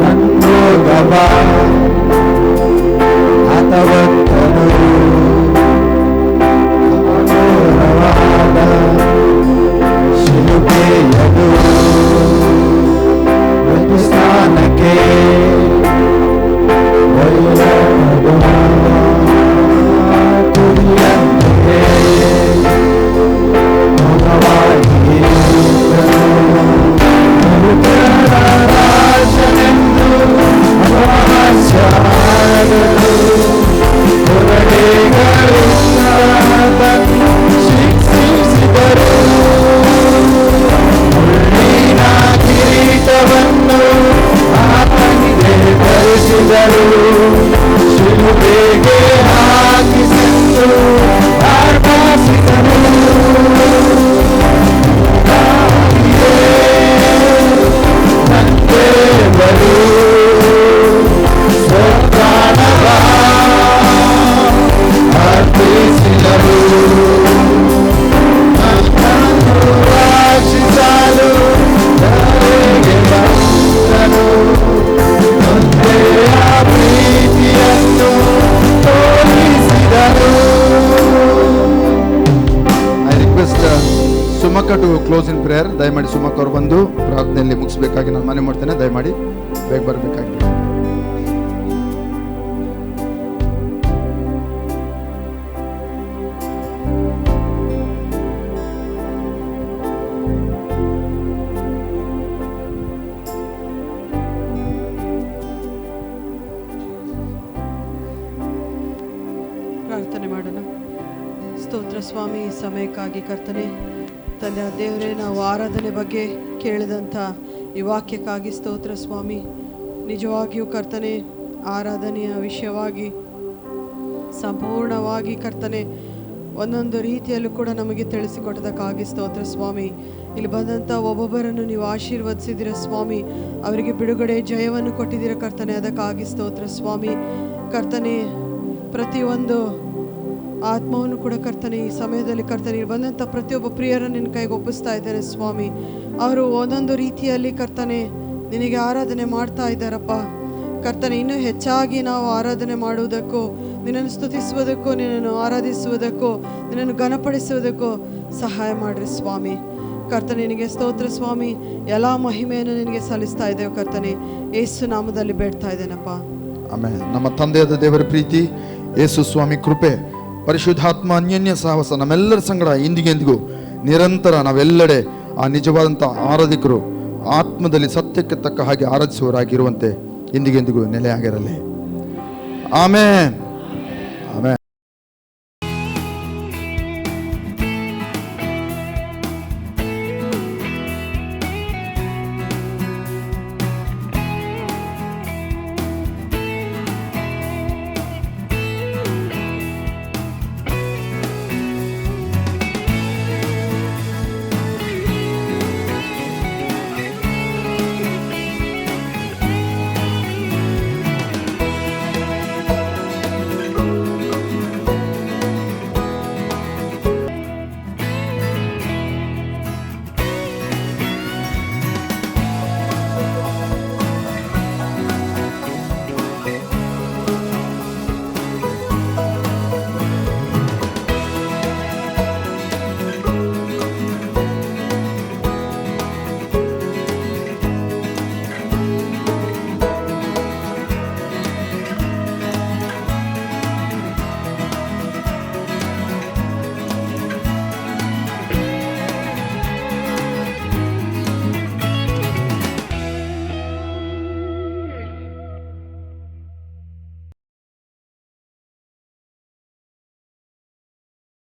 ನನ್ನೋಗವ ಆತವತ್ತನು. ಅಘೋರವಾದ ಶಿಲುಬೆಯದು ಒಂದು ಸ್ಥಾನಕ್ಕೆ ಒಯ್ಯದು ಕುರಿಯಂತೆ ಮಗವಾಗಿ ರಾಜನೆಂದು ಅಪಹಾಸ್ಯವಾಗಲು ಹೊರಡೆಗಳಿಂದ ಅದನ್ನು ಶಿಕ್ಷಿಸಿದರು. ಮುಳ್ಳಿನ ಕಿರೀಟವನ್ನು ಆತನಿಗೆ ಧರಿಸಿದರು. ಶಿಲುಬೆಗೆ ಹಾಕಿಸೆಂದು ಆರ್ಭಟಿಸಿದರು. ತಂದೆಯವರು ಸ್ವಪ್ರಾಣವ ಅರ್ಪಿಸಿದರು. ನನ್ನನ್ನು ರಕ್ಷಿಸಲು ದಾರಿಗೆ ಬಂದನು. ತಂದೆಯ ಪ್ರೀತಿಯನ್ನು ತೋರಿಸಿದರು. I request Sumakka to close in prayer. ದಯಮಾಡಿ ಸುಮಕ್ಕ ಅವರು ಬಂದು ಪ್ರಾರ್ಥನೆಯಲ್ಲಿ ಮುಗಿಸ್ಬೇಕಾಗಿ ನಾನು ಮನೆ ಮಾಡ್ತೇನೆ. ದಯಮಾಡಿ ಬೇಗ ಬರಬೇಕಾಗಿ. ಪ್ರಾರ್ಥನೆ ಮಾಡೋಣ. ಸ್ತೋತ್ರ ಸ್ವಾಮಿ, ಈ ಸಮಯಕ್ಕಾಗಿ ಕರ್ತನೆ ತಂದೆ ದೇವರೇ, ನಾವು ಆರಾಧನೆ ಬಗ್ಗೆ ಕೇಳಿದಂಥ ಈ ವಾಕ್ಯಕ್ಕಾಗಿ ಸ್ತೋತ್ರ ಸ್ವಾಮಿ. ನಿಜವಾಗಿಯೂ ಕರ್ತನೆ ಆರಾಧನೆಯ ವಿಷಯವಾಗಿ ಸಂಪೂರ್ಣವಾಗಿ ಕರ್ತನೆ ಒಂದೊಂದು ರೀತಿಯಲ್ಲೂ ಕೂಡ ನಮಗೆ ತಿಳಿಸಿಕೊಟ್ಟದಕ್ಕಾಗಿ ಸ್ತೋತ್ರ ಸ್ವಾಮಿ. ಇಲ್ಲಿ ಬಂದಂಥ ಒಬ್ಬೊಬ್ಬರನ್ನು ನೀವು ಆಶೀರ್ವದಿಸಿದಿರ ಸ್ವಾಮಿ. ಅವರಿಗೆ ಬಿಡುಗಡೆ ಜಯವನ್ನು ಕೊಟ್ಟಿದ್ದೀರ ಕರ್ತನೆ, ಅದಕ್ಕಾಗಿ ಸ್ತೋತ್ರ ಸ್ವಾಮಿ. ಕರ್ತನೆ ಪ್ರತಿಯೊಂದು ಆತ್ಮವನ್ನು ಕೂಡ ಕರ್ತನೆ ಈ ಸಮಯದಲ್ಲಿ ಕರ್ತನೆ ಇಲ್ಲಿ ಬಂದಂಥ ಪ್ರತಿಯೊಬ್ಬ ಪ್ರಿಯರನ್ನು ನಿನ್ನ ಕೈಗೆ ಒಪ್ಪಿಸ್ತಾ ಇದ್ದೇನೆ ಸ್ವಾಮಿ. ಅವರು ಒಂದೊಂದು ರೀತಿಯಲ್ಲಿ ಕರ್ತನೆ ನಿನಗೆ ಆರಾಧನೆ ಮಾಡ್ತಾ ಇದ್ದಾರಪ್ಪ ಕರ್ತನೆ. ಇನ್ನೂ ಹೆಚ್ಚಾಗಿ ನಾವು ಆರಾಧನೆ ಮಾಡುವುದಕ್ಕೂ, ನಿನ್ನನ್ನು ಸ್ತುತಿಸುವುದಕ್ಕೂ, ನಿನ್ನನ್ನು ಆರಾಧಿಸುವುದಕ್ಕೂ, ನಿನ್ನನ್ನು ಘನಪಡಿಸುವುದಕ್ಕೂ ಸಹಾಯ ಮಾಡಿರಿ ಸ್ವಾಮಿ. ಕರ್ತನೆ ನಿನಗೆ ಸ್ತೋತ್ರ ಸ್ವಾಮಿ. ಎಲ್ಲ ಮಹಿಮೆಯನ್ನು ನಿನಗೆ ಸಲ್ಲಿಸ್ತಾ ಇದ್ದೇವೆ ಕರ್ತನೆ. ಯೇಸು ನಾಮದಲ್ಲಿ ಬೇಡ್ತಾ ಇದ್ದೇನಪ್ಪ, ಆಮೆನ್. ನಮ್ಮ ತಂದೆಯಾದ ದೇವರ ಪ್ರೀತಿ, ಯೇಸು ಸ್ವಾಮಿ ಕೃಪೆ, ಪರಿಶುದ್ಧಾತ್ಮ ಅನ್ಯೋನ್ಯ ಸಹವಾಸ ನಮ್ಮೆಲ್ಲರ ಸಂಗಡ ಇಂದಿಗೆಂದಿಗೂ ನಿರಂತರ ನಾವೆಲ್ಲಡೆ ಆ ನಿಜವಾದಂಥ ಆರಾಧಿಕರು ಆತ್ಮದಲ್ಲಿ ಸತ್ಯಕ್ಕೆ ತಕ್ಕ ಹಾಗೆ ಆರಾಧಿಸುವವರಾಗಿರುವಂತೆ ಇಂದಿಗೆಂದಿಗೂ ನೆಲೆಯಾಗಿರಲಿ. ಆಮೆನ್.